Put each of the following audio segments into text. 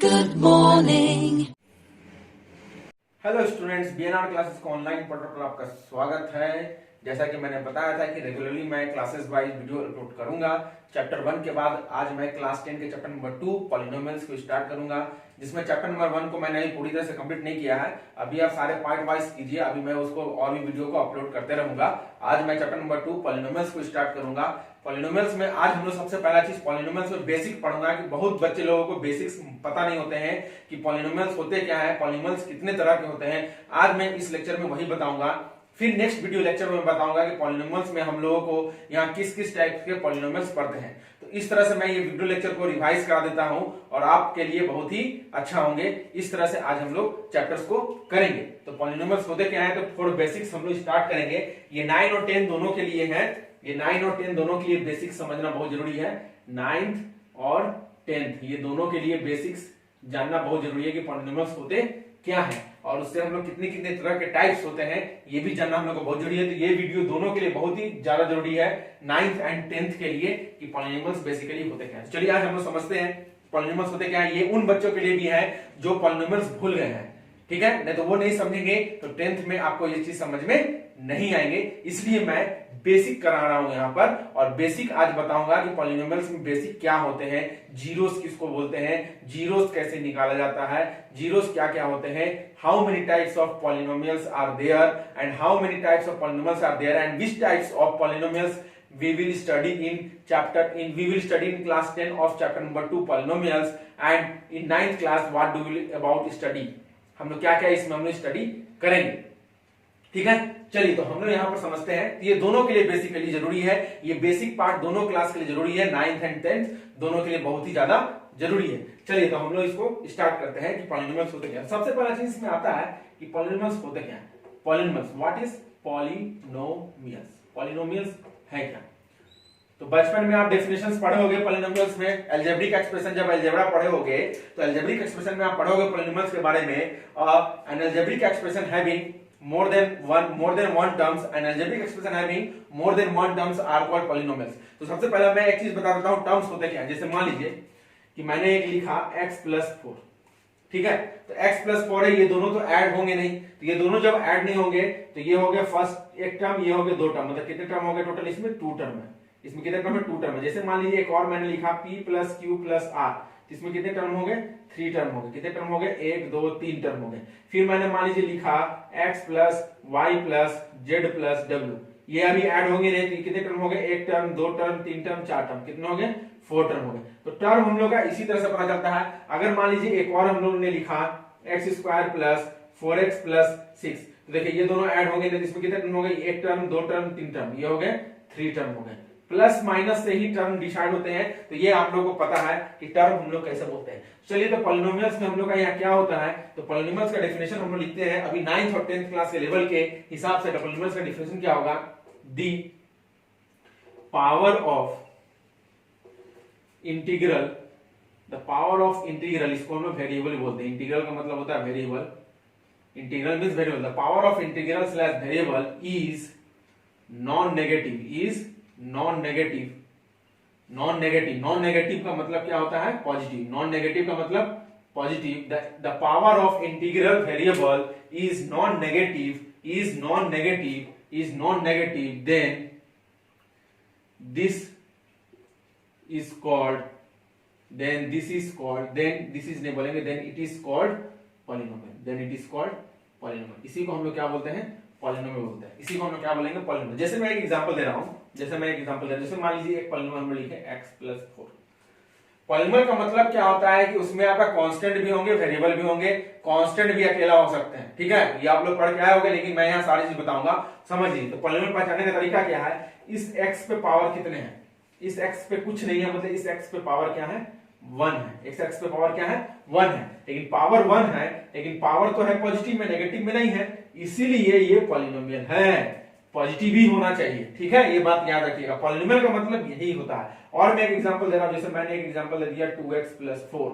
Good morning. Hello students, BNR classes का online portal पर आपका स्वागत है। जैसा कि मैंने बताया था कि रेगुलरली मैं क्लासेस वाइज वीडियो अपलोड करूंगा। चैप्टर 1 के बाद आज मैं क्लास 10 के चैप्टर नंबर 2 पॉलिनोमियल्स को स्टार्ट करूंगा, जिसमें चैप्टर नंबर 1 को मैंने पूरी तरह से कंप्लीट नहीं किया है। अभी आप सारे पार्ट वाइज कीजिए, अभी मैं उसको और भी वीडियो को अपलोड करते रहूंगा। आज मैं चैप्टर नंबर 2 पॉलिनोमियल्स को स्टार्ट करूंगा। पॉलिनोमियल्स में आज हम लोग सबसे पहला चीज पॉलिनोमियल्स में बेसिक पढ़ूंगा कि बहुत बच्चे लोगों को बेसिक्स पता नहीं होते हैं कि पॉलिनोमियल्स होते क्या है, पॉलिनोमियल्स कितने तरह के होते हैं। आज मैं इस लेक्चर में वही बताऊंगा। फिर नेक्स्ट वीडियो लेक्चर में बताऊंगा कि पॉलिनोमियल्स में हम लोगों को यहाँ किस किस टाइप के पॉलिनोमियल्स पढ़ते हैं। तो इस तरह से मैं ये वीडियो लेक्चर को रिवाइज करा देता हूं और आपके लिए बहुत ही अच्छा होंगे। इस तरह से आज हम लोग चैप्टर्स को करेंगे। तो पॉलिनोमियल्स होते क्या है, तो फॉर बेसिक्स हम लोग स्टार्ट करेंगे। ये 9 और 10 दोनों के लिए है। ये 9 और 10 दोनों के लिए बेसिक्स समझना बहुत जरूरी है। 9th और 10th ये दोनों के लिए बेसिक्स जानना बहुत जरूरी है कि पॉलिनोमियल्स होते क्या है और उससे हम लोग कितने कितने तरह के टाइप्स होते हैं ये भी जानना हम लोग को बहुत जरूरी है। तो ये वीडियो दोनों के लिए बहुत ही ज्यादा जरूरी है, 9th एंड 10th के लिए, कि पॉलिनोमियल्स बेसिकली होते क्या है। चलिए आज हम लोग समझते हैं पॉलिनोमियल्स होते क्या है। ये उन बच्चों के लिए भी है जो पॉलिनोमियल्स भूल गए हैं, ठीक है, नहीं तो वो नहीं समझेंगे तो 10th में आपको ये चीज समझ में नहीं आएंगे। इसलिए मैं बेसिक करा रहा हूं यहां पर, और बेसिक आज बताऊंगा कि पॉलिनोमियल्स में बेसिक क्या होते हैं, जीरोस किसको बोलते हैं, जीरोस कैसे निकाला जाता है, जीरोस क्या क्या होते हैं, how many types of polynomials are there and how many types of polynomials are there and which types of polynomials we will study in class 10 of chapter number 2 polynomials, and in 9th class what do we about study, हम लोग क्या क्या इसमें हम लोग study करेंगे। ठीक है, चलिए तो हम लोग यहाँ पर समझते हैं। ये दोनों के लिए बेसिकली जरूरी है, ये बेसिक पार्ट दोनों क्लास के लिए जरूरी है, 9th एंड 10th दोनों के लिए बहुत ही ज्यादा जरूरी है। चलिए तो हम लोग इसको स्टार्ट करते हैं कि पॉलिनोमियल्स होते क्या। सबसे पहला चीज इसमें आता है कि पॉलिनोमियल्स होते क्या है। Polynomials, what is polynomials, polynomials है क्या। तो बचपन में आप डेफिनेशंस पढ़े होंगे पॉलिनोमियल्स में, अलजेब्रिक एक्सप्रेशन, जब अलजेब्रा पढ़े होंगे तो अलजेब्रिक एक्सप्रेशन में आप पढ़ोगे पॉलिनोमियल्स के बारे में। N algebraic expression having more than one terms, an algebraic expression having more than one terms are called polynomials। तो सबसे पहले मैं एक चीज बता देता हूं टर्म्स होते क्या है। जैसे मान लीजिए कि मैंने एक लिखा x + 4, ठीक है, तो x + 4 है, ये दोनों तो ऐड होंगे नहीं, तो ये दोनों जब ऐड नहीं होंगे तो ये हो गया फर्स्ट एक टर्म, ये हो गया दो टर्म, मतलब कितने टर्म हो गए टोटल, इसमें 2 टर्म है। इसमें कितने टर्म है, 2 टर्म है। जैसे मान लीजिए एक और मैंने लिखा p + q + r, इसमें कितने टर्म हो गए, 3 टर्म हो गए। कितने टर्म हो गए, 1 2 3 टर्म हो गए। फिर मैंने मान लीजिए लिखा x + y + z + w, ये अभी ऐड होंगे नहीं, तो कितने टर्म हो गए, 1 टर्म 2 टर्म 3 टर्म 4 टर्म, कितने हो गए, 4 टर्म हो गए। तो टर्म हम लोग का इसी तरह से पता चलता है। अगर मान लीजिए एक और हम लोग ने लिखा x² + 4x + 6, तो देखिए ये दोनों ऐड होंगे नहीं, इसमें कितने टर्म हो गए, 1 टर्म 2 टर्म 3 टर्म, ये हो गए 3 टर्म हो गए। प्लस माइनस से ही टर्म डिसाइड होते हैं, तो ये आप लोगों को पता है कि टर्म हम लोग कैसे बोलते हैं। चलिए तो पॉलिनोमियल्स में हम लोग का यहाँ क्या होता है, तो पॉलिनोमियल्स का डेफिनेशन हम लोग लिखते हैं। अभी 9th और 10th क्लास के लेवल के हिसाब से पॉलिनोमियल्स का डेफिनेशन क्या होगा, the power of integral, the power of integral, इसको हम लोग वेरिएबल बोलते हैं। इंटीग्रल का मतलब होता है variable, integral means variable, the power of integral slash variable is non negative, is non negative. Non negative, non negative का मतलब क्या होता है, पॉजिटिव। नॉन नेगेटिव का मतलब positive. The power of integral variable is non negative, is non negative, is non negative, then this is called, then this is called, then this is नहीं बोलेंगे, then it is called polynomial, then it is called polynomial. इसी को हम लोग क्या बोलते हैं, polynomial बोलते हैं। इसी को हम लोग क्या बोलेंगे, पॉलिनोमियल। जैसे मैं एक एग्जांपल दे रहा हूं, जैसे मान लीजिए एक पॉलिनोमियल हम लिखे x + 4। पॉलिनोमियल का मतलब क्या होता है कि उसमें आपका कांस्टेंट भी होंगे, वेरिएबल भी होंगे, कांस्टेंट भी अकेला हो सकते हैं, ठीक है, ये आप लोग पढ़ के आए होंगे, लेकिन मैं यहाँ सारी चीज बताऊंगा, समझिए। तो पॉलिनोमियल पहचानने का तरीका क्या है, इस x पे पावर कितने हैं, इस x पे कुछ नहीं है, मतलब इस x पे पावर क्या है, 1 है। x पे पावर क्या है, 1 है, लेकिन पावर 1 है, लेकिन पावर तो है पॉजिटिव में, नेगेटिव में नहीं है, इसीलिए ये पॉलिनोमियल है। पॉजिटिव ही होना चाहिए, ठीक है, ये बात याद रखिएगा। पॉलिनोमियल का मतलब यही होता है। और मैं एक एग्जांपल दे रहा हूं, जैसे मैंने एक एग्जांपल दे दिया 2x + 4,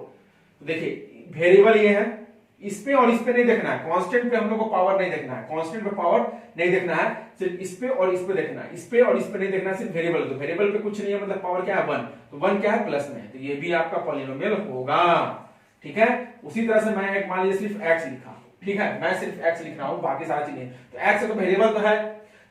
तो देखिए वेरिएबल ये है, इस पे और इस पे नहीं देखना है, कांस्टेंट पे हम लोग को पावर नहीं देखना है, कांस्टेंट पे पावर नहीं देखना है, सिर्फ इस पे और इस पे देखना है, इस पे और इस पे नहीं देखना है, सिर्फ वेरिएबल। तो वेरिएबल पे कुछ नहीं है, मतलब पावर क्या है, 1, तो 1 क्या है, प्लस में है, तो ये भी आपका पॉलिनोमियल होगा, ठीक है। उसी तरह से मैं एक मान लीजिए सिर्फ x लिखा, ठीक है, मैं सिर्फ x लिख रहा हूं, बाकी सारी चीजें तो x तो वेरिएबल तो है,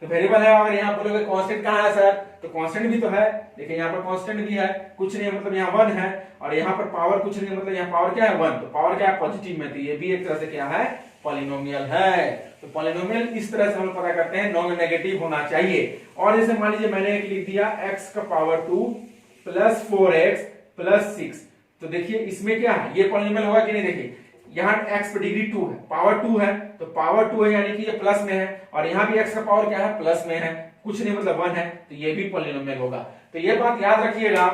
तो वेरिएबल है। अगर यहाँ बोलोगे कांस्टेंट कहाँ है सर, तो कांस्टेंट भी तो है, देखिए यहाँ पर कांस्टेंट भी है, कुछ नहीं मतलब यहाँ 1 है, और यहाँ पर पावर कुछ नहीं मतलब यहाँ पावर क्या है 1, तो पावर क्या है पॉजिटिव में, तो ये भी एक तरह से क्या है पॉलिनोमियल है। तो पॉलिनोमियल इस तरह से हम पता करते हैं, नॉन नेगेटिव होना चाहिए। और जैसे मान लीजिए मैंने एक लिख दिया x का पावर 2 प्लस 4x प्लस 6, तो देखिए इसमें क्या है, ये पॉलिनोमियल होगा कि नहीं, देखिए यहाँ x पर डिग्री 2 है, पावर 2 है, तो पावर 2 है यानी कि ये प्लस में है, और यहाँ भी x का पावर क्या है प्लस में है, कुछ नहीं मतलब 1 है, तो ये भी पॉलिनोमियल होगा। तो ये बात याद रखिएगा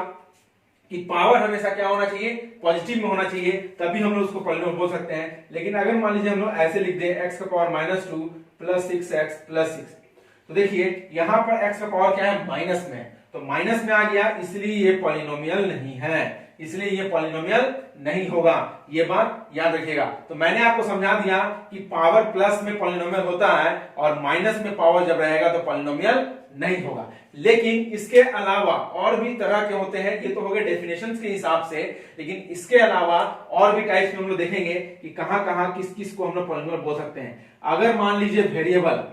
कि पावर हमेशा क्या होना चाहिए पॉजिटिव में होना चाहिए, तभी हम लोग उसको पॉलिनोमियल बोल सकते हैं। लेकिन अगर मान लीजिए हम लोग ऐसे लिख दें x का पावर -2 प्लस 6x प्लस 6, तो देखिए यहाँ पर x का पावर क्या है माइनस में, तो माइनस में आ गया, इसलिए ये पॉलिनोमियल नहीं है, इसलिए ये पॉलिनोमियल नहीं होगा, ये बात याद रखिएगा। तो मैंने आपको समझा दिया कि पावर प्लस में पॉलिनोमियल होता है और माइनस में पावर जब रहेगा तो पॉलिनोमियल नहीं होगा। लेकिन इसके अलावा और भी तरह के होते हैं, ये तो हो गए डेफिनेशंस के हिसाब से, लेकिन इसके अलावा और भी टाइप्स में हम लोग देखेंगे कि कहां कहां किस किस को हम लोग पॉलिनोमियल बोल सकते हैं। अगर मान लीजिए वेरिएबल,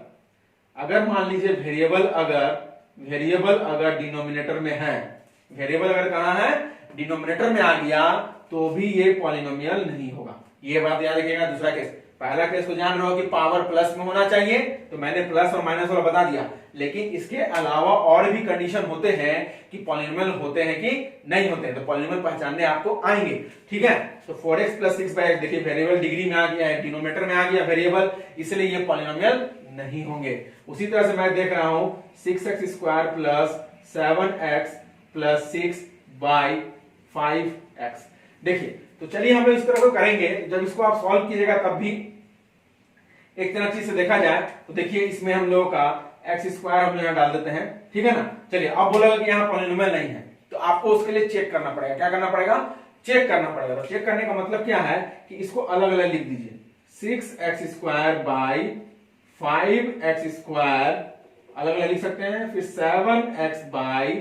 वेरिएबल अगर डिनोमिनेटर में है, वेरिएबल अगर कहां है डिनोमिनेटर में आ गया, तो भी ये पॉलिनोमियल नहीं होगा, ये बात याद रखिएगा। दूसरा केस, पहला केस को जान रहे हो कि पावर प्लस में होना चाहिए, तो मैंने प्लस और माइनस वाला बता दिया, लेकिन इसके अलावा और भी कंडीशन होते हैं कि पॉलिनोमियल होते हैं कि नहीं होते हैं, तो पॉलिनोमियल पहचानने आपको आएंगे, ठीक है। तो 4x प्लस 6x, देखिए वेरिएबल डिग्री में आ गया है, डिनोमिनेटर में आ गया वेरिएबल, इसलिए ये पॉलिनोमियल नहीं होंगे। उसी तरह से मैं देख रहा हूं 6x square plus 7x plus 6 by 5x, देखिए तो चलिए हम लोग इस तरह को करेंगे, जब इसको आप सॉल्व कीजिएगा तब भी एक तरह चीज से देखा जाए, तो देखिए इसमें हम लोगों का एक्स स्क्वायर हम यहां डाल देते हैं, ठीक है ना। चलिए अब बोलेगा कि यहाँ पॉलिनोमियल नहीं है, तो आपको उसके लिए चेक करना पड़ेगा, क्या करना पड़ेगा चेक करना पड़ेगा। तो चेक करने का मतलब क्या है कि इसको अलग अलग लिख दीजिए, 6x square by 5x square अलग अलग लिख सकते हैं, फिर 7x by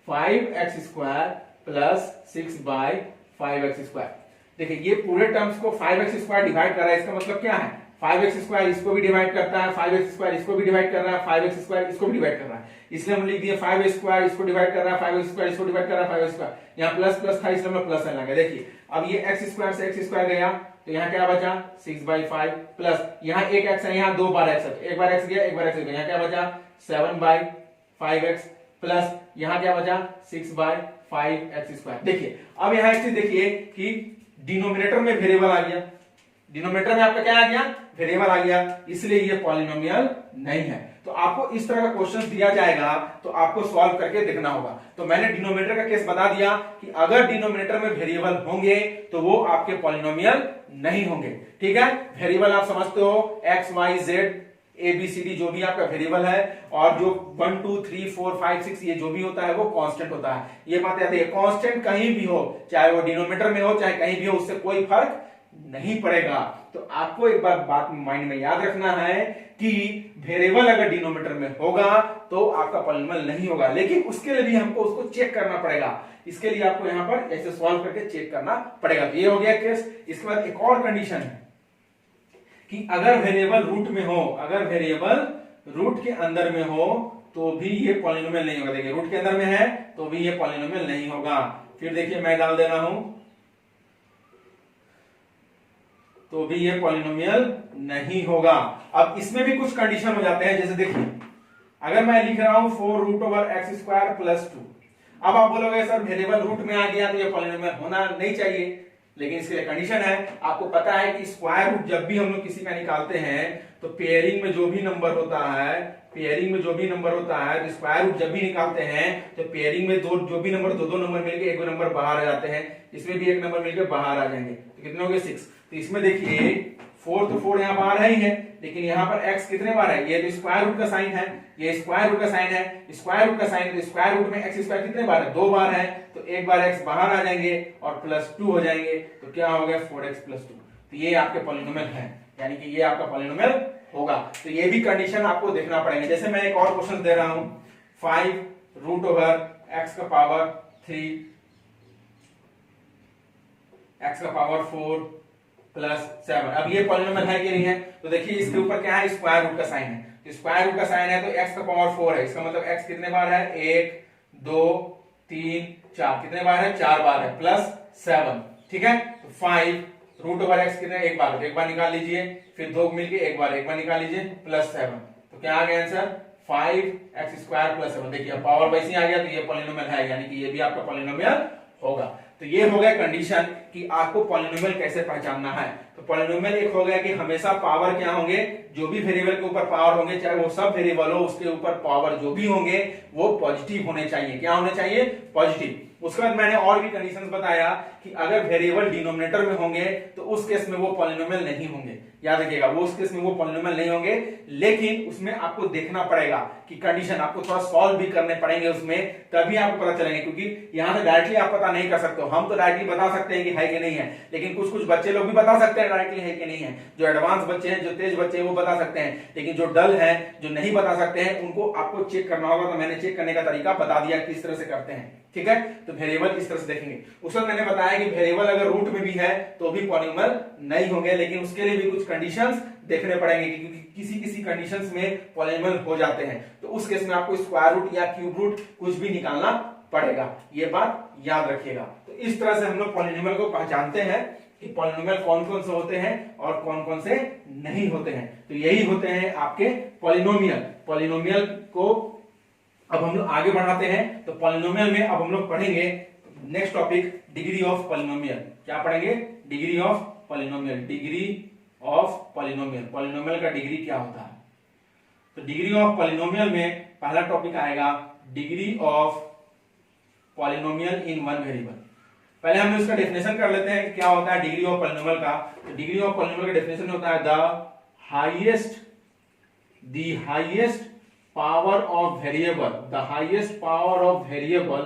5x square plus 6 by 5x square. देखिए ये पूरे टर्म्स को 5x स्क्वायर डिवाइड कर रहा है, इसका मतलब क्या है 5x स्क्वायर इसको भी डिवाइड करता है, 5x स्क्वायर इसको भी डिवाइड कर रहा है, 5x स्क्वायर इसको भी डिवाइड कर रहा है, इसलिए हम लिख दिए 5 स्क्वायर इसको डिवाइड कर रहा है, 5x स्क्वायर इसको डिवाइड कर रहा है, 5 स्क्वायर, यहाँ प्लस प्लस था इसलिए हमने प्लस लगा। देखिए अब ये x स्क्वायर से x स्क्वायर गया, तो यहाँ क्या बचा 6/5 प्लस यहाँ एक x है, यहाँ 2 बार x है, एक बार x गया एक बार x गया, यहाँ क्या बचा 7/5x प्लस यहाँ क्या बचा 6/5x स्क्वायर। देखिए अब यहाँ एक चीज देखिए कि डिनोमिनेटर में वेरिएबल आ गया, डिनोमिनेटर में आपका क्या आ गया वेरिएबल आ गया, इसलिए ये पॉलिनोमियल नहीं है। तो आपको इस तरह का क्वेश्चन दिया जाएगा तो आपको सॉल्व करके देखना होगा। तो मैंने डिनोमिनेटर का केस बता दिया कि अगर डिनोमिनेटर में वेरिएबल होंगे तो वो आपके पॉलिनोमियल नहीं होंगे, ठीक है। वेरिएबल आप समझते हो x y z ABCD जो भी आपका वेरिएबल है, और जो 1 2 3 4 5 6 ये जो भी होता है वो कांस्टेंट होता है, ये बात याद है। कांस्टेंट कहीं भी हो, चाहे वो डिनोमिनेटर में हो चाहे कहीं भी हो, उससे कोई फर्क नहीं पड़ेगा। तो आपको एक बार बात माइंड में याद रखना है कि वेरिएबल अगर डिनोमिनेटर में होगा तो आपका पॉलिनोमियल नहीं होगा, लेकिन उसके लिए भी हमको उसको चेक करना पड़ेगा। इसके लिए आपको यहां पर ऐसे सॉल्व करके चेक करना पड़ेगा। तो ये हो गया केस। इसके बाद एक और कंडीशन है कि अगर वेरिएबल रूट में हो, अगर वेरिएबल रूट के अंदर में हो तो भी ये पॉलिनोमियल नहीं होगा। देखिए रूट के अंदर में है तो भी ये पॉलिनोमियल नहीं होगा। फिर देखिए मैं डाल दे रहा हूं तो भी ये पॉलिनोमियल नहीं होगा। अब इसमें भी कुछ कंडीशन हो जाते हैं, जैसे देखिए अगर मैं लिख रहा हूं 4√x स्क्वायर प्लस 2, अब आप बोलोगे सर वेरिएबल रूट में आ गया तो ये पॉलिनोमियल होना नहीं चाहिए, लेकिन इसके लिए कंडीशन है। आपको पता है कि स्क्वायर रूट जब भी हम लोग किसी का निकालते हैं तो पेयरिंग में जो भी नंबर होता है, पेयरिंग में जो भी नंबर होता है, तो स्क्वायर रूट जब भी निकालते हैं तो पेयरिंग में दो जो भी नंबर दो नंबर मिलके एक नंबर बाहर आ जाते हैं, इसमें भी एक नंबर मिलके बाहर आ जाएंगे, तो कितने हो गए 6। तो इसमें देखिए 4 तो 4 यहाँ बाहर है ही है, लेकिन यहाँ पर x कितने बार है, ये तो स्क्वायर रूट का साइन है, ये स्क्वायर रूट का साइन है, स्क्वायर रूट का साइन, तो स्क्वायर रूट में x स्क्वायर कितने बार है 2 बार है, तो एक बार x बाहर आ जाएंगे और प्लस 2 हो जाएंगे, तो क्या हो गया 4x प्लस 2। तो ये आपके पॉलिनोमियल है, यानी कि ये आपका पॉलिनोमियल होगा। तो ये भी कंडीशन आपको देखना पड़ेगा। जैसे मैं एक और क्वेश्चन दे रहा हूं 5√x का पावर 3 x का पावर 4 प्लस 7। अब ये पॉलिनोमियल है कि नहीं है, तो देखिए इसके ऊपर क्या है, स्क्वायर रूट का साइन है, तो स्क्वायर रूट का साइन है तो x का पावर 4 है, इसका मतलब x कितने बार है, 1 2 3 4, कितने बार है, 4 बार है, प्लस 7, ठीक है। तो 5 रूट ओवर x कितने, एक बार निकाल लीजिए, फिर दो मिलके एक बार निकाल लीजिए, प्लस 7, तो क्या आ गया आंसर, 5x स्क्वायर प्लस 7। देखिए पावर वैसे ही आ गया, तो ये पॉलिनोमियल है, यानी कि ये भी आपका पॉलिनोमियल होगा। तो ये हो गया कंडीशन कि आपको पॉलिनोमियल कैसे पहचानना है। तो पॉलिनोमियल एक हो गया कि हमेशा पावर क्या होंगे, जो भी वेरिएबल के ऊपर पावर होंगे, चाहे वो सब वेरिएबल हो, उसके ऊपर पावर जो भी होंगे वो पॉजिटिव होने चाहिए। क्या होने चाहिए, पॉजिटिव। उसके बाद मैंने और भी कंडीशंस बताया कि अगर वेरिएबल डिनोमिनेटर में होंगे तो उस केस में वो पॉलिनोमियल नहीं होंगे, याद रखिएगा, वो उस केस में वो पॉलिनोमियल नहीं होंगे। लेकिन उसमें आपको देखना पड़ेगा कि कंडीशन आपको थोड़ा सॉल्व भी करने पड़ेंगे उसमें, तभी आपको पता चलेंगे, क्योंकि यहां से डायरेक्टली आप पता नहीं कर सकते हो। हम तो डायरेक्टली बता सकते हैं कि है कि नहीं है, लेकिन कुछ कुछ बच्चे लोग भी बता सकते हैं डायरेक्टली है कि नहीं है। जो एडवांस बच्चे हैं, जो तेज बच्चे हैं, वो बता सकते हैं, लेकिन जो डल है, जो नहीं बता सकते हैं, उनको आपको चेक करना होगा। तो मैंने चेक करने का तरीका बता दिया किस तरह से करते हैं, ठीक है। तो वेरिएबल इस तरह से देखेंगे। उस वक्त मैंने बताया कि वेरिएबल अगर रूट में भी है तो भी पॉलिनोमियल नहीं होंगे, लेकिन उसके लिए भी कुछ कंडीशंस देखने पड़ेंगे, क्योंकि किसी किसी कंडीशंस में पॉलिनोमियल हो जाते हैं। तो उस केस में आपको स्क्वायर रूट या क्यूब रूट कुछ भी निकालना पड़ेगा, ये बात याद रखिएगा। तो इस तरह से हम लोग पॉलिनोमियल को पहचानते हैं कि पॉलिनोमियल कौन कौन से होते हैं और कौन कौन से नहीं होते हैं। तो यही होते हैं आपके पॉलिनोमियल। पॉलिनोमियल को अब हम लोग आगे बढ़ाते हैं। तो पॉलिनोमियल में अब हम लोग पढ़ेंगे next topic, degree of polynomial. क्या पढ़ेंगे, degree of polynomial. Degree of polynomial, polynomial का डिग्री क्या होता है। तो डिग्री ऑफ पॉलिनोमियल में पहला टॉपिक आएगा degree of polynomial in one variable. पहले हम इसका डेफिनेशन कर लेते हैं कि क्या होता है डिग्री ऑफ पॉलिनोमियल का। तो डिग्री ऑफ पॉलिनोमियल का डेफिनेशन होता है the highest power of variable, the highest power of variable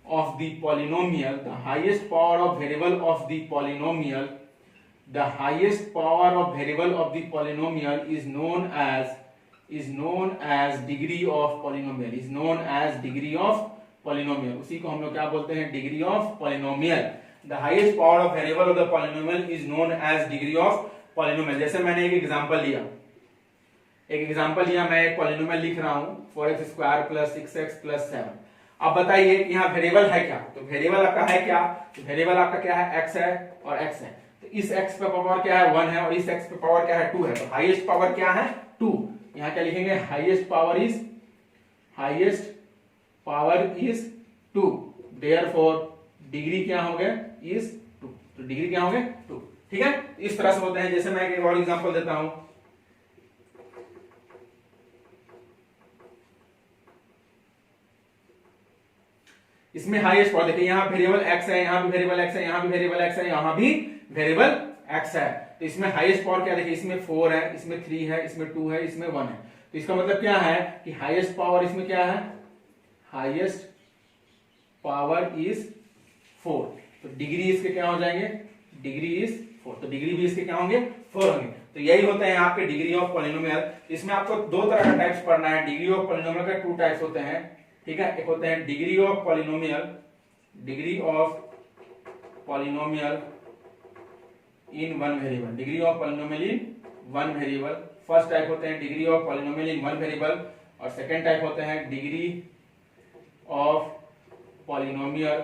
of the polynomial, the highest power of variable of the polynomial, the highest power of variable of the polynomial is known as degree of polynomial, is known as degree of polynomial। उसी को हम लोग क्या बोलते हैं, degree of polynomial. the highest power of variable of the polynomial is known as degree of polynomial। जैसे मैंने एक एग्जांपल लिया, मैं एक पॉलिनोमियल लिख रहा हूं 4x square plus 6x plus 7। अब बताइए यहाँ वेरिएबल है क्या, तो वेरिएबल आपका है क्या, तो वेरिएबल आपका क्या है, x है और x है। तो इस x पे पावर क्या है, 1 है, और इस x पे पावर क्या है, 2 है। तो हाईएस्ट पावर क्या है, 2। यहाँ क्या लिखेंगे, highest power is 2, therefore degree क्या हो गया, इज 2। तो डिग्री क्या हो गया, 2, ठीक है। इस तरह से होते हैं। जैसे मैं एक और एग्जांपल देता हूं, इसमें हाईएस्ट पावर देखिए, यहाँ वेरिएबल x है, यहाँ भी वेरिएबल x है, यहाँ भी वेरिएबल x है, यहाँ भी वेरिएबल x है। तो इसमें हाईएस्ट पावर क्या देखिए, इसमें 4 है, इसमें 3 है, इसमें 2 है, इसमें 1 है। तो इसका मतलब क्या है कि हाईएस्ट पावर इसमें क्या है, हाईएस्ट पावर इज 4। तो डिग्री इसके क्या हो जाएंगे, डिग्री इज 4। तो डिग्री भी इसके क्या होंगे, 4 होंगे। तो यही होते हैं आपके डिग्री ऑफ पॉलिनोमियल। इसमें आपको दो तरह का टाइप्स पढ़ना है। डिग्री ऑफ पॉलिनोमियल का 2 टाइप्स होते हैं, ठीक है। एक होते हैं degree of polynomial, degree of polynomial in one variable, degree of polynomial in one variable. First type होते हैं degree of polynomial in one variable, और सेकेंड टाइप होते हैं degree of polynomial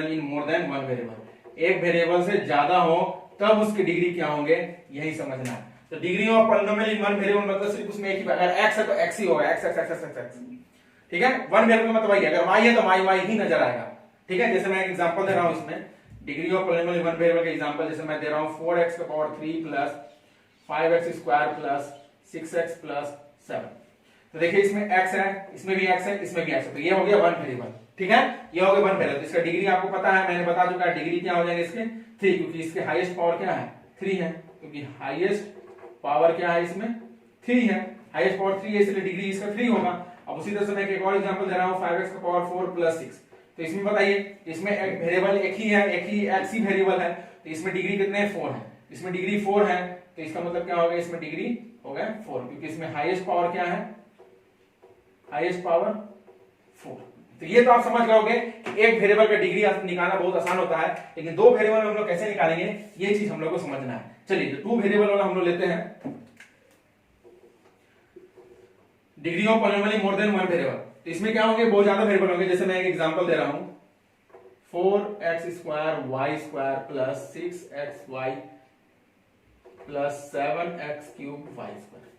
in more than one variable. एक variable से ज्यादा हो तब उसकी डिग्री क्या होंगे, यही समझना है। तो degree of polynomial in one variable मतलब सिर्फ उसमें एक ही, अगर x है तो x ही होगा, x, ठीक है। वन वेरिएबल का मतलब वही है, अगर y है तो y ही नजर आएगा, ठीक है। जैसे मैं एक एग्जांपल दे रहा हूं इसमें, degree of polynomial in one variable का एग्जांपल जैसे मैं दे रहा हूं 4x का power 3 plus 5x square plus 6x plus 7। तो देखिए इसमें x है, इसमें भी x है, इसमें भी x है। तो ये हो गया वन वेरिएबल, ठीक है, ये हो गया वन वेरिएबल। तो इसका डिग्री आपको पता है, मैंने बता चुका है। डिग्री क्या हो जाएगा इसके, 3, क्योंकि इसके हाईएस्ट पावर क्या है, 3 है, क्योंकि हाईएस्ट पावर क्या है इसमें, 3 है, हाईएस्ट पावर 3 है, इसलिए डिग्री इसका 3 होगा। अब उसी तरह से मैं एक और एग्जांपल दे रहा हूं 5x का पावर 4 प्लस 6। तो इसमें बताइए, इसमें एक वेरिएबल एक ही है, x ही वेरिएबल है, तो इसमें डिग्री कितने हैं, 4 है। इसमें डिग्री 4 है, तो इसका मतलब क्या होगा, इसमें डिग्री हो गया 4, क्योंकि इसमें हाईएस्ट पावर क्या है, हाईएस्ट पावर 4। तो ये तो आप समझ गए कि एक वेरिएबल का डिग्री निकालना बहुत आसान होता है, लेकिन दो वेरिएबल में हम लोग कैसे निकालेंगे ये चीज हम लोग को समझना है। चलिए तो 2 वेरिएबल वाला हम लोग लेते हैं degree of polynomial more than 1 variable. तो इसमें क्या होंगे, बहुत ज्यादा वेरिएबल होंगे। जैसे मैं एक एग्जांपल दे रहा हूं 4x² y² plus 6xy plus 7x³ y²।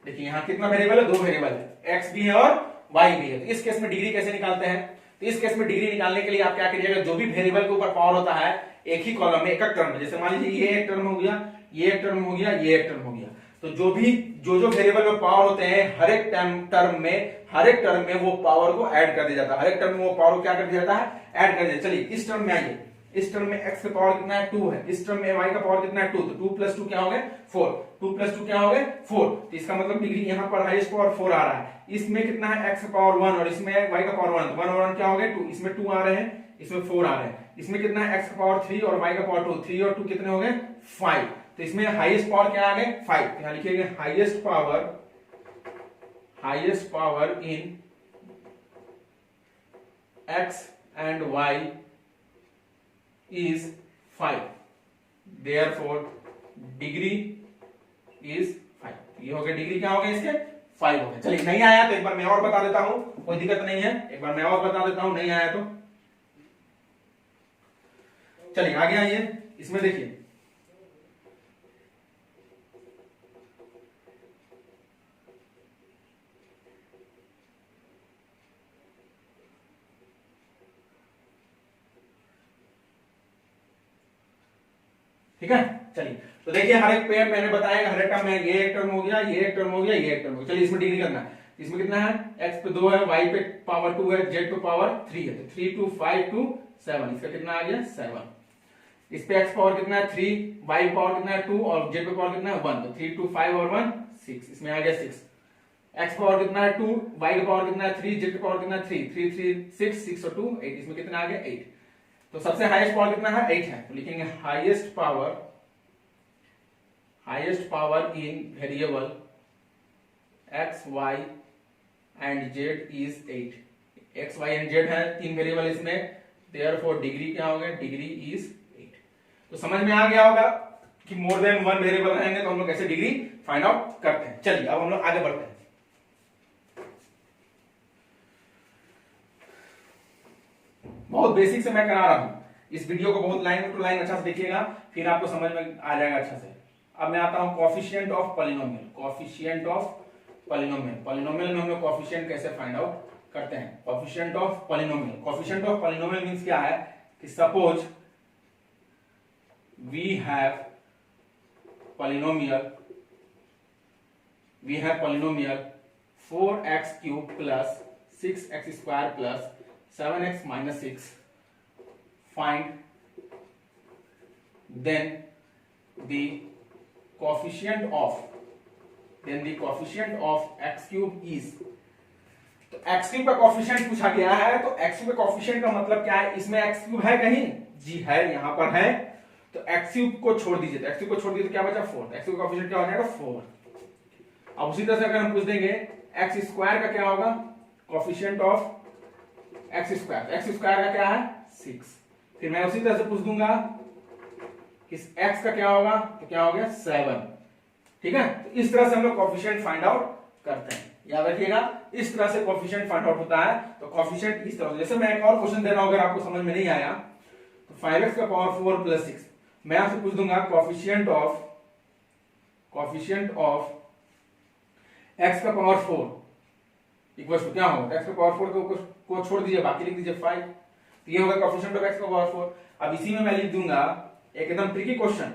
देखिए यहां कितना वेरिएबल है, 2 वेरिएबल है, x भी है और y भी है। तो इस केस में डिग्री कैसे निकालते हैं, तो इस केस में डिग्री निकालने के लिए आप क्या करिएगा, जो भी वेरिएबल के ऊपर पावर होता है एक ही कॉलम में एक टर्म में, जैसे मान लीजिए ये एक टर्म हो गया, ये एक टर्म हो गया, ये एक टर्म हो गया, तो जो वेरिएबल में पावर होते हैं हर एक टर्म में वो पावर को ऐड कर दिया जाता है। हर एक टर्म में वो पावर को क्या कर दिया जाता है, ऐड कर दिया। चलिए इस टर्म में आइए, इस टर्म में x का पावर कितना है, 2 है। इस टर्म में y का पावर कितना है, 2। तो 2 + 2 क्या हो गए, 4। 2 + 2 क्या हो गए, 4। तो इसका मतलब डिग्री यहाँ पर हाईएस्ट पावर 4 आ रहा है। इसमें कितना है, x का पावर 1 और इसमें y का पावर 1, तो 1 और 1 क्या हो गए, 2। इसमें 2 आ रहे हैं, इसमें 4 आ रहे हैं। इसमें कितना है, x का पावर 3 और y का पावर 2, 3 और 2 कितने हो गए, 5। तो इसमें हाईएस्ट पावर क्या आ गए, 5। तो यहां लिखिएगा highest power in x and y is 5, therefore degree is 5। ये हो गया डिग्री, क्या हो गया इसके, 5 हो गया। चलिए नहीं आया तो एक बार मैं और बता देता हूं, कोई दिक्कत नहीं है, एक बार मैं और बता देता हूं, नहीं आया तो। चलिए आगे आइए, इसमें देखिए ठीक है। चलिए तो देखिए हर एक पे मैंने बताया हर एक टर्म में, ये एक टर्म हो गया, ये एक टर्म हो गया, ये एक टर्म हो गया। चलिए इसमें डिग्री करना है। इसमें कितना है, x पे 2 है, y पे पावर 2 है, z पे पावर 3 है। तो 3 2 5 2 7, इसका कितना आ गया 7। इस पे x पावर कितना है 3, y पावर कितना है 2 और z पे पावर कितना है 1। तो 3 2 5 और 1 6, इसमें आ गया 6। x पावर कितना है 2, y का पावर कितना है 3, z का पावर कितना है 3, 3 3 6, 6 और 2 8, इसमें कितना आ गया 8। तो सबसे हाईएस्ट पावर कितना है, 8 है। तो लिखेंगे highest power in variable x y and z is 8। x y and z है 3 वेरिएबल इसमें, देयरफॉर डिग्री क्या होगा, डिग्री इज 8। तो समझ में आ गया होगा कि मोर देन 1 वेरिएबल रहेंगे तो हम लोग कैसे डिग्री फाइंड आउट करते हैं। चलिए अब हम लोग आगे बढ़ते हैं। बहुत बेसिक से मैं करा रहा हूं, इस वीडियो को बहुत लाइन टू लाइन अच्छा से देखिएगा, फिर आपको समझ में आ जाएगा अच्छा से। अब मैं आता हूं कोएफिशिएंट ऑफ पॉलिनोमियल। पॉलिनोमियल में हम लोग कोएफिशिएंट कैसे फाइंड आउट करते हैं। कोएफिशिएंट ऑफ पॉलिनोमियल मींस क्या है कि suppose we have polynomial 4x³ plus 6x² plus 7x minus 6, find then the coefficient of x³ is। तो x³ का कोएफिशिएंट पूछा गया है, तो x³ का कोएफिशिएंट का मतलब क्या है, इसमें x³ है कहीं, जी है, यहां पर है। तो x³ को छोड़ दीजिए, तो x³ को छोड़ दीजिए तो क्या बचा 4। तो x³ का कोएफिशिएंट क्या हो जाएगा 4। अब उसी तरह से अगर हम पूछ देंगे x² का क्या होगा, कोएफिशिएंट ऑफ x², x² का क्या है 6। फिर मैं उसी तरह से पूछ दूंगा कि x का क्या होगा, तो क्या हो गया 7। ठीक है। तो इस तरह से हम लोग कोएफिशिएंट फाइंड आउट करते हैं, याद रखिएगा, इस तरह से कोएफिशिएंट फाइंड आउट होता है। तो कोएफिशिएंट इस तरह से, जैसे मैं एक और क्वेश्चन दे रहा हूं, अगर आपको समझ में नहीं आया तो 5x का पावर 4 प्लस 6, मैं आपसे पूछ दूंगा कोएफिशिएंट ऑफ x का पावर 4 इक्वल टू क्या होगा, x का पावर 4 को छोड़ दीजिए, बाकी लिख दीजिए 5। तो ये होगा कोएफिशिएंट ऑफ x का पावर 4। अब इसी में मैं लिख दूंगा एकदम tricky question,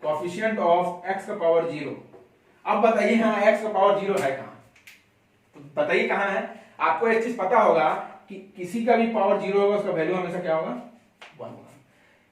coefficient of x का पावर 0। अब बताइए हाँ x का पावर 0 है कहां, तो बताइए कहां है। आपको एक चीज पता होगा कि किसी का भी पावर 0 होगा उसका वैल्यू हमेशा क्या होगा 1 होगा।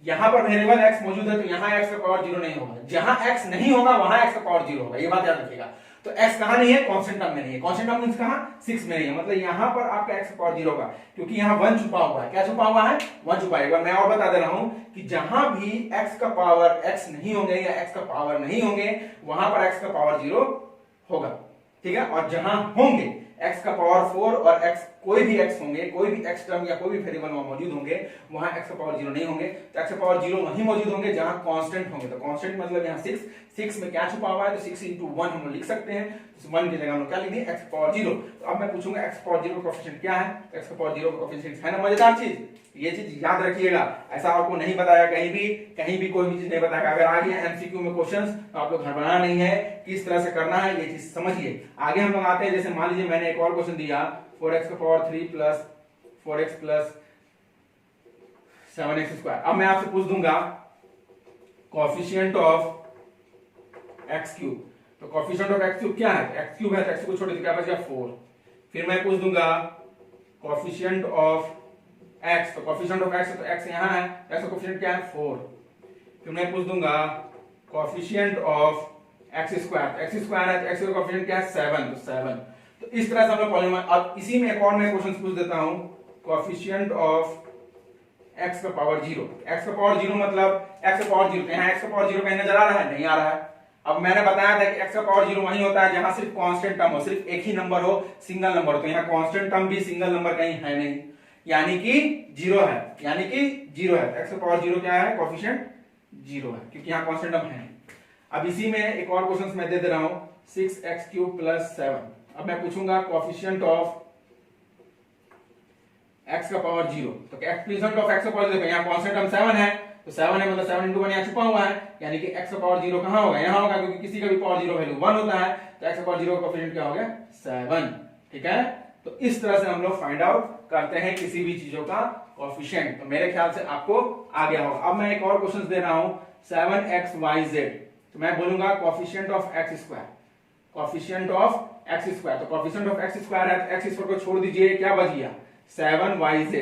यहां पर वेरिएबल x मौजूद है तो यहां x का पावर 0 नहीं होगा, जहां x नहीं होगा वहां x का पावर 0 होगा, ये बात याद रखिएगा। तो x कहां नहीं है, कांस्टेंट टर्म में नहीं है। कांस्टेंट टर्म मींस कहां 6 में नहीं है, मतलब यहां पर आपका x का पावर 0 होगा, क्योंकि यहां 1 छुपा हुआ है। क्या छुपा हुआ है, 1 छुपा है। मैं और बता दे रहा हूं कि जहां भी x का पावर x नहीं होंगे या x का पावर नहीं होंगे वहां पर x का पावर 0 होगा, ठीक है। और जहां होंगे x का पावर 4 और x कोई भी x होंगे, कोई भी x टर्म या कोई भी वेरिएबल वहां मौजूद होंगे, वहां x का पावर 0 नहीं होंगे। तो x का पावर 0 वहीं मौजूद होंगे जहां कांस्टेंट होंगे। तो कांस्टेंट मतलब यहाँ 6 में क्या छुपा हुआ है, तो 6 into 1 हम लोग लिख सकते हैं। तो 1 की जगह हम लोग क्या लिख देंगे, x का पावर 0। तो अब मैं पूछूंगा x का पावर 0 का कोएफिशिएंट क्या है। x का पावर 0 का कोएफिशिएंट है ना मजेदार चीज, ये चीज याद रखिएगा। ऐसा आपको नहीं बताया कहीं भी कोई भी चीज नहीं बताया। अगर आ गया एमसीक्यू में क्वेश्चंस तो आप लोग घबराना नहीं है, किस तरह से करना है ये चीज समझिए। आगे हम लोग आते हैं, जैसे मान लीजिए मैंने एक और क्वेश्चन दिया 4x का power 3 plus 4x plus 7x square. अब मैं आपसे पूछ दूंगा कोएफिशिएंट ऑफ x क्यूब। तो कोएफिशिएंट ऑफ x क्यूब क्या है, x क्यूब है तो x को छोड़ दीजिए, क्या बच गया 4। फिर मैं पूछ दूंगा कोएफिशिएंट ऑफ x, तो कोएफिशिएंट ऑफ x तो x यहां है, x का कोएफिशिएंट क्या है 4। फिर मैं पूछ दूंगा coefficient of x square, x square है तो x का कोएफिशिएंट क्या है 7, तो 7। तो इस तरह से हम लोग पॉलीनोमियल। अब इसी में एक और मैं क्वेश्चन पूछ देता हूं, कोएफिशिएंट ऑफ x का पावर 0। x का पावर 0 मतलब x का पावर 0, यहाँ x का पावर 0 कहीं नजर आ रहा है, नहीं आ रहा है। अब मैंने बताया था कि x का पावर 0 वहीं होता है जहां सिर्फ कांस्टेंट टर्म हो, सिर्फ एक ही नंबर हो, सिंगल नंबर हो। तो यहाँ कांस्टेंट टर्म भी सिंगल नंबर कहीं है नहीं, यानी कि 0 है, यानी कि 0 है। x का पावर 0 क्या है, कोएफिशिएंट 0 है, क्योंकि यहाँ कांस्टेंट टर्म है नहीं। अब इसी में एक और क्वेश्चन मैं दे रहा हूं 6x क्यूब प्लस 7। अब मैं पूछूंगा कोएफिशिएंट ऑफ x का पावर 0। तो कोएफिशिएंट ऑफ x का पावर 0, यहाँ कांस्टेंट टर्म 7 है, तो 7 है मतलब 7 into 1 यहाँ छुपा हुआ है, यानी कि x का पावर 0 कहां होगा, यहाँ होगा, क्योंकि किसी का भी पावर 0 वैल्यू 1 होता है। तो x का पावर 0 का कोएफिशिएंट क्या हो गया 7। ठीक है, तो इस तरह से हम लोग फाइंड आउट करते हैं किसी भी चीजों का कोएफिशिएंट। तो मेरे ख्याल से आपको आ गया होगा। अब मैं एक और क्वेश्चन दे रहा हूं 7xyz। तो मैं बोलूंगा coefficient of x square, coefficient of x square. तो कोएफिशिएंट ऑफ x स्क्वायर है तो x स्क्वायर को छोड़ दीजिए, क्या बच गया 7yz,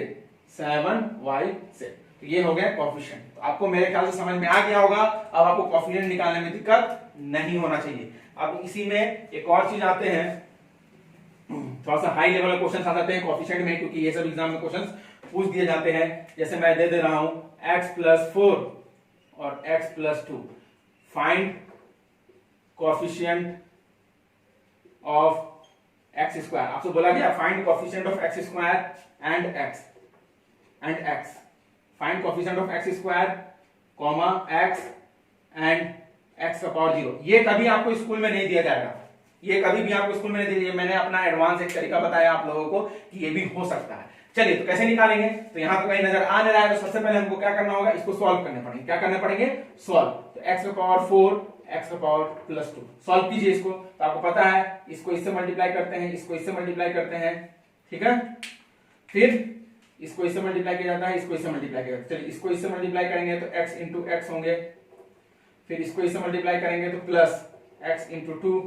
7yz। तो ये हो गया कोएफिशिएंट। तो आपको मेरे ख्याल से समझ में आ गया होगा। अब आपको कोएफिशिएंट निकालने में दिक्कत नहीं होना चाहिए। अब इसी में एक और चीज आते हैं, थोड़ा सा हाई लेवल क्वेश्चन आ जाते हैं कोएफिशिएंट में, क्योंकि ये सब एग्जाम में क्वेश्चन पूछ दिए जाते हैं। जैसे मैं दे रहा हूं x प्लस 4 और x plus 2, find coefficient of x square. आपसे बोला गया find coefficient of x square and x, find coefficient of x square comma x and x का पावर 0। ये कभी आपको स्कूल में नहीं दिया जाएगा, ये कभी भी आपको स्कूल में नहीं दिया। मैंने अपना एडवांस एक तरीका बताया आप लोगों को कि ये भी हो सकता है। चलिए तो कैसे निकालेंगे, तो यहां तो कहीं नजर आ नहीं रहा है, तो सबसे पहले हमको क्या करना होगा, इसको सॉल्व करने पड़ेंगे। क्या करने पड़ेंगे, सॉल्व। तो x का पावर 4, x का पावर प्लस 2, सॉल्व कीजिए इसको। तो आपको पता है इसको इससे मल्टीप्लाई करते हैं, इसको इससे मल्टीप्लाई करते हैं, ठीक है। फिर इसको इससे मल्टीप्लाई किया जाता है, इसको इससे मल्टीप्लाई किया जाता है। चलिए इसको इससे मल्टीप्लाई करेंगे तो x इंटू x होंगे, फिर इसको इससे मल्टीप्लाई करेंगे तो प्लस x इंटू 2,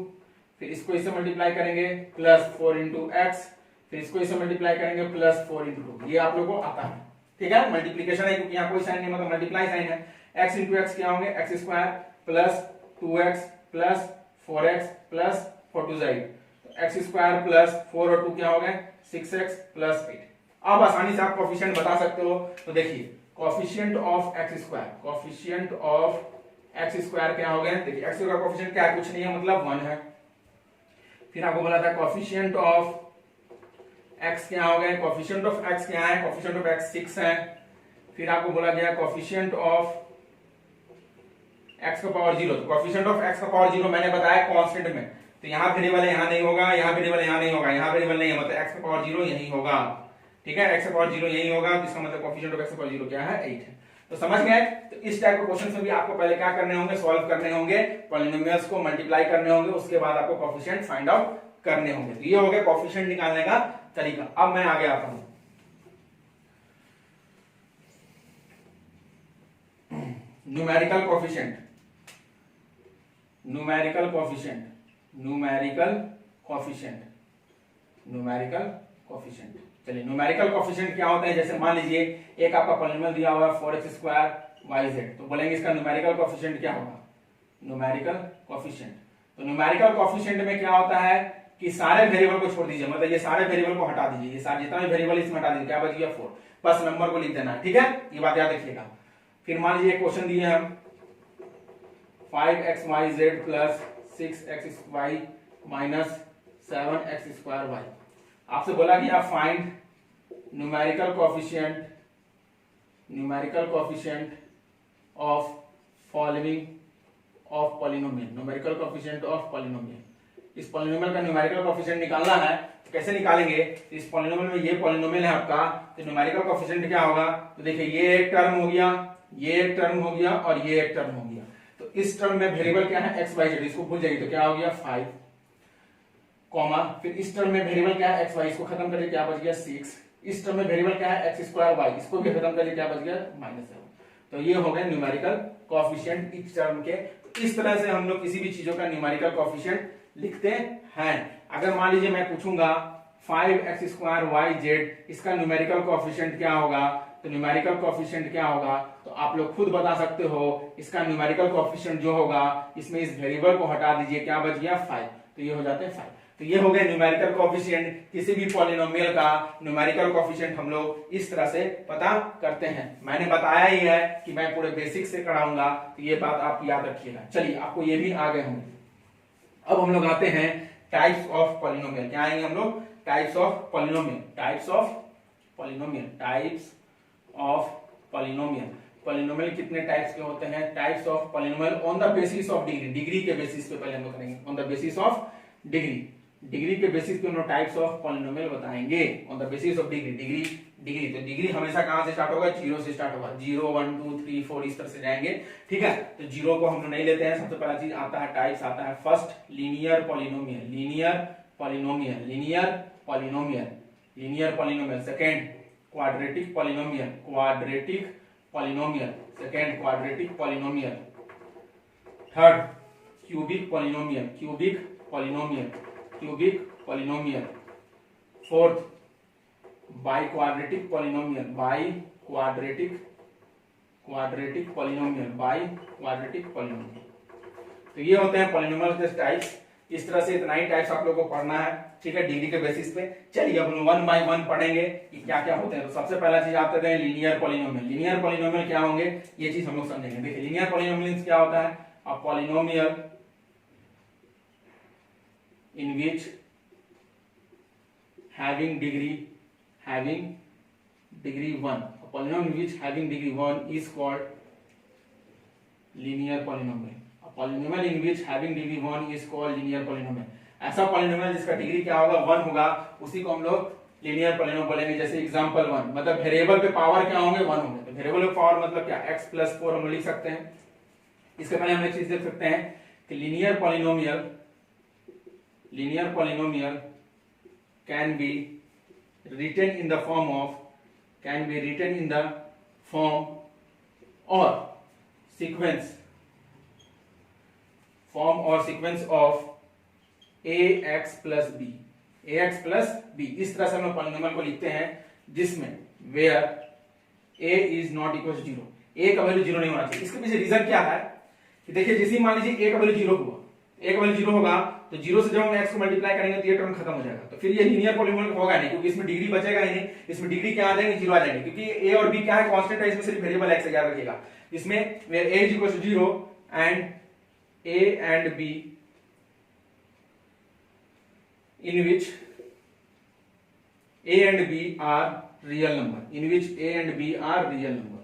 फिर इसको इससे मल्टीप्लाई करेंगे प्लस 4 इंटू x, फिर इसको इससे मल्टीप्लाई करेंगे प्लस 4 इंटू 2। ये आप लोगों को आता है, ठीक है। मल्टीप्लीकेशन है क्योंकि यहाँ कोई साइन नहीं, मतलब मल्टीप्लाई साइन है। x इंटू एक्स क्या होंगे, x square plus 2x plus 4x plus 4 टू जाइड, तो एक्स स्क्वायर प्लस 4 और 2 क्या हो गए 6x प्लस 8। अब आसानी से आप कोएफिशिएंट बता सकते हो। तो देखिए coefficient of x square, coefficient of x square क्या हो गए, देखिए एक्स का कोएफिशिएंट क्या है, कुछ नहीं है, मतलब 1 है। फिर आपको बोला था कोएफिशिएंट ऑफ x क्या हो गए, कोएफिशिएंट ऑफ x क्या है, कोएफिशिएंट ऑफ x 6 है। फिर आपको बोला गया कोएफिशिएंट ऑफ x का पावर 0। तो कोएफिशिएंट ऑफ x का पावर 0 मैंने बताया कांस्टेंट में, तो यहाँ वेरिएबल है, यहाँ नहीं होगा, यहाँ वेरिएबल यहाँ नहीं होगा, यहाँ वेरिएबल नहीं है, मतलब x का पावर 0 यही होगा, ठीक है। x का पावर 0 यही होगा, इसका मतलब कोएफिशिएंट ऑफ x का पावर 0 क्या है 8 है। तो समझ गए। तो इस टाइप के क्वेश्चन में भी आपको पहले क्या करने होंगे, सॉल्व करने होंगे, पॉलिनोमियल्स को मल्टीप्लाई करने होंगे, उसके बाद आपको कोएफिशिएंट फाइंड आउट करने होंगे। तो ये हो गया कोएफिशिएंट निकालने का तरीका। अब मैं आगे आता हूं, numerical coefficient, numerical coefficient, numerical coefficient, numerical coefficient. चलिए न्यूमेरिकल कोएफिशिएंट क्या होता है, जैसे मान लीजिए एक आपका पॉलिनोमियल दिया हुआ है 4x स्क्वायर yz, तो बोलेंगे इसका न्यूमेरिकल कोएफिशिएंट क्या होगा, न्यूमेरिकल कोएफिशिएंट। तो न्यूमेरिकल कोएफिशिएंट में क्या होता है कि सारे वेरिएबल को छोड़ दीजिए, मतलब ये सारे वेरिएबल को हटा दीजिए, ये सारे जितना भी वेरिएबल इसमें हटा दीजिए, क्या बच गया 4, बस नंबर को लिख देना है, ठीक है। ये बात याद रखिएगा। फिर मान लीजिए क्वेश्चन दिए हम 5xyz plus 6xy minus 7x² y। आपसे बोला गया find numerical coefficient of following of polynomial, numerical coefficient of polynomial. इस पॉलिनोमियल का न्यूमेरिकल कोफिशिएंट निकालना है, तो कैसे निकालेंगे? इस पॉलिनोमियल में ये पॉलिनोमियल है आपका, तो न्यूमेरिकल कोफिशिएंट क्या होगा? तो देखिए ये एक टर्म हो गया, ये एक टर्म हो गया और ये एक टर्म हो गया। तो इस टर्म में वेरिएबल क्या है? x y z, इसको भूल जाइए, तो क्या हो गया 5, कॉमा फिर इस टर्म में वेरिएबल क्या है? x y, इसको खत्म करिए, क्या बच गया 6। इस टर्म में वेरिएबल क्या है? x² y, इसको भी खत्म करिए, क्या बच गया -7। तो ये हो गए न्यूमेरिकल कोफिशिएंट इस टर्म के। तो इस तरह से हम लोग किसी भी चीजों का न्यूमेरिकल कोफिशिएंट लिखते हैं। अगर मान लीजिए मैं पूछूंगा 5x² yz, इसका न्यूमेरिकल कोफिशिएंट क्या होगा? तो न्यूमेरिकल कोफिशिएंट क्या होगा तो आप लोग खुद बता सकते हो। इसका न्यूमेरिकल कोफिशिएंट जो होगा, इसमें इस वेरिएबल को हटा दीजिए, क्या बच गया 5, तो ये हो जाते हैं 5। तो ये हो गए न्यूमेरिकल कोफिशिएंट। किसी भी पॉलिनोमियल का न्यूमेरिकल कोफिशिएंट हम लोग इस तरह से पता करते हैं। मैंने बताया ही है कि मैं पूरे बेसिक से कराऊंगा, तो ये बात आप याद रखिएगा। चलिए आपको ये भी आ गए होंगे। अब हम लोग आते हैं टाइप्स ऑफ पॉलिनोमियल। क्या आएंगे हम लोग? Types of polynomial, types of polynomial, types of polynomial. Polynomial कितने टाइप्स के होते हैं? Types of polynomial on the basis of degree, degree के बेसिस पे पहले हम लोग करेंगे, on the basis of degree. Degree के बेसिस पे हम लोग टाइप्स ऑफ पॉलिनोमियल बताएंगे on the basis of degree. Degree तो डिग्री हमेशा कहां से स्टार्ट होगा? 0 से स्टार्ट होगा। 0 1 2 3 4 इस तरह से जाएंगे, ठीक है। तो 0 को हम लोग नहीं लेते हैं। सबसे पहला चीज आता है टाइप्स, आता है first linear polynomial, linear polynomial, linear polynomial, linear polynomial. Second quadratic polynomial, quadratic polynomial, second quadratic polynomial. Third cubic polynomial, cubic polynomial, cubic polynomial. Fourth biquadratic polynomial, biquadratic quadratic polynomial, biquadratic polynomial. तो ये होते हैं polynomial के types. इस तरह से इतना ही types आप लोगों को पढ़ना है, ठीक है, डिग्री के बेसिस पे। चलिए अब हम 1 बाय 1 पढ़ेंगे कि क्या क्या होते हैं। तो सबसे पहला चीज आप देखते हैं लीनियर पॉलिनोमियल। लीनियर पॉलिनोमियल क्या होंगे, ये चीज हम लोग समझेंगे। देखिए लीनियर पॉलिनोमियल क्या होता है? A polynomial in which having degree 1, a polynomial which having degree 1 is called linear polynomial। a polynomial in which having degree 1 is called linear polynomial। ऐसा पॉलिनोमियल जिसका डिग्री क्या होगा? 1 होगा, उसी को हम लोग लीनियर पॉलिनोमियल बोलेंगे। जैसे एग्जांपल 1, मतलब वेरिएबल पे पावर क्या होंगे? 1 होंगे। तो वेरिएबल पे पावर मतलब क्या? x + 4 हम लोग लिख सकते हैं। इसके पहले हम एक चीज देख सकते हैं कि linear polynomial can be written in the form or sequence of ax plus b, ax plus b। इस तरह से हम लोग पॉलिनोमियल को लिखते हैं जिसमें where a is not equal to 0, a का वैल्यू 0 नहीं होना चाहिए। इसके पीछे रीजन क्या है कि देखिए जैसे मान लीजिए a का वैल्यू 0 हुआ, a का वैल्यू 0 होगा तो 0 से जब हम x को मल्टीप्लाई करेंगे तो ये टर्म खत्म हो जाएगा। तो फिर ये लीनियर पॉलिनोमियल होगा नहीं, क्योंकि इसमें डिग्री बचेगा ही नहीं। इसमें डिग्री क्या आ जाएंगे? 0 आ जाएंगे, क्योंकि a और b क्या है? कांस्टेंट है। इसमें सिर्फ वेरिएबल x है, याद रखिएगा। इसमें where a is equal to 0 and a and b in which a and b are real number, in which a and b are real number,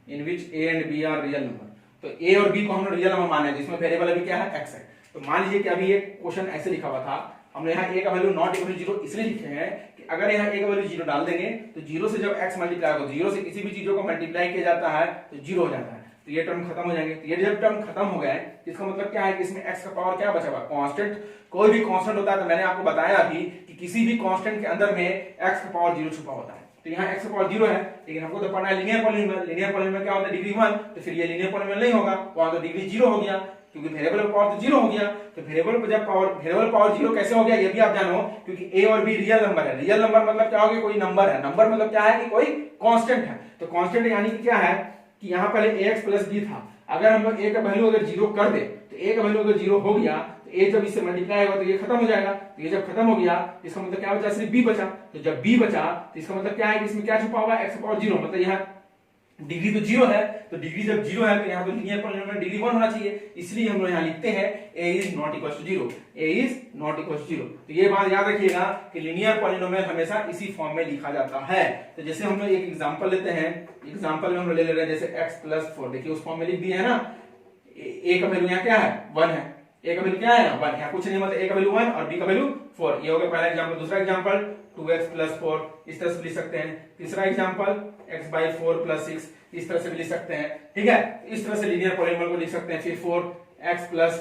in which a and b are real number। तो a और b को हम लोग real number माने, जिसमें variable अभी क्या है? x है। तो मान लीजिए कि अभी एक क्वेश्चन ऐसे लिखा हुआ था, हमने यहाँ a का वैल्यू नॉट इक्वल टू 0 इसलिए लिखे हैं कि अगर यहाँ a का वैल्यू 0 डाल देंगे तो 0 से जब x मल्टीप्लाई होगा, 0 से किसी भी चीजों को मल्टीप्लाई किया जाता है तो 0 हो जाता है। तो ये टर्म खत्म हो जाएंगे। तो ये जब टर्म खत्म हो गए, इसका मतलब क्या है कि इसमें x का पावर क्या बचा हुआ? कांस्टेंट। कोई भी कांस्टेंट होता है तो मैंने आपको बताया अभी कि किसी भी कांस्टेंट के अंदर में x का पावर 0 छुपा होता है। तो यहाँ x का पावर 0 है, लेकिन हमको तो पढ़ना है लीनियर पॉलिनोमियल। लीनियर पॉलिनोमियल क्या होता है? डिग्री 1। तो फिर ये लीनियर पॉलिनोमियल नहीं होगा, वहां तो डिग्री 0 हो गया, क्योंकि वेरिएबल का पावर तो 0 हो गया। तो वेरिएबल पे जब वेरिएबल पावर 0 कैसे हो गया ये भी आप जानो, क्योंकि a और b रियल नंबर है। रियल नंबर मतलब क्या हो गया? कोई नंबर है। नंबर मतलब क्या है कि कोई कांस्टेंट है। तो कांस्टेंट यानी कि क्या है कि यहाँ पहले ax + b था। अगर हम लोग a का वैल्यू अगर 0 कर दे तो a का वैल्यू अगर 0 हो गया तो a जब इससे मल्टीप्लाई होगा तो ये खत्म हो जाएगा। तो ये जब खत्म हो गया इसका मतलब क्या बचा? सिर्फ b बचा। तो जब b बचा तो इसका मतलब क्या है कि इसमें क्या छुपा हुआ है? x का पावर 0, मतलब यहाँ डिग्री तो जीरो है, तो डिग्री जब जीरो है तो यहाँ तो लीनियर पॉलिनोमियल डिग्री 1 होना चाहिए, इसलिए हम लोग यहाँ लिखते हैं a is not equal to zero, a is not equal to zero. तो ये बात याद रखिएगा कि लीनियर पॉलिनोमियल हमेशा इसी फॉर्म में लिखा जाता है। तो जैसे हम लोग एक एग्जांपल लेते हैं, एग्जांपल में हम ले रहे हैं जैसे x प्लस 4, देखिए उस फॉर्म में लिख दिए है ना, a का वैल्यू यहाँ क्या है 1 है, a का वैल्यू क्या है 1, यहाँ कुछ नहीं मतलब a का वैल्यू 1 और b का वैल्यू 4। ये हो गया पहला एग्जांपल। दूसरा एग्जांपल 2x प्लस 4, इस तरह से लिख सकते हैं। तीसरा एग्जांपल x बाई 4 प्लस 6, इस तरह से भी लिख सकते हैं, ठीक है। इस तरह से लीनियर पॉलिनोमियल को लिख सकते हैं। फिर 4x प्लस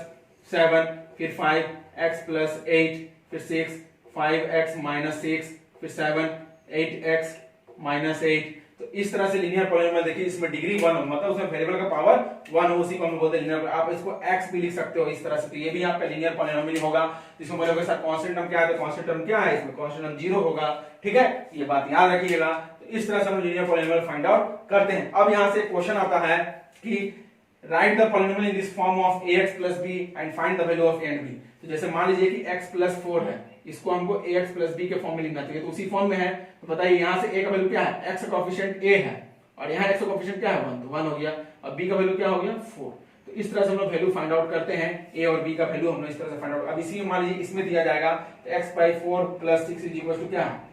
7, फिर 5x प्लस 8, फिर 6, 5x माइनस 6, फिर 7, 8x माइनस 8। तो इस तरह से लीनियर पॉलिनोमियल देखिए, इसमें डिग्री 1 हो, मतलब उसमें वेरिएबल का पावर 1 हो, उसी को हम बोलते हैं लीनियर। आप इसको x भी लिख सकते हो इस तरह से, तो ये भी आपका लीनियर पॉलिनोमियल होगा। इसमें बोलोगे सर कांस्टेंट टर्म क्या है, तो कांस्टेंट टर्म क्या है, इसमें कांस्टेंट टर्म 0 होगा, ठीक है। ये बात याद रखिएगा। तो इस तरह से हम लीनियर पॉलिनोमियल फाइंड आउट करते हैं। अब यहां से क्वेश्चन आता है कि right the polynomial in this form of ax plus b and find the value of a and b। तो जैसे मान लीजिए कि x प्लस 4 है, इसको हमको ax प्लस b के फॉर्म में लिखना चाहिए, तो उसी फॉर्म में है। तो बताइए यहाँ से a का वैल्यू क्या है, x का कोएफिशिएंट a है और यहाँ x का कोएफिशिएंट क्या है 1, तो 1 हो गया, और b का वैल्यू क्या हो गया 4। तो इस तरह से हम लोग वैल्यू फाइंड आउट करते हैं, a और b का वैल्यू हम लोग इस तरह से फाइंड आउट। अब इसी में मान लीजिए इसमें दिया जाएगा तो x by 4 plus 6 is equal to क्या है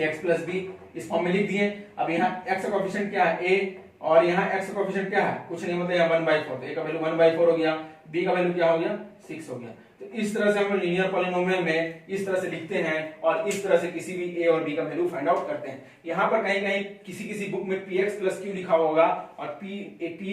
ax प्लस b, इस फॉर्म में लिख दिए। अब यहाँ x का कोएफिशिएंट क्या है a और यहाँ x का कोएफिशिएंट क्या है, कुछ नहीं मतलब यहाँ 1/4, तो a का वैल्यू 1/4 हो गया, b का वैल्यू क्या हो गया 6 हो गया। तो इस तरह से हम लीनियर पॉलिनोमियल में इस तरह से लिखते हैं और इस तरह से किसी भी a और b का वैल्यू फाइंड आउट करते हैं। यहाँ पर कहीं कहीं किसी बुक में px प्लस q लिखा होगा और p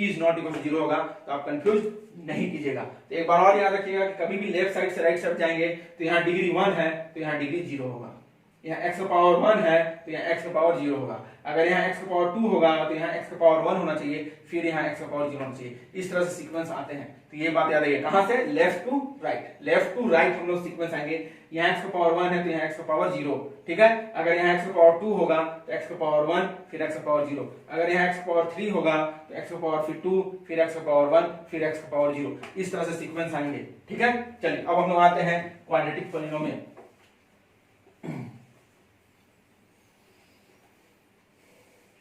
is not equal to 0 होगा, तो आप कंफ्यूज नहीं कीजिएगा। तो एक बार और याद रखिएगा कि कभी भी लेफ्ट साइड से राइट साइड जाएंगे तो यहाँ डिग्री 1 है तो यहाँ डिग्री 0 होगा, यहाँ x का पावर 1 है तो यहाँ x का पावर 0 होगा, अगर यहाँ x का पावर 2 होगा तो यहाँ x का पावर 1 होना चाहिए, फिर यहाँ x का पावर 0 होना चाहिए। इस तरह से सीक्वेंस आते हैं। तो ये बात याद रखिए, कहां से left to right, left to right हम लोग सीक्वेंस आएंगे। यहाँ x का पावर 1 है तो यहाँ x का पावर 0, ठीक है। अगर यहाँ x का पावर 2 होगा तो x का पावर 1 फिर x का पावर 0, अगर यहाँ x का पावर 3 होगा तो x का पावर फिर 2 फिर x का पावर 1 फिर x का पावर 0, इस तरह से सीक्वेंस आएंगे, ठीक है। चलिए अब हम लोग आते हैं quadratic polynomial.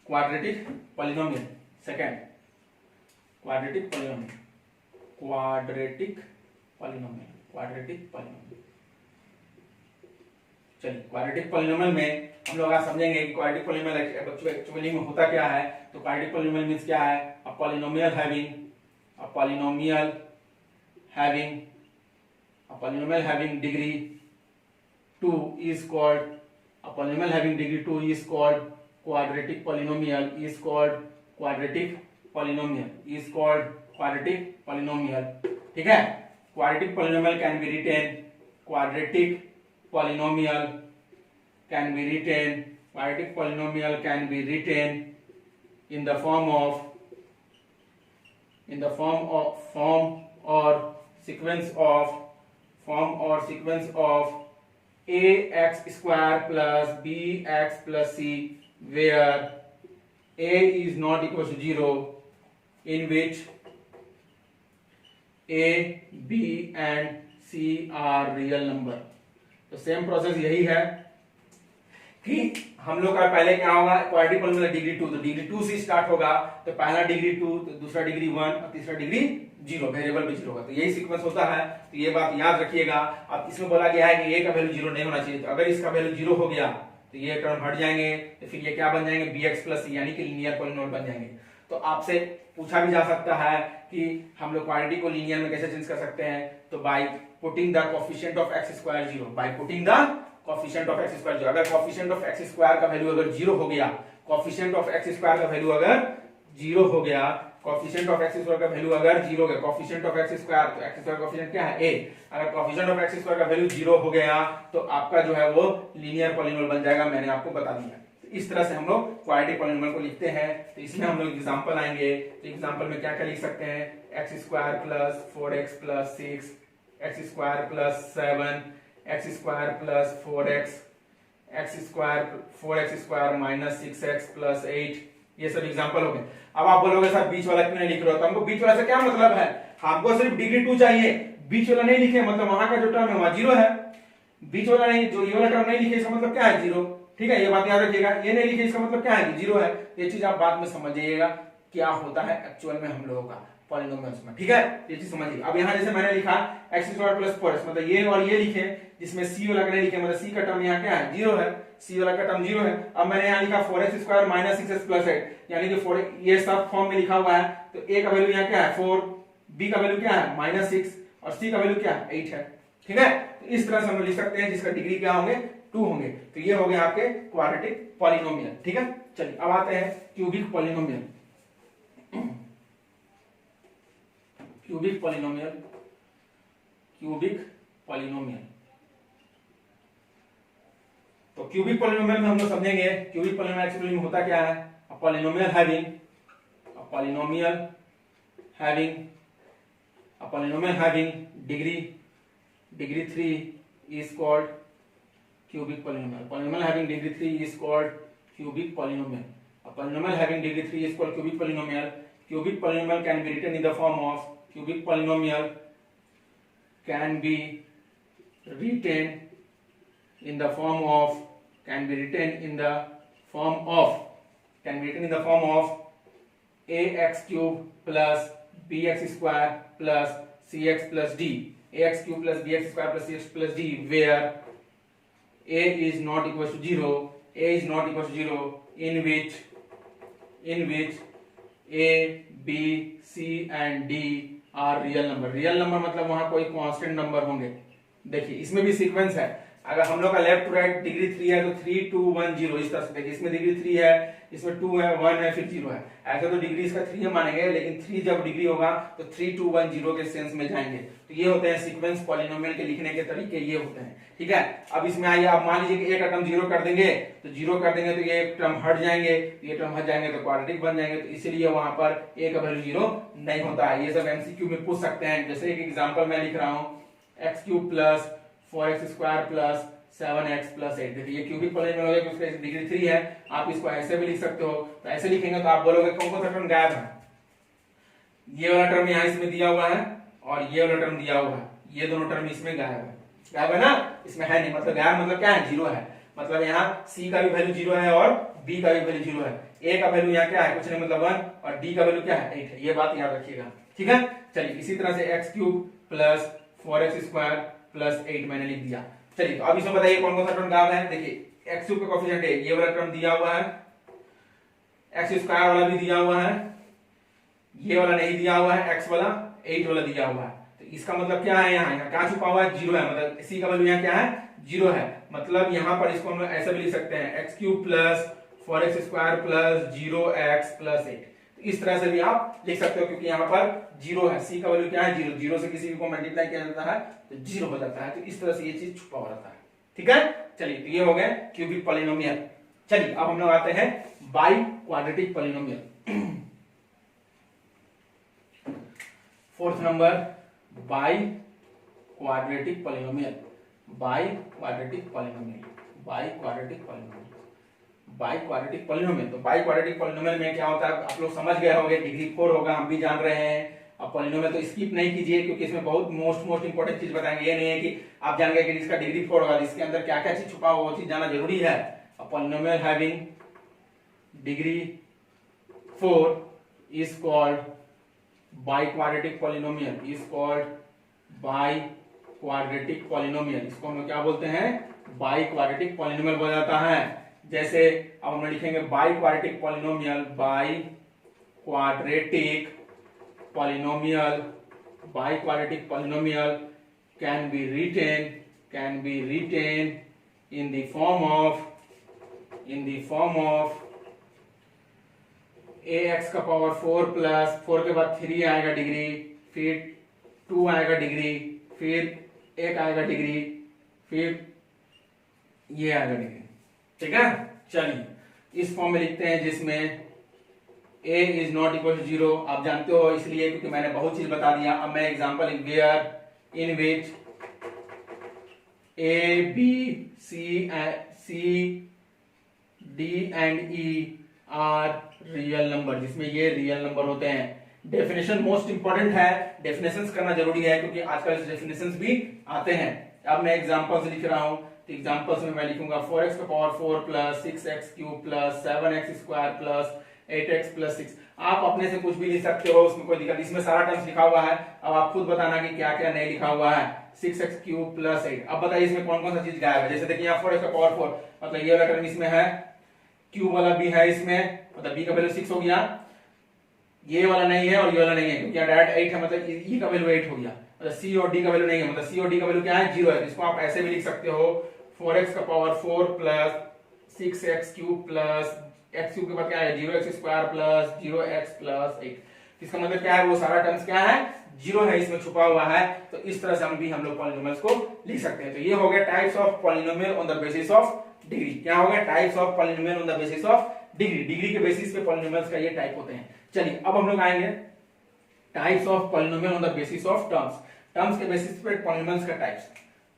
Quadratic polynomial second, quadratic polynomial, quadratic polynomial, quadratic polynomial. चलिए क्वाड्रेटिक पॉलिनोमियल में हम लोग आज समझेंगे कि क्वाड्रेटिक पॉलिनोमियल एक्चुअली में होता क्या है। तो क्वाड्रेटिक पॉलिनोमियल मींस क्या है, अ polynomial having degree 2 is called, a polynomial having degree 2 is called quadratic polynomial, is called quadratic polynomial, is called quadratic polynomial, ठीक है। quadratic polynomial can be written, quadratic polynomial can be written, quadratic polynomial can be written in the form or sequence of ax square plus bx plus c, where a is not equal to 0, in which a, b and c are real number। तो same process यही है कि हम लोग का पहले क्या होगा, क्वाड्रेटिक पॉलिनोमियल डिग्री 2, तो डिग्री 2 से स्टार्ट होगा, तो पहला डिग्री 2, तो दूसरा डिग्री 1 और तीसरा डिग्री 0, वेरिएबल भी 0 होगा। तो यही सीक्वेंस होता है, तो ये बात याद रखिएगा। अब इसमें बोला गया है कि a का वैल्यू 0 नहीं होना चाहिए, तो अगर इसका वैल्यू 0 हो गया तो ये टर्म हट जाएंगे, तो फिर ये क्या बन जाएंगे bx प्लस c, यानी कि लीनियर पॉलिनोमियल बन जाएंगे। तो आपसे पूछा भी जा सकता है कि हम लोग क्वाड्रेटिक को लीनियर में कैसे चेंज कर सकते हैं, तो by putting the coefficient of x square 0, by putting the coefficient of x square 0। अगर कोएफिशिएंट ऑफ x स्क्वायर का वैल्यू अगर 0 हो गया, कोएफिशिएंट ऑफ x स्क्वायर का वैल्यू अगर 0 हो गया, कोएफिशिएंट ऑफ x स्क्वायर का वैल्यू अगर 0 हो गया, कोएफिशिएंट ऑफ x स्क्वायर, तो x स्क्वायर कोएफिशिएंट क्या है a, अगर कोएफिशिएंट ऑफ x स्क्वायर का वैल्यू 0 हो गया तो आपका जो है वो लीनियर पॉलिनोमियल बन जाएगा, मैंने आपको बता दिया। तो इस तरह से हम लोग क्वाड्रेटिक पॉलिनोमियल को लिखते हैं। तो इसमें हम लोग एग्जांपल आएंगे, तो एग्जांपल में क्या क्या लिख सकते हैं, x square plus 4x plus 6, x square plus 7, x square plus 4x, x square 4x square minus 6x plus 8, ये सब एग्जांपल हो गए। अब आप बोलोगे सर बीच वाला क्यों नहीं लिख रहे हो, तो हमको बीच वाला से क्या मतलब है, हमको सिर्फ डिग्री 2 चाहिए, बीच वाला नहीं लिखे मतलब वहां का जो टर्म है वहां 0 है, बीच वाला नहीं, जो ये वाला टर्म नहीं लिखे इसका मतलब क्या है 0। ठीक है, ये बात याद रखिएगा। ये नहीं लिखे इसका मतलब क्या है कि जीरो है, ये चीज आप बाद में समझिएगा क्या होता है एक्चुअल में हम लोगों का पॉलिनोमियल्स में। ठीक है, ये चीज समझिए। अब यहाँ जैसे मैंने लिखा x स्क्वायर प्लस 4x, मतलब ये और ये लिखे, जिसमें c वाला नहीं लिखे, मतलब c का टर्म यहाँ क्या है, जीरो है, c वाला का टर्म जीरो है। अब मैंने यहाँ लिखा 4x square minus 6x plus 8, यानी कि 4 ये सब फॉर्म में लिखा हुआ है, तो a का वैल्यू यहाँ क्या है 4, b का वैल्यू क्या है -6 और c का वैल्यू क्या है 8 है। ठीक है, तो इस तरह से हम लिख सकते हैं, जिसका डिग्री क्या होंगे 2 होंगे। तो ये हो गए आपके क्वाड्रेटिक पॉलिनोमियल। ठीक है, चलिए अब आते हैं cubic polynomial. Cubic polynomial, cubic polynomial. तो क्यूबिक पॉलिनोमियल में हम लोग समझेंगे क्यूबिक पॉलिनोमियल एक्चुअली में होता क्या है। अ polynomial having degree 3 is called cubic polynomial. Polynomial having degree 3 is called cubic polynomial. A polynomial having degree 3 is called cubic polynomial. Cubic polynomial can be written in the form of cubic polynomial can be written in the form of ax cube plus bx square plus cx plus d. ax cube plus bx square plus cx plus d, where a is not equal to 0, in which a, b, c and d are real number. Real number मतलब वहां कोई constant number होंगे। देखिए इसमें भी sequence है, अगर हम लोग का लेफ्ट टू राइट डिग्री 3 है तो 3 2 1 0 इस तरह से देखिए, इसमें डिग्री 3 है, इसमें 2 है, 1 है, फिर 0 है। ऐसे तो डिग्री इसका 3 मानेंगे, लेकिन 3 जब डिग्री होगा तो 3 2 1 0 के सेंस में जाएंगे। तो ये होते हैं सीक्वेंस पॉलिनोमियल के लिखने के तरीके, ये होते हैं। ठीक है, अब इसमें आइए, आप मान लीजिए कि एक टर्म 0 कर देंगे, तो 0 कर देंगे तो ये टर्म हट जाएंगे, ये टर्म हट जाएंगे तो क्वाड्रेटिक बन जाएंगे। तो इसीलिए वहां पर a का वैल्यू 0 नहीं होता है। ये सब एमसीक्यू में पूछ सकते हैं। जैसे एक एग्जांपल मैं लिख रहा हूं, x cube plus 4x square plus 7x plus 8। देखिए ये क्यूबिक पॉलिनोमियल है, उसका डिग्री 3 है, आप इसको ऐसे भी लिख सकते हो। तो ऐसे लिखेंगे तो आप बोलोगे कौन कौन सा टर्म गायब है। ये वाला टर्म यहाँ इसमें दिया हुआ है और ये वाला टर्म दिया हुआ है, ये दोनों टर्म इसमें गायब है ना, इसमें है नहीं। मतलब गायब मतलब क्या है, 0 है। मतलब यहाँ c का भी वैल्यू 0 है और b का भी वैल्यू 0 है। a का वैल्यू यहाँ क्या है, कुछ नहीं मतलब 1, और d का वैल्यू क्या है 8 है। ये बात याद रखिएगा। ठीक है, चलिए इसी तरह से x cube plus 4x square plus 8 मैंने लिख दिया। चलिए तो अब इसमें बताइए कौन कौन सा टर्म गायब है। देखिए x क्यूब का कोएफिशिएंट है, ये वाला टर्म दिया हुआ है, x स्क्वायर वाला भी दिया हुआ है, ये वाला नहीं दिया हुआ है, x वाला 8 वाला दिया हुआ है। तो इसका मतलब क्या है, यहाँ क्या छुपा हुआ है, 0 है। मतलब c का वैल्यू यहाँ क्या है, 0 है। मतलब यहाँ पर इसको हम लोग ऐसे भी लिख सकते हैं, x cube plus 4x square plus 0x plus 8। इस तरह से भी आप लिख सकते हो, क्योंकि यहाँ पर 0 है, c का वैल्यू क्या है 0, 0 से किसी भी को मल्टीप्लाई किया जाता है तो 0 हो जाता है। तो इस तरह से ये चीज छुपा हुआ रहता है। ठीक है, चलिए तो ये हो गए क्यूबिक पॉलिनोमियल। चलिए अब हम लोग आते हैं by quadratic polynomial. Fourth number by quadratic polynomial. By quadratic polynomial. तो बाई क्वाड्रेटिक पॉलिनोमियल में क्या होता है आप लोग समझ गए होंगे, डिग्री 4 होगा, हम भी जान रहे हैं। अब पॉलिनोमियल तो स्किप नहीं कीजिए, क्योंकि इसमें बहुत मोस्ट इंपोर्टेंट चीज बताएंगे। ये नहीं है कि आप जान गए कि इसका डिग्री 4 होगा, इसके अंदर क्या क्या चीज छुपा हुआ वो चीज जाना जरूरी है। अब polynomial having degree 4 is called by quadratic polynomial, इसको हम लोग क्या बोलते हैं, बाई क्वाड्रेटिक पॉलिनोमियल बोला जाता है। जैसे अब हम लिखेंगे by quadratic polynomial can be written in the form of ax का पावर 4 प्लस 4 के बाद 3 आएगा डिग्री, फिर 2 आएगा डिग्री, फिर 1 आएगा डिग्री, फिर ये आएगा डिग्री। ठीक है, चलिए इस फॉर्म में लिखते हैं जिसमें a is not equal to 0। आप जानते हो इसलिए क्योंकि मैंने बहुत चीज बता दिया। अब मैं example in which a b c d and e are real number, जिसमें ये रियल नंबर होते हैं। डेफिनेशन मोस्ट इंपोर्टेंट है, डेफिनेशंस करना जरूरी है, क्योंकि आजकल डेफिनेशंस भी आते हैं। अब मैं एग्जांपल से लिख रहा हूं, तो एग्जांपल्स में मैं लिखूंगा 4x का power 4 plus 6x cube plus 7x square plus 8x plus 6। आप अपने से कुछ भी लिख सकते हो, उसमें कोई दिक्कत। इसमें सारा टर्म्स लिखा हुआ है, अब आप खुद बताना कि क्या क्या नहीं लिखा हुआ है। 6x क्यूब प्लस 8, अब बताइए इसमें कौन कौन सा चीज गायब है। जैसे देखिए यहाँ 4x का पावर 4, मतलब ये वाला टर्म इसमें है, क्यूब वाला भी है इसमें, मतलब b का वैल्यू 6 हो गया, ये वाला नहीं है और ये वाला नहीं है, क्योंकि यहाँ डायरेक्ट 8 है, मतलब e का वैल्यू 8 हो गया। मतलब c और d का वैल्यू नहीं है, मतलब c और d का वैल्यू क्या है, 0 है। इसको आप ऐसे भी लिख सकते हो 4x का power 4 plus 6x cube plus x cube के बाद क्या है 0x square plus 0x plus 8। इसका मतलब क्या है, वो सारा टर्म्स क्या है, 0 है, इसमें छुपा हुआ है। तो इस तरह से हम लोग पॉलिनोमियल्स को लिख सकते हैं। तो ये हो गया types of polynomial on the basis of degree. क्या हो गया, types of polynomial on the basis of degree. Degree के बेसिस पे पॉलिनोमियल्स का ये टाइप होते हैं। चलिए अब हम लोग आएंगे types of polynomial on the basis of terms. Terms के बेसिस पे पॉलिनोमियल्स का types.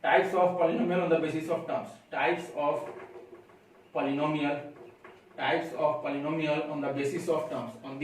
Types of polynomial on the basis of terms. Types of polynomial, types of polynomial on the basis of terms, on the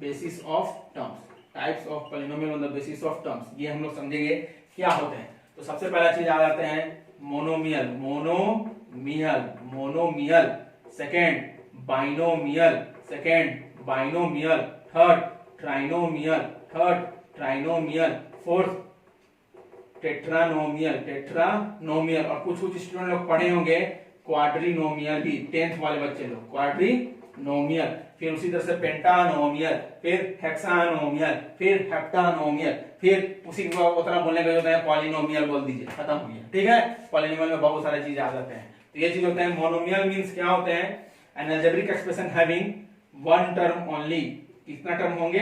basis of terms. Types of polynomial on the basis of terms, ये हम लोग समझेंगे क्या होते हैं। तो सबसे पहला चीज आ जाते हैं monomial, monomial, monomial. Second binomial, second binomial. Third trinomial, third trinomial. Fourth tetranomial, tetranomial. और कुछ कुछ स्टूडेंट लोग पढ़े होंगे क्वाड्रिनोमियल भी, 10th वाले बच्चे लोग, क्वाड्रिनोमियल। फिर उसी तरह से पेंटानोमियल, फिर हेक्सानोमियल, फिर हेप्टानोमियल, फिर उसी उतना बोलने का होता है पॉलिनोमियल बोल दीजिए, खत्म हो गया। ठीक है, पॉलिनोमियल में बहुत सारी चीजें आ जाते हैं। तो ये चीज होते हैं मोनोमियल। मींस क्या होते हैं, N algebraic expression having one term only. कितना टर्म होंगे,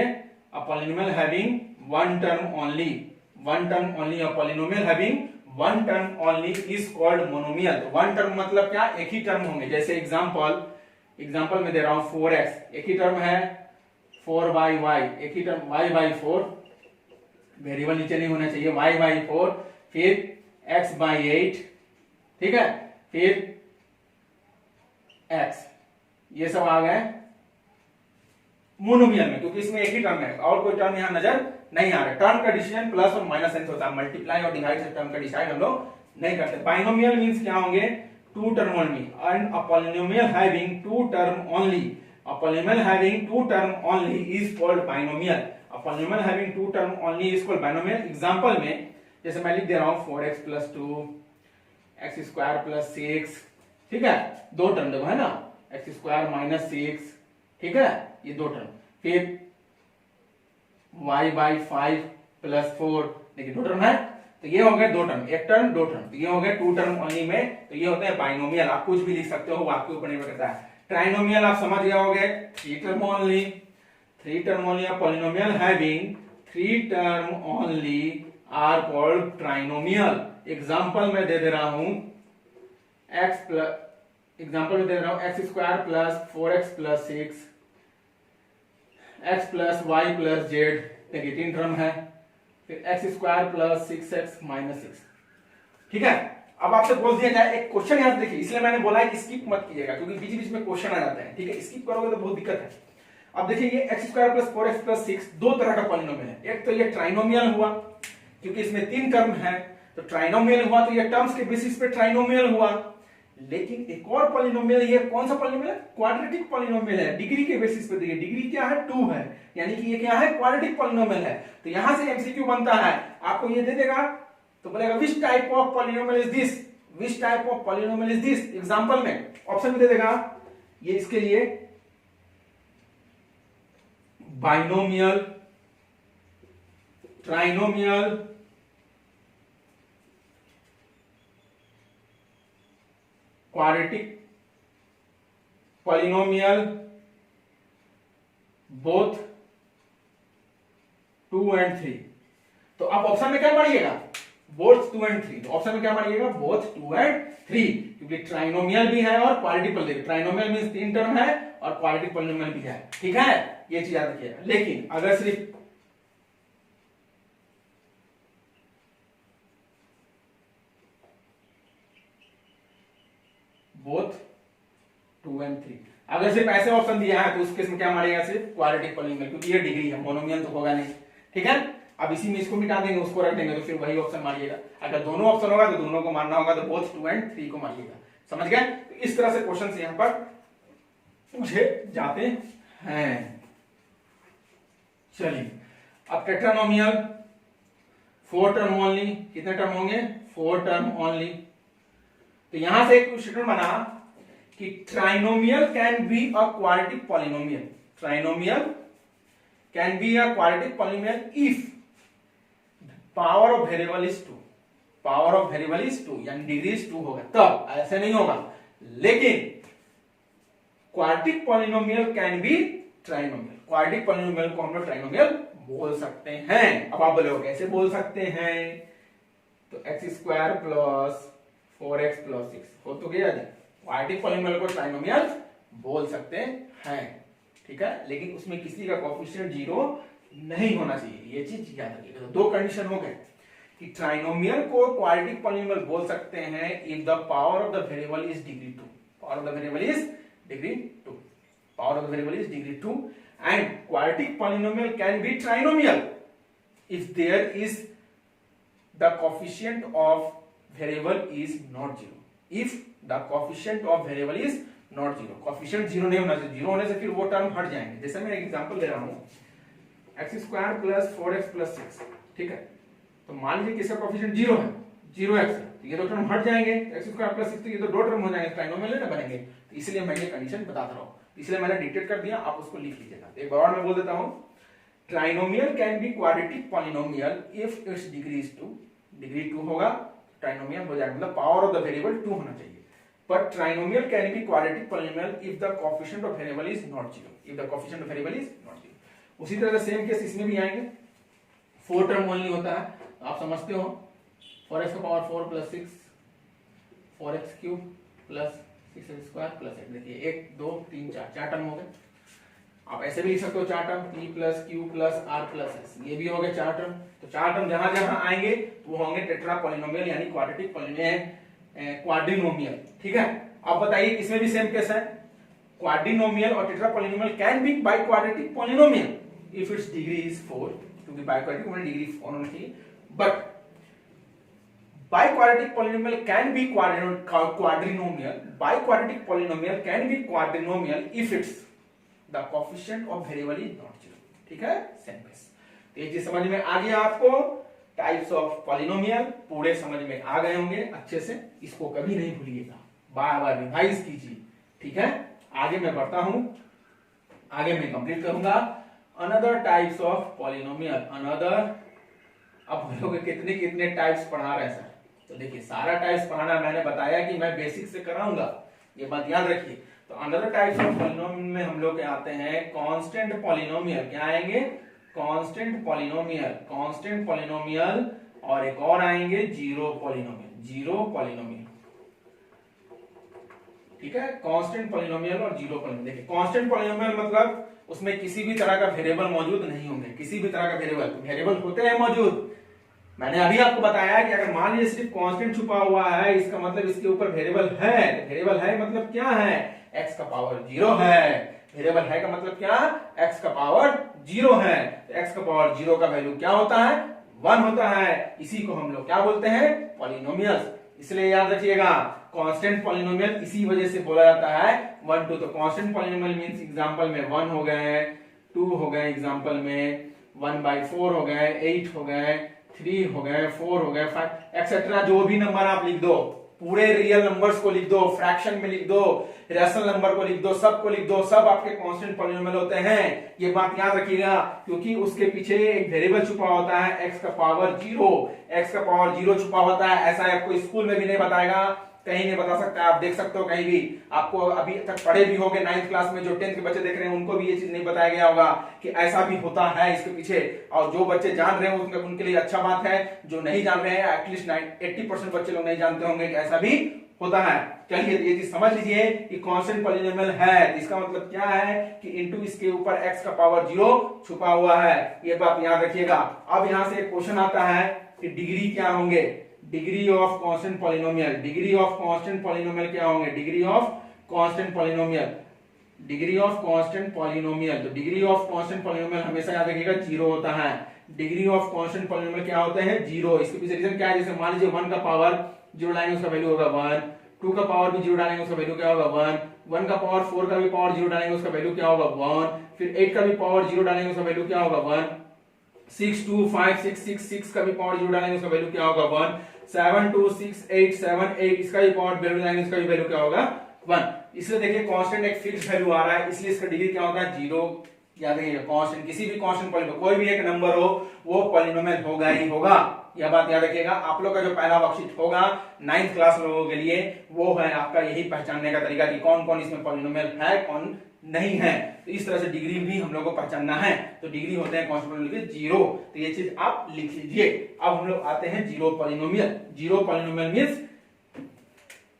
अ polynomial having one term only, one term only. A polynomial having one term only is called monomial. One term मतलब क्या, एक ही टर्म होंगे। जैसे एग्जांपल में दे रहा हूं 4x, एक ही टर्म है 4/y, एक ही टर्म y/4, वेरिएबल नीचे नहीं होना चाहिए, y/4, फिर x/8, ठीक है, फिर x, ये सब आ गए मोनोमियल में, क्योंकि इसमें एक ही टर्म है और कोई टर्म यहां नजर नहीं आ रहा। टर्म का डिसीजन प्लस और माइनस एन होता है, मल्टीप्लाई और डिवाइड से टर्म का डिसाइड हम लोग नहीं करते। बाइनोमियल मींस क्या होंगे, two term only, and a polynomial having two term only, a polynomial having two term only is called binomial. A polynomial having two term only is called binomial. Example में जैसे मैं लिख दे रहा हूं 4x + 2 x square + 6, ठीक है, दो term देखो है ना, x स्क्वायर - 6, ठीक है, ये दो टर्म। फिर y/5 + 4, देखिए दो टर्म है, तो ये हो गए दो टर्म, एक टर्म दो टर्म, तो ये हो गए टू टर्म ओनली में। तो ये होते हैं बाइनोमियल। आप कुछ भी लिख सकते हो, आपके ऊपर निर्भर करता है। ट्राइनोमियल आप समझ गए होंगे, three term only, three term only. Polynomial having three term only are called trinomial. Example में दे दे रहा हूं एग्जांपल में दे रहा हूं x square + 4x + 6, x + y + z, देखिए तीन टर्म है, फिर x स्क्वायर + 6x - 6, ठीक है। अब आपसे बोल दिया जाए एक क्वेश्चन यहाँ देखिए, इसलिए मैंने बोला है कि स्किप मत कीजिएगा, क्योंकि बीच बीच में क्वेश्चन आ जाता है, ठीक है, स्किप करोगे तो बहुत दिक्कत है। अब देखिए ये x स्क्वायर + 4x + 6 दो तरह का पॉलिनोमियल है। एक तो ये ट्राइनोमियल हुआ, क्योंकि इसमें तीन टर्म है, तो ट्राइनोमियल हुआ, तो ये टर्म्स के बेसिस पे ट्राइनोमियल हुआ। लेकिन एक और पॉलिनोमियल, ये कौन सा पॉलिनोमियल है, क्वाड्रेटिक पॉलिनोमियल है, डिग्री के बेसिस पे। देखिए डिग्री क्या है, 2 है, यानी कि ये क्या है, क्वाड्रेटिक पॉलिनोमियल है। तो यहां से एमसीक्यू बनता है, आपको ये दे देगा तो बोलेगा which type of polynomial is this, which type of polynomial is this. Example में ऑप्शन भी दे देगा, ये इसके लिए binomial, trinomial, quadratic polynomial, both 2 and 3। तो आप ऑप्शन में क्या पढ़िएगा, बोथ 2 and 3। तो ऑप्शन में क्या पढ़िएगा, बोथ 2 and 3, क्योंकि ट्राइनोमियल भी है और क्वाड्रेटिक पॉलिनोमियल। ट्राइनोमियल मींस तीन टर्म है और क्वाड्रेटिक पॉलिनोमियल भी है, ठीक है, ये चीज याद रखिएगा। लेकिन अगर सिर्फ बोथ 2 and 3, अगर सिर्फ ऐसे ऑप्शन दिया है तो उस केस में क्या मारेगा, सिर्फ क्वाड्रेटिक पॉलिनोमियल, क्योंकि ये डिग्री है, मोनोमियल तो होगा नहीं, ठीक है। अब इसी में इसको मिटा देंगे, उसको रख देंगे, तो फिर वही ऑप्शन मारिएगा। अगर दोनों ऑप्शन होगा तो दोनों को मारना होगा, तो बोथ 2 and 3 को मारिएगा। समझ गए? तो इस तरह से क्वेश्चन यहाँ पर पूछे जाते हैं। चलिए अब टेट्रानोमियल 4 टर्म ओनली, कितने टर्म होंगे? 4 टर्म ओनली। तो यहां से एक क्वेश्चन बना कि trinomial can be a quadratic polynomial. Trinomial can be a quadratic polynomial if power of variable is 2। Power of variable is 2 यानी डिग्री इज 2 होगा, तब ऐसे नहीं होगा। लेकिन quadratic polynomial can be trinomial. Quadratic polynomial को हम लोग ट्राइनोमियल बोल सकते हैं। अब आप बोलोगे कैसे बोल सकते हैं? तो x² प्लस 4x प्लस 6 हो तो गया जी। क्वाड्रेटिक पॉलिनोमियल को ट्राइनोमियल बोल सकते हैं, ठीक है। लेकिन उसमें किसी का कोएफिशिएंट 0 नहीं होना चाहिए, ये चीज याद रखिएगा। तो दो कंडीशन हो गए कि ट्राइनोमियल को क्वाड्रेटिक पॉलिनोमियल बोल सकते हैं if the power of the variable is degree 2। Power of the variable is degree 2। Power of the variable is degree 2 and quadratic polynomial can be trinomial if there is the coefficient of variable is not 0। if the coefficient of variable is not 0, coefficient 0 नहीं होना चाहिए। 0 होने से फिर वो term हट जाएंगे। जैसे मैं एक एग्जांपल ले रहा हूं, x² प्लस 4x प्लस 6, ठीक है। तो मान लीजिए किसका कोएफिशिएंट 0 है, 0x है, तो ये दो टर्म हट जाएंगे। x² प्लस 6, तो ये तो दो टर्म हो जाएंगे, ट्राइनोमियल ना बनेंगे। तो इसलिए मैं ये कंडीशन बताता रहा हूं, इसलिए मैंने डिक्टेट कर दिया, आप उसको लिख लीजिएगा। एक बार और मैं बोल देता हूं, trinomial can be quadratic polynomial if it's degree is 2। Degree 2 होगा, ट्राइनोमियल हो जाएगा, मतलब पावर ऑफ द वेरिएबल 2 होना चाहिए। But trinomial can be quadratic polynomial if the coefficient of variable is not 0। If the coefficient of variable is not 0। उसी तरह से same case इसमें भी आएंगे। 4 टर्म ओनली होता है, आप समझते हो। 4x का power 4 plus 6, 4x cube plus 6x² plus 8। देखिए 1 2 3 4 टर्म हो गए। आप ऐसे भी लिख सकते हो 4 term, p plus q plus r plus s, ये भी हो गए 4 टर्म। तो 4 टर्म जहां जहां आएंगे वो होंगे टेट्रा पॉलिनोमियल यानी क्वाड्रेटिक पॉलिनोमियल, क्वाड्रिनोमियल, ठीक है। अब बताइए इसमें भी सेम केस है। क्वाड्रिनोमियल और tetra polynomial can be by quadratic polynomial if it's degree is 4, क्योंकि बाय क्वाड्रेटिक में डिग्री 4 होनी चाहिए। But biquadratic polynomial can be quadrinomial। biquadratic polynomial can be quadrinomial if its the coefficient of variable is not 0। ठीक है, same case. तो ये चीज समझ में आ गया आपको। टाइप्स ऑफ पॉलिनोमियल पूरे समझ में आ गए होंगे अच्छे से, इसको कभी नहीं भूलिएगा, बार बार रिवाइज कीजिए, ठीक है। आगे मैं बढ़ता हूं, आगे मैं कंप्लीट करूंगा another types of polynomial. Another, अब बोलोगे कितने कितने टाइप्स पढ़ा रहे सर? तो देखिए सारा टाइप्स पढ़ाना मैंने बताया कि मैं बेसिक से कराऊंगा, ये बात याद रखिए। तो अनदर टाइप्स ऑफ पॉलिनोमियल में हम लोग आते हैं कांस्टेंट पॉलिनोमियल। क्या आएंगे? कांस्टेंट पॉलिनोमियल, कांस्टेंट पॉलिनोमियल, और एक और आएंगे जीरो पॉलिनोमियल, जीरो पॉलिनोमियल, ठीक है। कांस्टेंट पॉलिनोमियल और जीरो पॉलिनोमियल। देखिए कांस्टेंट पॉलिनोमियल मतलब उसमें किसी भी तरह का वेरिएबल मौजूद नहीं होंगे, किसी भी तरह का वेरिएबल होते हैं मौजूद। मैंने अभी आपको बताया कि अगर मान लीजिए सिर्फ कांस्टेंट छुपा हुआ है, इसका मतलब इसके ऊपर वेरिएबल है। वेरिएबल है मतलब क्या है? x का पावर 0 है। वेरिएबल है का मतलब क्या? x का पावर 0 है। तो x का पावर 0 का वैल्यू क्या होता है? 1 होता है। इसी को हम लोग क्या बोलते हैं? पॉलिनोमियल्स। इसलिए याद रखिएगा कांस्टेंट पॉलिनोमियल इसी वजह से बोला जाता है 1 2। तो कांस्टेंट पॉलिनोमियल मींस एग्जांपल में 1 हो गए, 2 हो गए, एग्जांपल में 1/4 हो गए, 8 हो गए, 3 हो गए, 4 हो गए, 5 एक्सेट्रा। जो भी नंबर आप लिख दो, पूरे रियल नंबर्स को लिख दो, फ्रैक्शन में लिख दो, रेशनल नंबर को लिख दो, सब को लिख दो, सब आपके कांस्टेंट पॉलिनोमियल होते हैं। ये बात याद रखिएगा क्योंकि उसके पीछे एक वेरिएबल छुपा होता है x का पावर 0। x का पावर 0 छुपा होता है। ऐसा आपको स्कूल में भी नहीं बताएगा, कहीं नहीं बता सकता, आप देख सकते हो कहीं भी। आपको अभी तक पढ़े भी होंगे 9th क्लास में, जो 10th के बच्चे देख रहे हैं उनको भी ये चीज नहीं बताया गया होगा कि ऐसा भी होता है इसके पीछे। और जो बच्चे जान रहे हैं उनके लिए अच्छा बात है, जो नहीं जान रहे हैं एटलीस्ट 80% बच्चे लोग नहीं जानते होंगे कि ऐसा भी होता है। चलिए ये चीज समझ लीजिए कि कांस्टेंट पॉलिनोमियल है, इसका मतलब क्या है कि इनटू इसके ऊपर x का पावर 0 छुपा हुआ है। ये बात याद रखिएगा। अब यहां से एक क्वेश्चन आता है कि डिग्री क्या होंगे? Degree of constant polynomial. Degree of constant polynomial क्या होंगे? Degree of constant polynomial, degree of constant polynomial. तो डिग्री ऑफ कांस्टेंट पॉलिनोमियल हमेशा याद रखिएगा 0 होता है। डिग्री ऑफ कांस्टेंट पॉलिनोमियल क्या होते हैं? 0। इसके पीछे रीजन क्या है? जैसे मान लीजिए 1 का पावर 0 डालेंगे उसका वैल्यू होगा 1, 2 का पावर भी 0 डालेंगे उसका वैल्यू क्या होगा 1 का पावर 4 का भी पावर 0 डालेंगे उसका वैल्यू क्या होगा 1, फिर 8 का भी पावर 0 डालेंगे उसका वैल्यू क्या होगा 1, 6 2 5 6 6 6 का भी पावर 0 डालेंगे उसका वैल्यू क्या होगा 1, 7 2 6 8 7 8 इसका भी पावर 0 डालेंगे इसका भी वैल्यू क्या होगा 1। इसलिए देखिए कांस्टेंट एक फिक्स वैल्यू आ रहा है, इसलिए इसका डिग्री क्या होता है? 0। याद रखिएगा कांस्टेंट, किसी भी कांस्टेंट पॉलिनोमियल कोई भी एक नंबर हो वो पॉलिनोमियल होगा ही होगा, यह बात याद रखिएगा। आप लोग का जो पहला वर्कशीट होगा 9th क्लास लोगों के लिए वो है आपका यही पहचानने का तरीका कि कौन कौन इसमें पॉलिनोमियल है कौन नहीं है। तो इस तरह से डिग्री भी हम लोग को पहचानना है। तो डिग्री होते हैं कांस्टेंट पॉलिनोमियल के 0, तो ये चीज आप लिख लीजिए। अब हम लोग आते हैं 0 पॉलिनोमियल। 0 पॉलिनोमियल मींस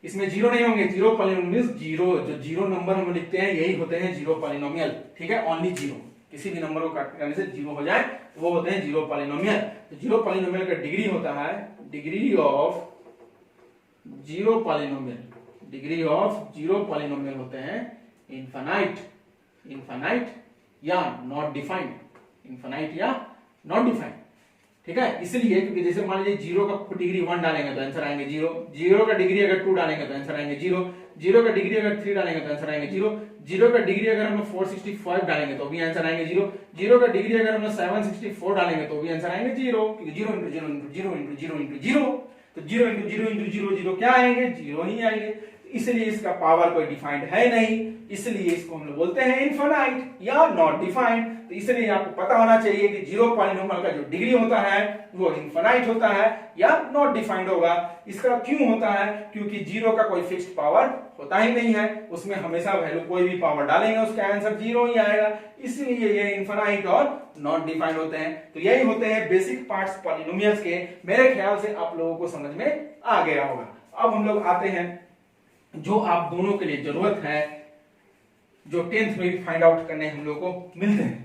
इसमें 0 नहीं होंगे, 0 पॉलिनोमियल मींस 0 जो 0 नंबर हम लिखते हैं यही होते हैं 0 पॉलिनोमियल, ठीक है। ओनली 0, किसी भी नंबर को काट करने से 0 हो जाए वो होते हैं 0 पॉलिनोमियल। तो 0 पॉलिनोमियल का डिग्री होता है degree of 0 polynomial, degree of 0 polynomial होते हैं इनफाइनाइट, इनफाइनाइट या नॉट डिफाइंड, इनफाइनाइट या नॉट डिफाइंड, ठीक है। इसलिए क्योंकि जैसे मान लीजिए 0 का डिग्री 1 डालेंगे तो आंसर आएंगे 0, 0 का डिग्री अगर 2 डालेंगे तो आंसर आएंगे 0, 0 का डिग्री अगर 3 डालेंगे तो आंसर आएंगे 0, 0 का डिग्री अगर हम 465 डालेंगे तो भी आंसर आएंगे 0, 0 का डिग्री अगर हम 764 डालेंगे तो भी आंसर आएंगे 0, क्योंकि 0 × 0 × 0 × 0 × 0, तो 0 × 0 × 0 0 क्या आएंगे? 0 ही आएंगे। इसलिए इसका पावर कोई डिफाइंड है नहीं, इसलिए इसको हम लोग बोलते हैं इनफाइनाइट या नॉट डिफाइंड। तो इसलिए आपको पता होना चाहिए कि 0 पॉलिनोमियल का जो डिग्री होता है वो इनफाइनाइट होता है या नॉट डिफाइंड होगा। इसका क्यों होता है? क्योंकि 0 का कोई फिक्स्ड पावर होता ही नहीं है, उसमें हमेशा वैल्यू कोई भी पावर डालेंगे उसका आंसर 0 ही आएगा, इसलिए ये इनफाइनाइट और नॉट डिफाइंड होते हैं। तो यही होते हैं बेसिक पार्ट्स पॉलिनोमियल्स के। मेरे ख्याल से आप लोगों को समझ में आ गया होगा। अब हम लोग आते हैं जो आप दोनों के लिए जरूरत है, जो 10th में भी फाइंड आउट करने हम लोग को मिलते हैं।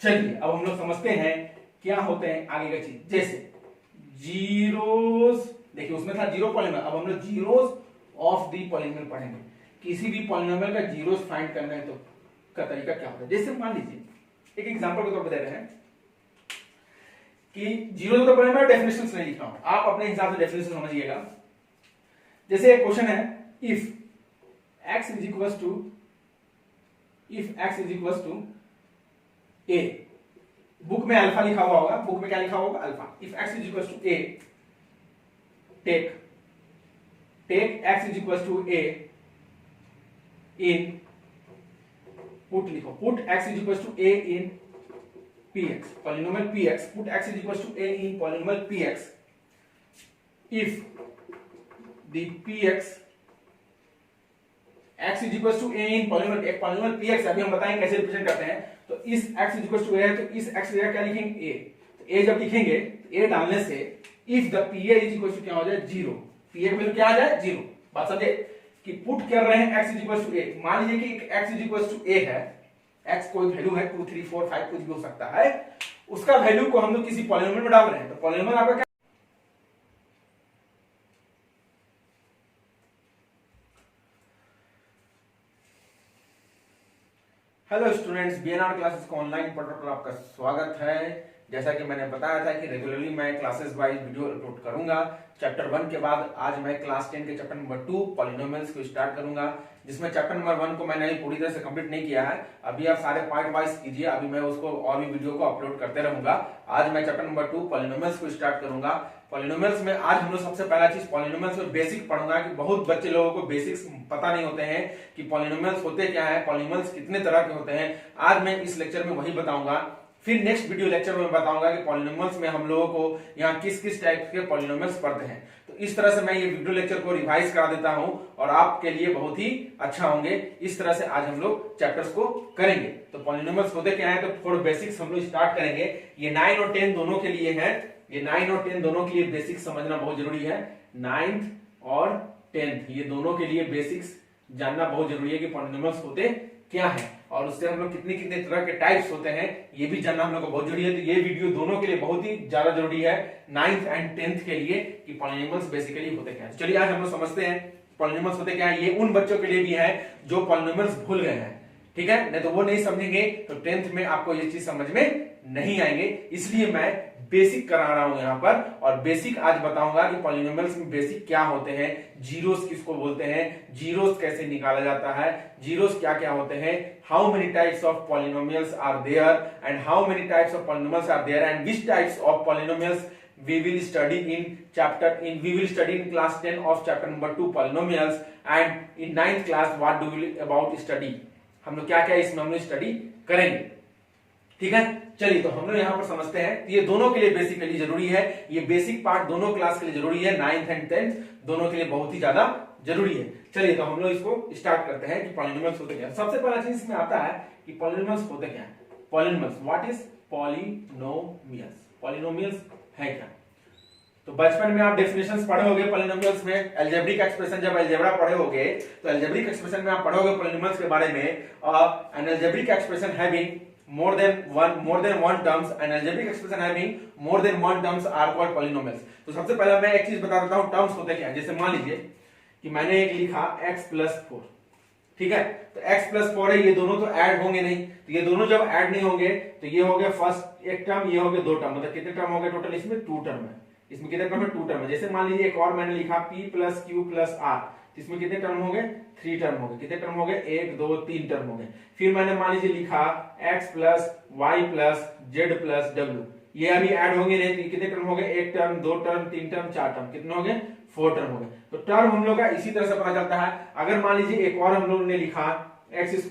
चलिए अब हम लोग समझते हैं क्या होते हैं आगे का चीज। जैसे जीरोस, देखिए उसमें था 0 पॉलिनोमियल, अब हम लोग जीरोस ऑफ दी पॉलिनोमियल पढ़ेंगे। किसी भी पॉलिनोमियल का जीरोस फाइंड करना है तो का तरीका क्या होता है। जैसे मान लीजिए एक एग्जांपल के तौर पर दे रहे हैं कि जीरो तो पॉलिनोमियल डेफिनेशंस नहीं लिख रहा हूं, आप अपने हिसाब से डेफिनेशन समझिएगा। जैसे एक क्वेश्चन है if x is equals to a, book में अल्फा लिखा हुआ होगा, बुक में क्या लिखा होगा? Alpha. if x is equals to a, take x is equals to a in, put लिखो, put x is equals to a in px, polynomial px, put x is equals to a in polynomial px if the px x is equals to a in polynomial, एक polynomial px अभी हम बताएंगे कैसे represent करते हैं। तो इस x is equals to a है तो इस x की जगह क्या लिखेंगे? a। तो a जब लिखेंगे तो a डालने से if the pa is equals to क्या हो जाए? 0। pa का वैल्यू क्या आ जाए? 0। बात समझे कि पुट कर रहे हैं x is equals to a। मान लीजिए कि x is equals to a है, x कोई वैल्यू है 2 3 4 5 कुछ भी हो सकता है, उसका वैल्यू को हम लोग किसी पॉलिनोमियल में डाल रहे हैं। तो पॉलिनोमियल आपका हेलो स्टूडेंट्स, बीएनआर क्लासेस को ऑनलाइन पोर्टल पर आपका स्वागत है। जैसा कि मैंने बताया था कि रेगुलरली मैं क्लासेस वाइज वीडियो अपलोड करूंगा। चैप्टर 1 के बाद आज मैं क्लास 10 के चैप्टर नंबर 2 पॉलिनोमियल्स को स्टार्ट करूंगा, जिसमें चैप्टर नंबर 1 को मैंने पूरी तरह से कंप्लीट नहीं किया है। अभी आप सारे पार्ट वाइज कीजिए, अभी मैं उसको और भी वीडियो को अपलोड करते रहूंगा। आज मैं चैप्टर नंबर 2 पॉलिनोमियल्स को स्टार्ट करूंगा। पॉलिनोमियल्स में आज हम लोग सबसे पहला चीज पॉलिनोमियल्स में बेसिक पढ़ूंगा कि बहुत बच्चे लोगों को बेसिक्स पता नहीं होते हैं कि पॉलिनोमियल्स होते क्या है, पॉलिनोमियल्स कितने तरह के होते हैं। आज मैं इस लेक्चर में वही बताऊंगा। फिर नेक्स्ट वीडियो लेक्चर में बताऊंगा कि पॉलिनोमियल्स में हम लोगों को यहाँ किस किस टाइप के पॉलिनोमियल्स पढ़ते हैं। तो इस तरह से मैं ये वीडियो लेक्चर को रिवाइज करा देता हूं और आपके लिए बहुत ही अच्छा होंगे। इस तरह से आज हम लोग चैप्टर्स को करेंगे। तो पॉलिनोमियल्स होते क्या है, तो फॉर बेसिक्स हम लोग स्टार्ट करेंगे। ये 9 और 10 दोनों के लिए है, ये 9 और 10 दोनों के लिए बेसिक्स समझना बहुत जरूरी है। 9th और 10th ये दोनों के लिए बेसिक्स जानना बहुत जरूरी है कि पॉलिनोमियल्स होते क्या है और उससे हम लोग कितने कितने तरह के टाइप्स होते हैं ये भी जानना हम लोग को बहुत जरूरी है। तो ये वीडियो दोनों के लिए बहुत ही ज्यादा जरूरी है 9th एंड 10th के लिए कि पॉलिनोमियल्स बेसिकली होते क्या है। चलिए आज हम लोग समझते हैं पॉलिनोमियल्स होते क्या है। ये उन बच्चों के लिए भी है जो पॉलिनोमियल्स भूल गए हैं, ठीक है, नहीं तो वो नहीं समझेंगे तो 10th में आपको ये चीज समझ में नहीं आएंगे। इसलिए मैं बेसिक करा रहा हूं यहां पर, और बेसिक आज बताऊंगा कि पॉलिनोमियल्स में बेसिक क्या होते हैं, जीरोस किसको बोलते हैं, जीरोस कैसे निकाला जाता है, जीरोस क्या क्या होते हैं, how many types of polynomials are there and how many types of polynomials are there and which types of polynomials we will study in class 10 of chapter number 2 polynomials, and in 9th class what do we about study, हम लोग क्या क्या इसमें हम लोग study करेंगे। ठीक है, चलिए तो हम लोग यहाँ पर समझते हैं, ये दोनों के लिए बेसिकली जरूरी है, ये बेसिक पार्ट दोनों क्लास के लिए जरूरी है, 9th एंड 10th दोनों के लिए बहुत ही ज्यादा जरूरी है। चलिए तो हम लोग इसको स्टार्ट करते हैं कि पॉलिनोमियल्स होते क्या। सबसे पहला चीज इसमें आता है कि पॉलिनोमियल्स होते क्या है। Polynomials, what is polynomials, polynomials है क्या। तो बचपन में आप डेफिनेशंस पढ़े होंगे पॉलिनोमियल्स में, अलजेब्रिक एक्सप्रेशन जब अलजेब्रा पढ़े होंगे तो अलजेब्रिक एक्सप्रेशन में आप पढ़ोगे पॉलिनोमियल्स के बारे में, N algebraic expression having more than one terms, and algebraic expression having more than one terms are called polynomials। तो सबसे पहले मैं एक चीज बता देता हूं टर्म्स होते क्या है। जैसे मान लीजिए कि मैंने एक लिखा x+4, ठीक है, तो x+4 है, ये दोनों तो ऐड होंगे नहीं, तो ये दोनों जब ऐड नहीं होंगे तो ये हो गया फर्स्ट एक टर्म, ये हो गया दो टर्म, मतलब कितने टर्म हो गए टोटल, इसमें 2 टर्म है, इसमें कितने टर्म है, 2 टर्म है। जैसे मान लीजिए एक और मैंने लिखा p+q+r, इसमें कितने टर्म हो गए, 3 टर्म हो गए, कितने टर्म हो गए, 1 2 3 टर्म हो गए। फिर मैंने मान लीजिए लिखा x+y+z+w, ये अभी ऐड होंगे नहीं, तो कितने टर्म हो गए, 1 टर्म 2 टर्म 3 टर्म 4 टर्म, कितने हो गए, 4 टर्म हो गए। तो टर्म हम लोग का इसी तरह से पता चलता है। अगर मान लीजिए एक और हम लोग ने लिखा x² +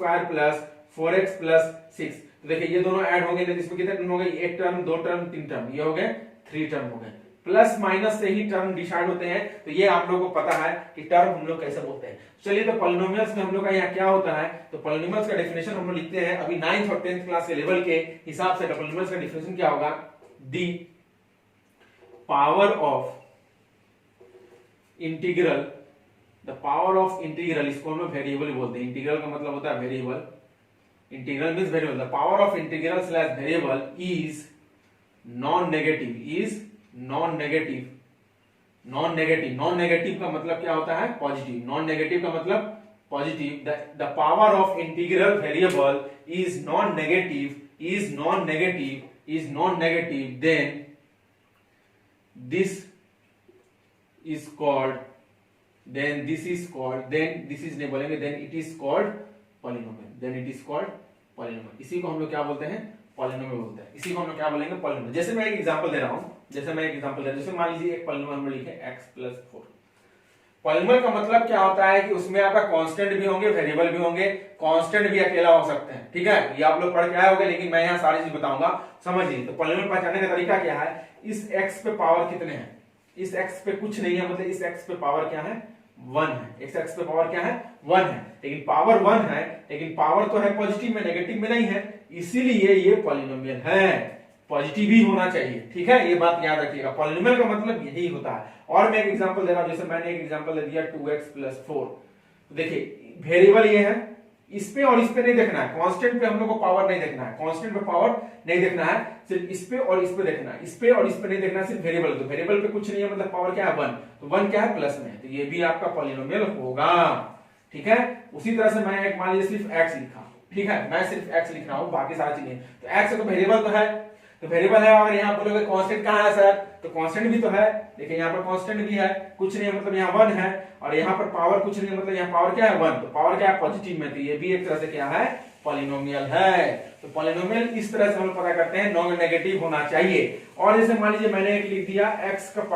4x+6, तो देखिए ये दोनों ऐड होंगे नहीं, इसमें कितने टर्म हो गए, 1 टर्म 2 टर्म 3 टर्म, ये हो गए 3 टर्म हो गए। प्लस माइनस से ही टर्म डिसाइड होते हैं, तो ये आप लोगों को पता है कि टर्म हम लोग कैसे बोलते हैं। चलिए तो पॉलिनोमियल्स में हम लोग का यहाँ क्या होता है, तो पॉलिनोमियल्स का डेफिनेशन हम लोग लिखते हैं अभी 9th और 10th क्लास के लेवल के हिसाब से। पॉलिनोमियल्स का डेफिनेशन क्या होगा, the power of integral, the power of integral, इसको हम लोग वेरिएबल बोलते हैं। इंटीग्रल का मतलब होता है variable, integral means variable, the power of integral slash variable is non negative, is non negative. Non negative, non negative का मतलब क्या होता है, पॉजिटिव, नॉन नेगेटिव का मतलब positive. The power of integral variable is non negative, is non negative, is non negative, then this is called, then this is called, then this is नहीं बोलेंगे, then it is called polynomial, then it is called polynomial. इसी को हम लोग क्या बोलते हैं, polynomial बोलते हैं। इसी को हम लोग क्या बोलेंगे, पॉलिनोमियल। जैसे मैं एक एग्जांपल दे रहा हूं, जैसे मान लीजिए एक पॉलिनोमियल हम लिखे x+4। पॉलिनोमियल का मतलब क्या होता है कि उसमें आपका कांस्टेंट भी होंगे, वेरिएबल भी होंगे, कांस्टेंट भी अकेला हो सकते हैं, ठीक है, ये आप लोग पढ़ के आए होंगे, लेकिन मैं यहाँ सारी चीज बताऊंगा, समझिए। तो पॉलिनोमियल पहचानने का तरीका क्या है, इस x पे पावर कितने हैं, इस x पे कुछ नहीं है, मतलब इस x पे पावर क्या है, 1 है, इस x पे पावर क्या है, 1 है, लेकिन पावर 1 है, लेकिन पावर तो है पॉजिटिव में, नेगेटिव में नहीं है, इसीलिए ये पॉलिनोमियल है। पॉजिटिव ही होना चाहिए, ठीक है, ये बात याद रखिएगा। पॉलिनोमियल का मतलब यही होता है। और मैं एक एग्जांपल दे रहा हूं, जैसे मैंने एक एग्जांपल दे दिया 2x+4, तो देखिए वेरिएबल ये है, इस पे और इस पे नहीं देखना है, कांस्टेंट पे हम लोग को पावर नहीं देखना है, कांस्टेंट पे पावर नहीं देखना है, सिर्फ इस पे और इस पे देखना है, इस पे और इस पे नहीं देखना है, सिर्फ वेरिएबल। तो वेरिएबल पे कुछ नहीं है, मतलब पावर क्या है, 1, तो 1 क्या है, प्लस में है, तो ये भी आपका पॉलिनोमियल होगा, ठीक है। उसी तरह से मैं एक मान लीजिए सिर्फ x लिखा, ठीक है, मैं सिर्फ x लिख रहा हूं, बाकी सारी चीजें, तो x तो वेरिएबल तो है, तो वेरिएबल है, और यहाँ बोलोगे कांस्टेंट कहाँ है सर, तो कांस्टेंट भी तो है, देखिए यहाँ पर कांस्टेंट भी है, कुछ नहीं है, मतलब यहाँ 1 है, और यहाँ पर पावर कुछ नहीं है, मतलब यहाँ पावर क्या है, 1, तो पावर क्या है, पॉजिटिव में, तो ये भी एक तरह से क्या है, पॉलिनोमियल है। तो पॉलिनोमियल इस तरह से हम पता करते हैं, नॉन नेगेटिव होना चाहिए। और जैसे मान लीजिए मैंने एक लिख दिया x⁴ +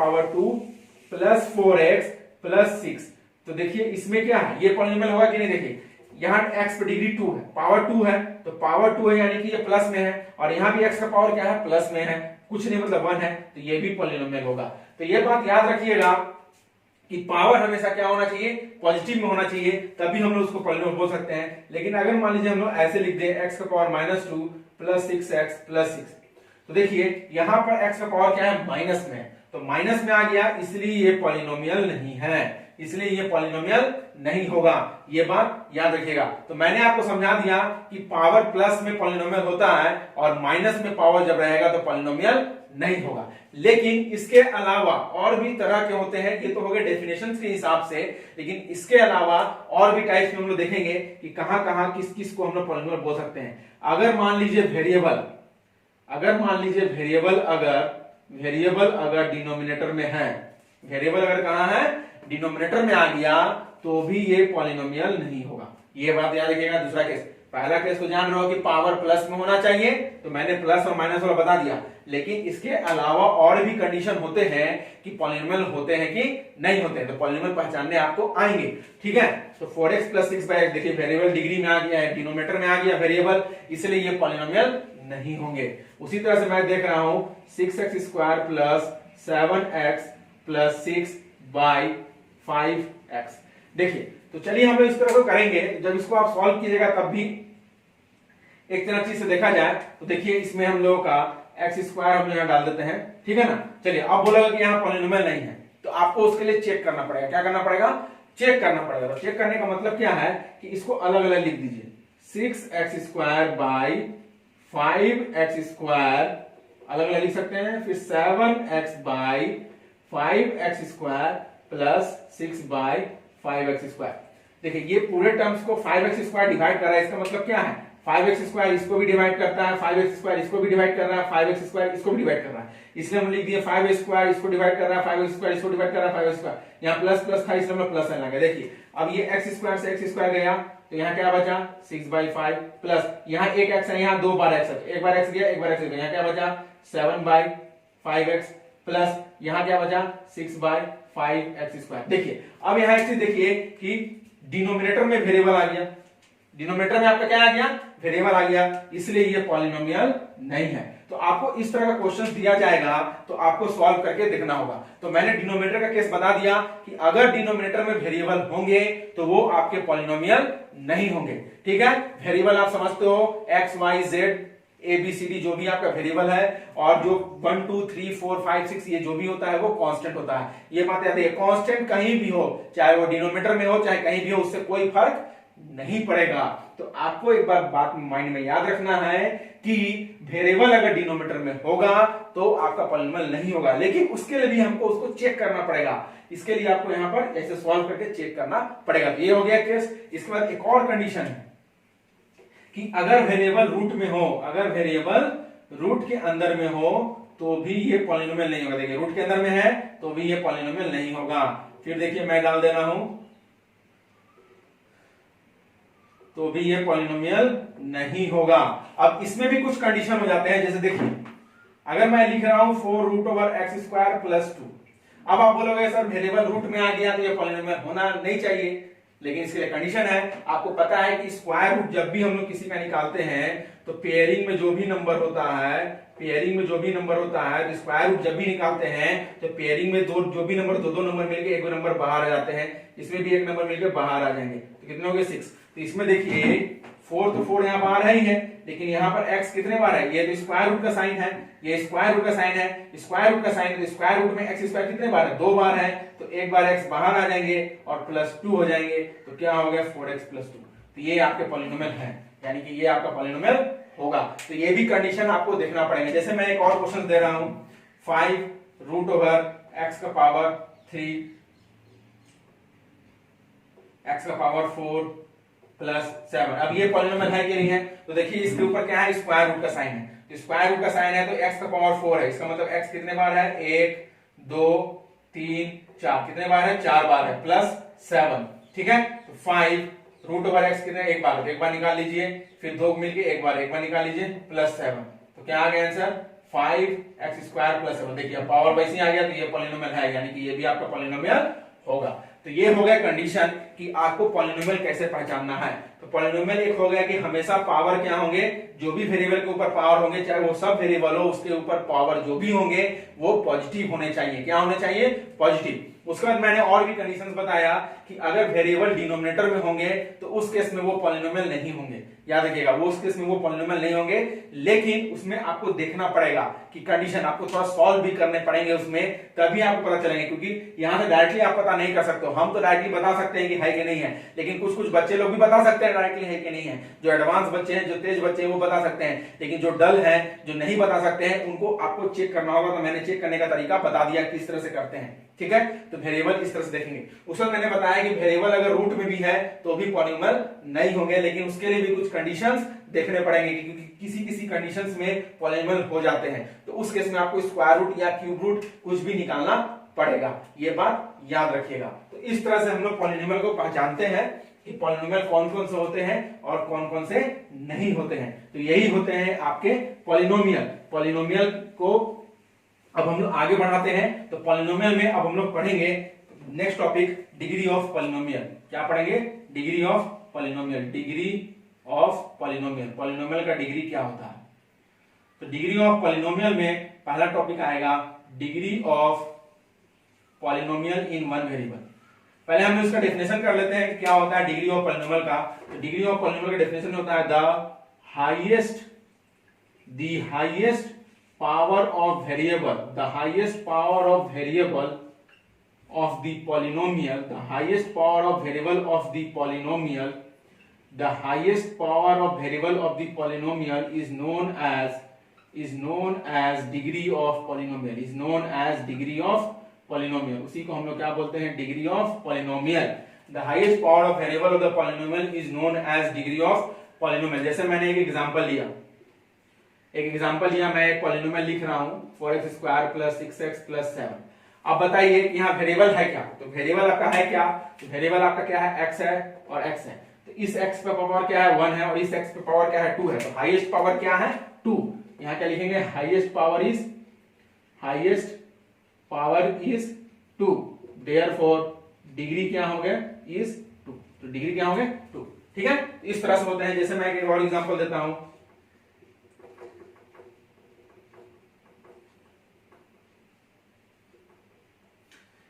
4x + 6, तो देखिए इसमें क्या है, ये पॉलिनोमियल होगा कि नहीं, देखिए यहाँ x पे डिग्री 2 है, पावर 2 है, तो पावर 2 है यानी कि ये प्लस में है, और यहाँ भी x का पावर क्या है, प्लस में है, कुछ नहीं मतलब 1 है, तो ये भी पॉलिनोमियल होगा। तो ये बात याद रखिएगा कि पावर हमेशा क्या होना चाहिए, पॉजिटिव में होना चाहिए, तभी हम लोग उसको पॉलिनोमियल बोल सकते हैं। लेकिन अगर मान लीजिए हम लोग ऐसे लिख दे x⁻² + 6x + 6, तो देखिए यहाँ पर x का पावर क्या है, माइनस में, तो माइनस में आ गया, इसलिए ये पॉलिनोमियल नहीं है, इसलिए ये पॉलिनोमियल नहीं होगा। ये बात याद रखिएगा। तो मैंने आपको समझा दिया कि पावर प्लस में पॉलिनोमियल होता है और माइनस में पावर जब रहेगा तो पॉलिनोमियल नहीं होगा। लेकिन इसके अलावा और भी तरह के होते हैं, ये तो हो गए डेफिनेशन के हिसाब से, लेकिन इसके अलावा और भी टाइप्स में हम लोग देखेंगे कि कहां कहां किस किस को हम लोग पॉलिनोमियल बोल सकते हैं। अगर मान लीजिए वेरिएबल अगर डिनोमिनेटर में है, वेरिएबल अगर कहां है, डिनोमिनेटर में आ गया, तो भी ये पॉलिनोमियल नहीं होगा। ये बात याद रखिएगा। दूसरा केस, पहला केस तो जान रहे हो कि पावर प्लस में होना चाहिए, तो मैंने प्लस और माइनस वाला बता दिया। लेकिन इसके अलावा और भी कंडीशन होते हैं कि पॉलिनोमियल होते हैं कि नहीं होते हैं, तो पॉलिनोमियल पहचानने आपको आएंगे। ठीक है, तो 4x + 6x, देखिए वेरिएबल डिग्री में आ गया है, डिनोमिनेटर में आ गया वेरिएबल, इसलिए ये पॉलिनोमियल नहीं होंगे। उसी तरह से मैं देख रहा हूं 6x² + 7x + 6/5x। देखिए, तो चलिए हम लोग इस तरह को करेंगे। जब इसको आप सॉल्व कीजिएगा तब भी एक तरह चीज से देखा जाए तो देखिए, इसमें हम लोगों का x² हम यहां डाल देते हैं। ठीक है ना। चलिए, अब बोलेगा कि यहां पॉलिनोमियल नहीं है, तो आपको उसके लिए चेक करना पड़ेगा। क्या करना पड़ेगा? चेक करना पड़ेगा। तो चेक करने का मतलब क्या है कि इसको अलग अलग लिख दीजिए। 6x² / 5x² अलग अलग लिख सकते हैं, फिर 7x / 5x² + 6/5x²। देखिए, ये पूरे टर्म्स को 5x² डिवाइड कर रहा है। इसका मतलब क्या है, 5x² इसको भी डिवाइड करता है, 5x² इसको भी डिवाइड कर रहा है, 5x² इसको भी डिवाइड कर रहा है। इसलिए हम लिख दिए 5x² इसको डिवाइड कर रहा है, 5x² इसको डिवाइड कर रहा है, 5x²। यहाँ प्लस प्लस था, इसलिए हम प्लस साइन लगा। देखिए, अब ये x² से x² गया, तो यहाँ क्या बचा 6/5 प्लस यहाँ एक x है, यहाँ 2 बार x है, एक बार x गया, एक बार x गया, यहाँ क्या बचा 7/5x प्लस यहाँ क्या बचा 6/5x²। देखिए, अब यहाँ एक चीज देखिए कि डिनोमिनेटर में वेरिएबल आ गया, डिनोमिनेटर में आपका क्या आ गया, वेरिएबल आ गया, इसलिए ये पॉलिनोमियल नहीं है। तो आपको इस तरह का क्वेश्चन दिया जाएगा तो आपको सॉल्व करके देखना होगा। तो मैंने डिनोमिनेटर का केस बता दिया कि अगर डिनोमिनेटर में वेरिएबल होंगे तो वो आपके पॉलिनोमियल नहीं होंगे। ठीक है, वेरिएबल आप समझते हो x, y, z, ABCD जो भी आपका वेरिएबल है, और जो 1 2 3 4 5 6 ये जो भी होता है वो कांस्टेंट होता है। ये बात याद है, कांस्टेंट कहीं भी हो, चाहे वो डिनोमिनेटर में हो चाहे कहीं भी हो, उससे कोई फर्क नहीं पड़ेगा। तो आपको एक बार बात माइंड में याद रखना है कि वेरिएबल अगर डिनोमिनेटर में होगा तो आपका पॉलिनोमियल नहीं होगा, लेकिन उसके लिए भी हमको उसको चेक करना पड़ेगा। इसके लिए आपको यहां पर ऐसे सॉल्व करके चेक करना पड़ेगा। तो ये हो गया केस। इसके बाद एक और कंडीशन है कि अगर वेरिएबल रूट में हो, अगर वेरिएबल रूट के अंदर में हो तो भी ये पॉलिनोमियल नहीं होगा। देखिए, रूट के अंदर में है तो भी ये पॉलिनोमियल नहीं होगा। फिर देखिए, मैं डाल दे रहा हूं तो भी ये पॉलिनोमियल नहीं होगा। अब इसमें भी कुछ कंडीशन हो जाते हैं, जैसे देखिए, अगर मैं लिख रहा हूं 4√x² + 2, अब आप बोलोगे सर वेरिएबल रूट में आ गया तो ये पॉलिनोमियल होना नहीं चाहिए, लेकिन इसके लिए कंडीशन है। आपको पता है कि स्क्वायर रूट जब भी हम लोग किसी का निकालते हैं तो पेयरिंग में जो भी नंबर होता है, पेयरिंग में जो भी नंबर होता है, तो स्क्वायर रूट जब भी निकालते हैं तो पेयरिंग में जो भी नंबर दो नंबर मिलके एक नंबर बाहर आ जाते हैं, इसमें भी एक नंबर मिलके बाहर आ जाएंगे। तो कितने हो गए 6। तो इसमें देखिए 4 तो 4 यहाँ बाहर है ही है, लेकिन यहाँ पर x कितने बार है, ये तो स्क्वायर रूट का साइन है, ये स्क्वायर रूट का साइन है, स्क्वायर रूट का साइन, तो स्क्वायर रूट में x² कितने बार है, 2 बार है, तो एक बार x बाहर आ जाएंगे और +2 हो जाएंगे, तो क्या हो गया 4x + 2। तो ये आपके पॉलिनोमियल है, यानी कि ये आपका पॉलिनोमियल होगा। तो ये भी कंडीशन आपको देखना पड़ेगा। जैसे मैं एक और क्वेश्चन दे रहा हूं, 5√x⁴ x⁴ + 7। अब ये पॉलिनोमियल है कि नहीं है, तो देखिए इसके ऊपर क्या है, स्क्वायर रूट का साइन है, तो स्क्वायर रूट का साइन है तो x⁴ है, इसका मतलब x कितने बार है, 1 2 3 4, कितने बार है, 4 बार है, +7। ठीक है, तो 5√x कितने, एक बार निकाल लीजिए, फिर 2 मिलके एक बार निकाल लीजिए, +7। तो क्या आ गया आंसर, 5x² + 7। देखिए पावर वैसे ही आ गया, तो ये पॉलिनोमियल है, यानी कि ये भी आपका पॉलिनोमियल होगा। तो ये हो गया कंडीशन कि आपको पॉलिनोमियल कैसे पहचानना है। तो पॉलिनोमियल एक हो गया कि हमेशा पावर क्या होंगे, जो भी वेरिएबल के ऊपर पावर होंगे, चाहे वो सब वेरिएबल हो, उसके ऊपर पावर जो भी होंगे वो पॉजिटिव होने चाहिए। क्या होने चाहिए, पॉजिटिव। उसके बाद मैंने और भी कंडीशंस बताया कि अगर वेरिएबल डिनोमिनेटर में होंगे तो उस केस में वो पॉलिनोमियल नहीं होंगे। याद रखिएगा, वो उस केस में वो पॉलिनोमियल नहीं होंगे, लेकिन उसमें आपको देखना पड़ेगा कि कंडीशन आपको थोड़ा सॉल्व भी करने पड़ेंगे उसमें, तभी आपको पता चलेंगे। क्योंकि यहां से डायरेक्टली आप पता नहीं कर सकते हो, हम तो डायरेक्टली बता सकते हैं कि है कि नहीं है, लेकिन कुछ कुछ बच्चे लोग भी बता सकते हैं डायरेक्टली है कि नहीं है। जो एडवांस बच्चे हैं, जो तेज बच्चे हैं, वो बता सकते हैं, लेकिन जो डल है, जो नहीं बता सकते हैं, उनको आपको चेक करना होगा। तो मैंने चेक करने का तरीका बता दिया किस तरह से करते हैं, ठीक है। तो वेरिएबल इस तरह से देखेंगे। उसमें मैंने बताया कि वेरिएबल अगर रूट में भी है तो भी पॉलिनोमियल नहीं होंगे, लेकिन उसके लिए भी कुछ कंडीशंस देखने पड़ेंगे, क्योंकि किसी किसी कंडीशंस में पॉलिनोमियल हो जाते हैं। तो उस केस में आपको स्क्वायर रूट या क्यूब रूट कुछ भी निकालना पड़ेगा, ये बात याद रखिएगा। तो इस तरह से हम लोग पॉलिनोमियल को पहचानते हैं कि पॉलिनोमियल कौन कौन से होते हैं और कौन कौन से नहीं होते हैं। तो यही होते हैं आपके पॉलिनोमियल। पॉलिनोमियल को अब हम लोग आगे बढ़ाते हैं। तो पॉलिनोमियल में अब हम लोग पढ़ेंगे next topic, degree of polynomial. क्या पढ़ेंगे? Degree of polynomial. Degree of polynomial, polynomial का डिग्री क्या होता है। तो डिग्री ऑफ पॉलिनोमियल में पहला टॉपिक आएगा degree of polynomial in one variable. पहले हम इसका डेफिनेशन कर लेते हैं कि क्या होता है डिग्री ऑफ पॉलिनोमियल का। तो डिग्री ऑफ पॉलिनोमियल का डेफिनेशन होता है the highest power of variable, the highest power of variable of the polynomial, the highest power of variable of the polynomial, the highest power of variable of the polynomial is known as degree of polynomial, is known as degree of polynomial। उसी को हम लोग क्या बोलते हैं? Degree of polynomial. The highest power of variable of the polynomial is known as degree of polynomial। जैसे मैंने एक एग्जांपल लिया, मैं एक पॉलिनोमियल लिख रहा हूं 4x square plus 6x plus 7। अब बताइए यहाँ वेरिएबल है क्या? तो वेरिएबल आपका है क्या? तो वेरिएबल आपका क्या है? x है और x है। तो इस x पे पावर क्या है? 1 है, और इस x पे पावर क्या है? 2 है। तो हाईएस्ट पावर क्या है? 2। यहाँ क्या लिखेंगे? Highest power is 2, therefore degree क्या हो गया? इज 2। तो डिग्री क्या हो गया? 2। ठीक है, इस तरह से होते हैं। जैसे मैं एक और एग्जांपल देता हूं,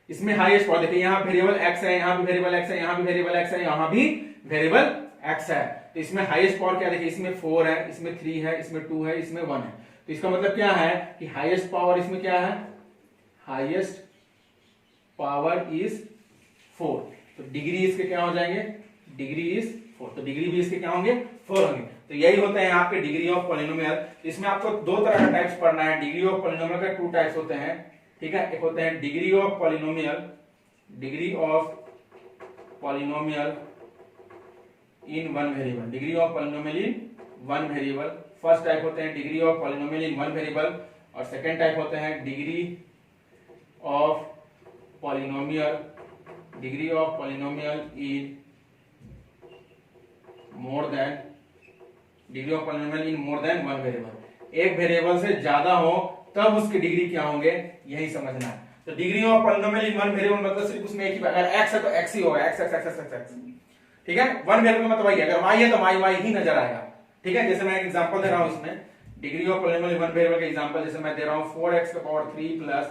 इसमें हाईएस्ट पावर देखिए, यहाँ वेरिएबल x है, यहाँ भी वेरिएबल x है, यहाँ भी वेरिएबल x है, यहाँ भी वेरिएबल x है। तो इसमें हाईएस्ट पावर क्या देखिए, इसमें 4 है, इसमें 3 है, इसमें 2 है, इसमें 1 है। तो इसका मतलब क्या है कि हाईएस्ट पावर इसमें क्या है? Highest power is 4। तो डिग्री इसके क्या हो जाएंगे? Degree is 4। तो डिग्री भी इसके क्या होंगे? 4 होंगे। तो यही होते हैं आपके डिग्री ऑफ पॉलिनोमियल। इसमें आपको दो तरह का टाइप्स पढ़ना है। डिग्री ऑफ पॉलिनोमियल का 2 टाइप्स होते हैं, ठीक है। एक होते हैं degree of polynomial, degree of polynomial in one variable, degree of polynomial in one variable. First type होते हैं degree of polynomial in one variable, और सेकेंड टाइप होते हैं degree of polynomial in more than, degree of polynomial in more than one variable. एक variable से ज्यादा हो तब उसकी डिग्री क्या होंगे, यही समझना है। तो degree of polynomial in one variable मतलब सिर्फ उसमें एक ही, अगर x है तो x ही होगा, x। ठीक है, वन वेरिएबल में तो y है, अगर y है तो y ही नजर आएगा। ठीक है, जैसे मैं एक एग्जांपल दे रहा हूं इसमें degree of polynomial in one variable का एग्जांपल जैसे मैं दे रहा हूं 4x का power 3 plus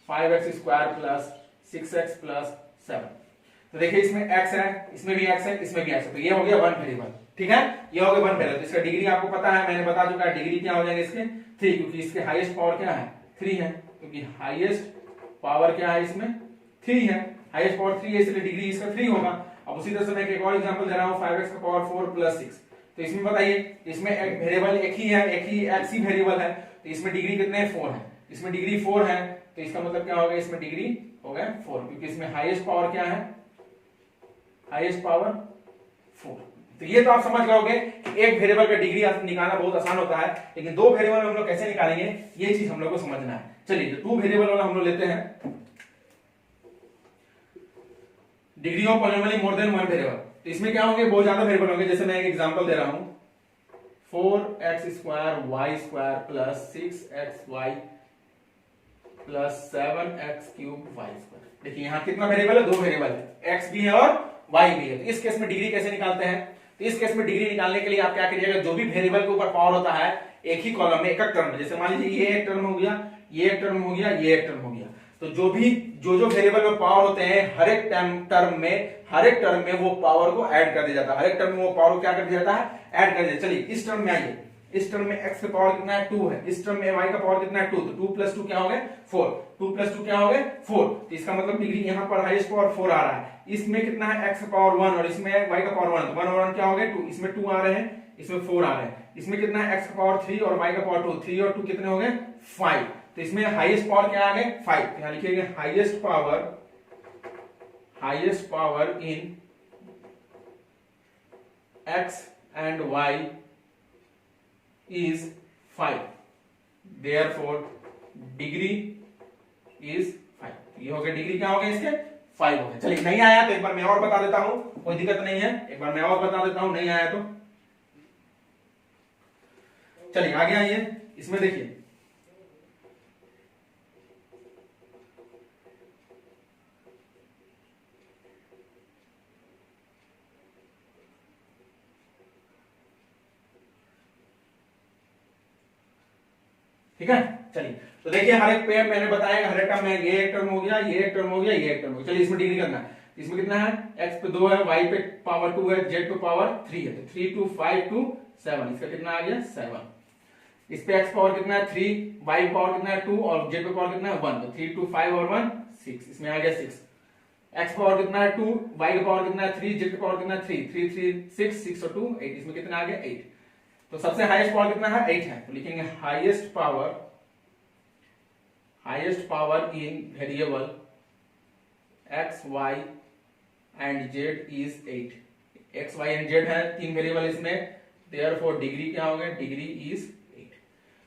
5x square plus 6x plus 7। तो देखिए इसमें x है, इसमें भी x है, इसमें भी x है। तो ये हो गया वन वेरिएबल। ठीक है, ये हो गया वन वेरिएबल। इसका डिग्री आपको पता है, मैंने बता चुका है। डिग्री क्या हो जाएगा इसके? 3, क्योंकि इसके हाईएस्ट पावर क्या है? 3 है, क्योंकि हाईएस्ट पावर क्या है इसमें? 3 है। हाईएस्ट पावर 3 है, इसलिए डिग्री इसका 3 होगा। अब उसी तरह से मैं एक और एग्जांपल दे रहा हूं 5x का पावर 4 प्लस 6। तो इसमें बताइए, इसमें एक वेरिएबल एक ही है, एक ही x ही वेरिएबल है, तो इसमें डिग्री कितने? 4 है। इसमें डिग्री 4 है, तो इसका मतलब क्या होगा? इसमें डिग्री हो गया 4, क्योंकि इसमें हाईएस्ट पावर क्या है? Highest power 4। तो ये तो आप समझ गए कि एक वेरिएबल का डिग्री निकालना बहुत आसान होता है, लेकिन दो वेरिएबल में हम लोग कैसे निकालेंगे, ये चीज हम लोग को समझना है। चलिए, तो 2 वेरिएबल वाला हम लोग लेते हैं degree of polynomial more than one variable. तो इसमें क्या होंगे? बहुत ज्यादा वेरिएबल होंगे। जैसे मैं एक एग्जांपल दे रहा हूं 4x square y square plus 6xy plus 7x cube y square. देखिए यहाँ कितना वेरिएबल है? 2 वेरिएबल है, x भी है और y भी है। तो इस केस में डिग्री कैसे निकालते हैं? तो इस केस में डिग्री निकालने के लिए आप क्या करिएगा, जो भी वेरिएबल के ऊपर पावर होता है एक ही कॉलम में, एक टर्म में, जैसे मान लीजिए ये एक टर्म हो गया, ये एक टर्म हो गया, ये एक टर्म हो गया, तो जो वेरिएबल में पावर होते हैं हर एक टर्म में वो पावर को ऐड कर दिया जाता है, हर एक टर्म में वो पावर को क्या कर दिया जाता है, ऐड कर दिया। चलिए इस टर्म में आइए, इस टर्म में x का पावर कितना है 2 है, इस टर्म में y का पावर कितना है 2, तो 2 प्लस 2 क्या हो गए 4, 2 प्लस 2 क्या हो गए 4, तो इसका मतलब डिग्री यहाँ पर हाईएस्ट पावर 4 आ रहा है। इसमें कितना है x का पावर 1 और इसमें y का पावर 1, तो 1 और 1 क्या हो गए 2, इसमें 2 आ रहे हैं, इसमें 4 आ रहे हैं। इसमें कितना है x का पावर 3 और y का पावर 2, 3 और 2 कितने हो गए 5, तो इसमें हाईएस्ट पावर क्या आ गए 5, तो यहाँ लिखिएगा highest power in x and y is 5, therefore degree is 5। ये हो गया डिग्री, क्या हो गया इसके 5 हो गया। चलिए नहीं आया तो एक बार मैं और बता देता हूं, कोई दिक्कत नहीं है, एक बार मैं और बता देता हूं, नहीं आया तो। चलिए आगे आइए, इसमें देखिए ठीक है। चलिए तो देखिए हर एक पे मैंने बताया हर एक टर्म में, ये एक टर्म हो गया, ये एक टर्म हो गया, ये एक टर्म हो गया। चलिए इसमें डिग्री करना है, इसमें कितना है x पे 2 है, y पे पावर 2 है, z पे पावर 3 है, तो 3 2 5 2 7, इसका कितना आ गया 7। इस पे x पावर कितना है 3, y पावर कितना है 2 और z पे पावर कितना है 1, तो 3 2 5 और 1 6, इसमें आ गया 6। x पावर कितना है 2, y का पावर कितना है 3, z का पावर कितना है 3, 3 3 6, 6 और 2 8, इसमें कितना आ गया 8। तो सबसे हाईएस्ट पावर कितना है 8 है, तो लिखेंगे highest power in variable x y and z is 8। x y and z है तीन वेरिएबल इसमें, देयरफॉर डिग्री क्या होगा, डिग्री इज 8।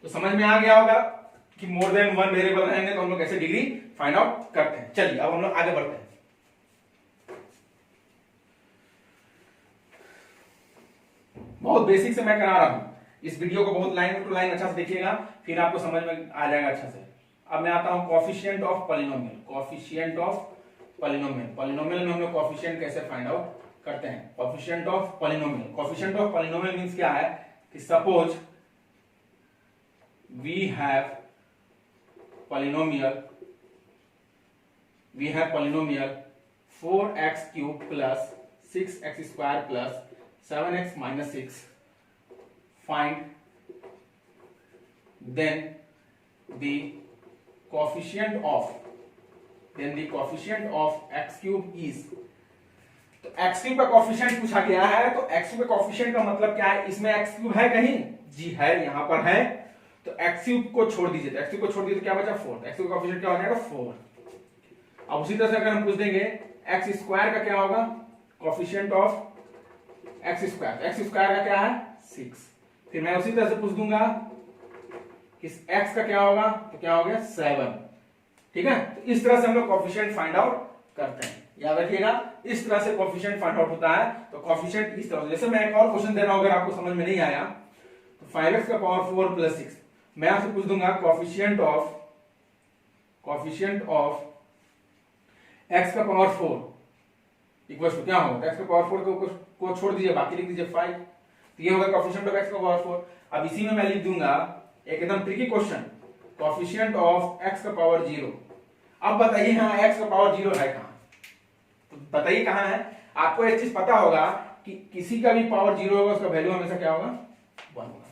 तो समझ में आ गया होगा कि मोर देन वन वेरिएबल रहेंगे तो हम लोग कैसे डिग्री फाइंड आउट करते हैं। चलिए अब हम लोग आगे बढ़ते हैं। बहुत बेसिक से मैं करा रहा हूं, इस वीडियो को बहुत लाइन टू लाइन अच्छा से देखिएगा, फिर आपको समझ में आ जाएगा अच्छा से। अब मैं आता हूं कोएफिशिएंट ऑफ पॉलिनोमियल। पॉलिनोमियल में हम लोग कोएफिशिएंट कैसे फाइंड आउट करते हैं। कोएफिशिएंट ऑफ पॉलिनोमियल मींस क्या है कि suppose we have polynomial 4x cube plus 6x square plus 7x minus 6, find then the coefficient of x cube is, तो x क्यूब का कोएफिशिएंट पूछा गया है, तो x क्यूब का कोएफिशिएंट का मतलब क्या है, इसमें x क्यूब है कहीं, जी है, यहां पर है, तो x क्यूब को छोड़ दीजिए, तो x क्यूब को छोड़ दीजिए तो क्या बचा 4, x क्यूब का कोएफिशिएंट क्या हो जाएगा 4। अब उसी तरह से अगर हम पूछ देंगे x स्क्वायर का क्या होगा, कोएफिशिएंट ऑफ x स्क्वायर का क्या है 6, फिर मैं उसी तरह से पूछ दूंगा कि x का क्या होगा, तो क्या हो गया 7। ठीक है, तो इस तरह से हम लोग कोएफिशिएंट फाइंड आउट करते हैं, याद रखिएगा इस तरह से कोएफिशिएंट फाइंड आउट होता है। तो कोएफिशिएंट इस तरह से, जैसे मैं एक और क्वेश्चन दे रहा हूं, अगर आपको समझ में नहीं आया तो 5x का पावर 4 प्लस 6, मैं आपसे पूछ दूंगा कोएफिशिएंट ऑफ x का पावर 4 इक्वल टू क्या होगा, x का पावर 4 को छोड़ दीजिए, बाकी लिख दीजिए 5, तो ये होगा कोएफिशिएंट ऑफ x का पावर 4। अब इसी में मैं लिख दूंगा एक एकदम tricky question, coefficient of x का पावर 0। अब बताइए यहां x का पावर 0 है कहां, तो बताइए कहां है। आपको एक चीज पता होगा कि किसी का भी पावर 0 होगा उसका वैल्यू हमेशा क्या होगा 1 होगा।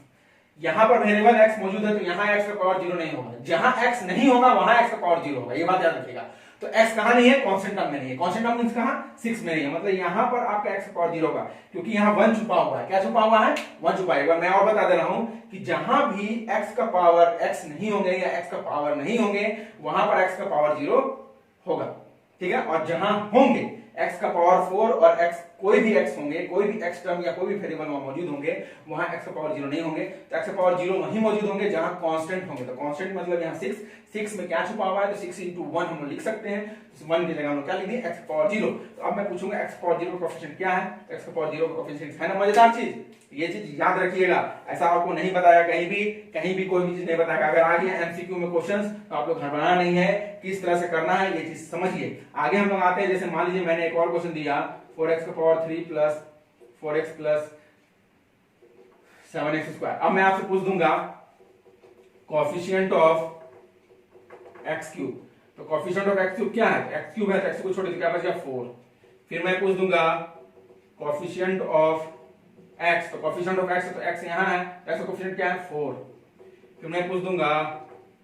यहां पर वेरिएबल x मौजूद है तो यहां x का पावर 0 नहीं होगा, जहां x नहीं होगा वहां x का पावर 0 होगा, ये बात याद रखिएगा। तो x कहां नहीं है, कांस्टेंट टर्म में नहीं है, कांस्टेंट टर्म मींस कहां 6 में नहीं है, मतलब यहां पर आपका x का पावर 0 होगा, क्योंकि यहां 1 छुपा हुआ है। क्या छुपा हुआ है 1 छुपा है। एक बार मैं और बता दे रहा हूं कि जहां भी x का पावर x नहीं होंगे या x का पावर नहीं होंगे वहां पर x का पावर 0 होगा, ठीक है। और जहां होंगे x का पावर 4 और x कोई भी x होंगे, कोई भी x टर्म या कोई भी वेरिएबल वहां मौजूद होंगे, वहां x का पावर 0 नहीं होंगे, तो x का पावर 0 वहीं मौजूद होंगे जहां कांस्टेंट होंगे। तो कांस्टेंट मतलब यहां 6 में क्या छुपा हुआ है, तो 6 into 1 हम लिख सकते हैं, तो 1 की जगह हम क्या लिख देंगे x का पावर 0। तो अब मैं पूछूंगा x का पावर 0 का कोएफिशिएंट क्या है, x का पावर 0 का कोएफिशिएंट है ना मजेदार चीज, ये चीज याद रखिएगा। ऐसा आपको नहीं बताया कहीं भी कोई भी चीज नहीं बताया। अगर आ गया एमसीक्यू में क्वेश्चंस तो आप लोग घबराना नहीं है, किस तरह से करना है ये चीज समझिए। आगे हम लोग आते हैं, जैसे मान लीजिए मैंने एक और क्वेश्चन दिया 4x का power 3 plus 4x plus 7x square. अब मैं आपसे पूछ दूंगा कोएफिशिएंट ऑफ x क्यूब, तो कोफिशिएंट ऑफ एक्स क्यूब क्या है, एक्स क्यूब है तो एक्स को छोड़ दीजिए, क्या बच गया 4। फिर मैं पूछ दूंगा कोफिशिएंट ऑफ एक्स, तो कोफिशिएंट ऑफ एक्स तो एक्स यहाँ है, एक्स का कोफिशिएंट क्या है 4। फिर मैं पूछ दूंगा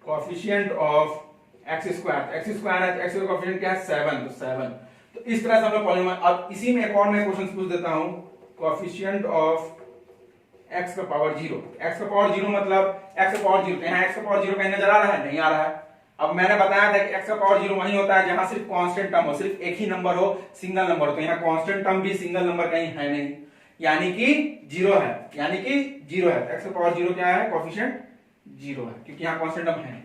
coefficient of x square, x square है तो एक्स का कोफिशिएंट क्या है 7, तो 7। तो इस तरह से हम लोग पॉलिनोमियल, अब इसी में एक और मैं क्वेश्चन पूछ देता हूं, कोफिशिएंट ऑफ एक्स का पावर 0, एक्स का पावर 0 मतलब एक्स का पावर 0, तो यहाँ एक्स का पावर 0 कहीं नजर आ रहा है, नहीं आ रहा है। अब मैंने बताया था कि एक्स का पावर 0 वही होता है जहां सिर्फ कांस्टेंट टर्म हो, सिर्फ एक ही नंबर हो, सिंगल नंबर हो, तो यहाँ कांस्टेंट टर्म भी सिंगल नंबर कहीं है नहीं, यानी कि 0 है, यानी कि 0 है। एक्स का पावर 0 क्या है, कोफिशिएंट 0 है, क्योंकि यहाँ कांस्टेंट टर्म है नहीं।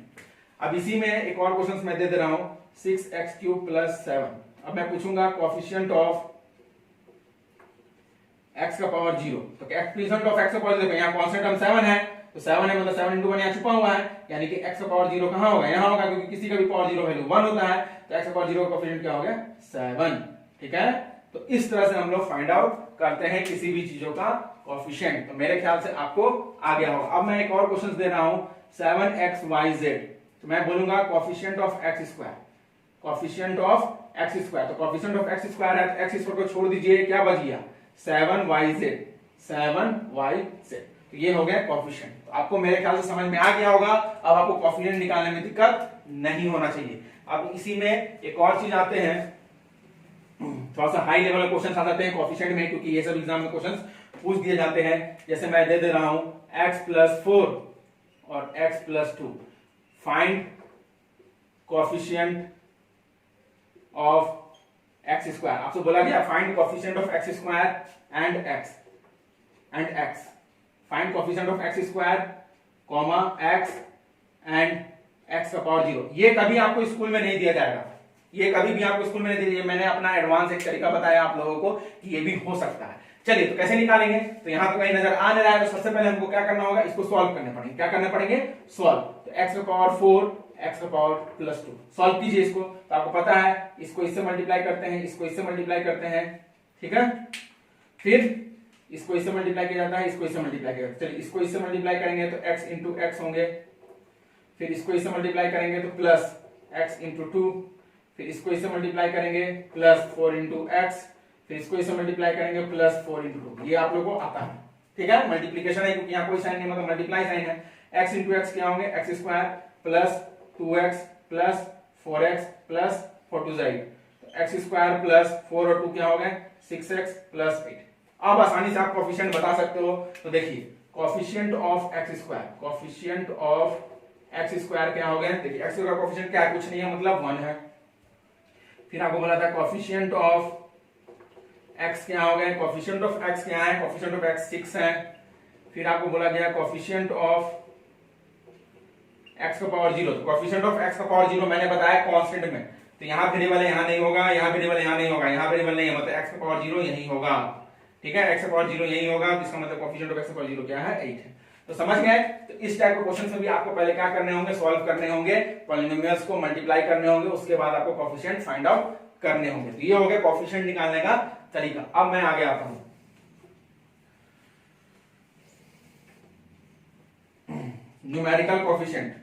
अब इसी में एक और क्वेश्चन मैं दे दे रहा हूं, 6x³ + 7। अब मैं पूछूंगा कोफिशिएंट ऑफ x का पावर 0, तो कोफिशिएंट ऑफ x का पावर 0, यहाँ कांस्टेंट टर्म 7 है, तो 7 है मतलब 7 × 1 यहाँ छुपा हुआ है, यानी कि x का पावर 0 कहां होगा, यहाँ होगा, क्योंकि किसी का भी पावर 0 वैल्यू 1 होता है, तो x का पावर 0 का कोफिशिएंट क्या हो गया 7। ठीक है, तो इस तरह से हम लोग फाइंड आउट करते हैं किसी भी चीजों का कोफिशिएंट। तो मेरे ख्याल से आपको आ गया होगा। अब मैं एक और क्वेश्चन दे रहा हूं 7xyz, तो मैं बोलूंगा coefficient of x square, coefficient of x square, तो कोफिशिएंट ऑफ x स्क्वायर है तो x स्क्वायर को छोड़ दीजिए, क्या बच गया 7yz, 7yz, तो ये हो गया कोफिशिएंट। तो आपको मेरे ख्याल से समझ में आ गया होगा। अब आपको कोफिशिएंट निकालने में दिक्कत नहीं होना चाहिए। अब इसी में एक और चीज आते हैं, थोड़ा सा हाई लेवल क्वेश्चन आ जाते हैं कोफिशिएंट में, क्योंकि ये सब एग्जाम में क्वेश्चन पूछ दिए जाते हैं। जैसे मैं दे रहा हूं x + 4 और x + 2, find coefficient of x square. आपसे बोला गया find coefficient of x square and x, find coefficient of x square comma x and x का पावर 0। ये कभी आपको स्कूल में नहीं दिया जाएगा, ये कभी भी आपको स्कूल में नहीं दिया। मैंने अपना एडवांस एक तरीका बताया आप लोगों को कि ये भी हो सकता है। चलिए तो कैसे निकालेंगे, तो यहां तो कहीं नजर आ नहीं रहा है, तो सबसे पहले हमको क्या करना होगा, इसको सॉल्व करने पड़ेंगे। क्या करने पड़ेंगे, सॉल्व। तो एक्स का पावर 4, एक्स का पावर +2, सॉल्व कीजिए इसको। तो आपको पता है इसको इससे मल्टीप्लाई करते हैं, इसको इससे मल्टीप्लाई करते हैं, ठीक है। फिर इसको इससे मल्टीप्लाई किया जाता है, इसको इससे मल्टीप्लाई किया जाता है। चलिए इसको इससे मल्टीप्लाई करेंगे तो x × x होंगे, फिर इसको इससे मल्टीप्लाई करेंगे तो प्लस x × 2, फिर इसको इससे मल्टीप्लाई करेंगे +4 × x, फिर इसको इससे मल्टीप्लाई करेंगे +4 × 2। ये आप लोगों को आता है, ठीक है। मल्टीप्लिकेशन है क्योंकि यहाँ कोई साइन नहीं, मतलब मल्टीप्लाई साइन है। x × x क्या होंगे, x² + 2x + 4x + 4×2z, तो x² + 4 और 2 क्या हो गए 6x + 8। अब आसानी से आप कोफिशिएंट बता सकते हो। तो देखिए coefficient of x square, coefficient of x square क्या हो गया, देखिए एक्स का कोफिशिएंट क्या है, कुछ नहीं है, मतलब 1 है। फिर आपको बोला था कोफिशिएंट ऑफ एक्स क्या हो गया, कोफिशिएंट ऑफ एक्स क्या है, कोफिशिएंट ऑफ एक्स 6 है। फिर आपको बोला गया कोफिशिएंट ऑफ एक्स का पावर 0, तो कोफिशिएंट ऑफ एक्स का पावर 0 मैंने बताया कांस्टेंट में, तो यहाँ वेरिएबल है, यहाँ नहीं होगा, यहाँ वेरिएबल यहाँ नहीं होगा, यहाँ वेरिएबल नहीं है, मतलब एक्स का पावर 0 यही होगा, ठीक है। एक्स का पावर 0 यही होगा, इसका मतलब कोफिशिएंट ऑफ एक्स का पावर 0 क्या है 8 है। तो समझ गए। तो इस टाइप के क्वेश्चन में भी आपको पहले क्या करने होंगे, सॉल्व करने होंगे, पॉलिनोमियल्स को मल्टीप्लाई करने होंगे, उसके बाद आपको कोफिशिएंट फाइंड आउट करने होंगे। तो ये हो गया कोफिशिएंट निकालने का तरीका। अब मैं आगे आता हूं, numerical coefficient,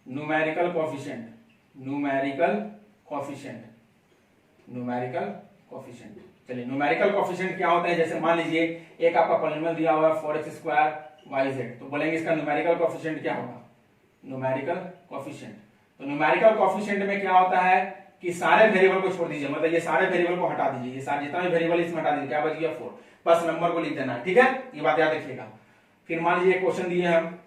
numerical coefficient, numerical coefficient, numerical coefficient. चलिए न्यूमेरिकल कोफिशिएंट क्या होता है, जैसे मान लीजिए एक आपका पॉलिनोमियल दिया हुआ है 4x² yz, तो बोलेंगे इसका न्यूमेरिकल कोफिशिएंट क्या होगा, न्यूमेरिकल कोफिशिएंट। तो न्यूमेरिकल कोफिशिएंट में क्या होता है कि सारे वेरिएबल को छोड़ दीजिए, मतलब ये सारे वेरिएबल को हटा दीजिए, ये सारे जितना भी वेरिएबल इसमें हटा दीजिए, क्या बच गया 4, बस नंबर को लिख देना है, ठीक है। ये बात याद रखिएगा। फिर मान लीजिए क्वेश्चन दिए हम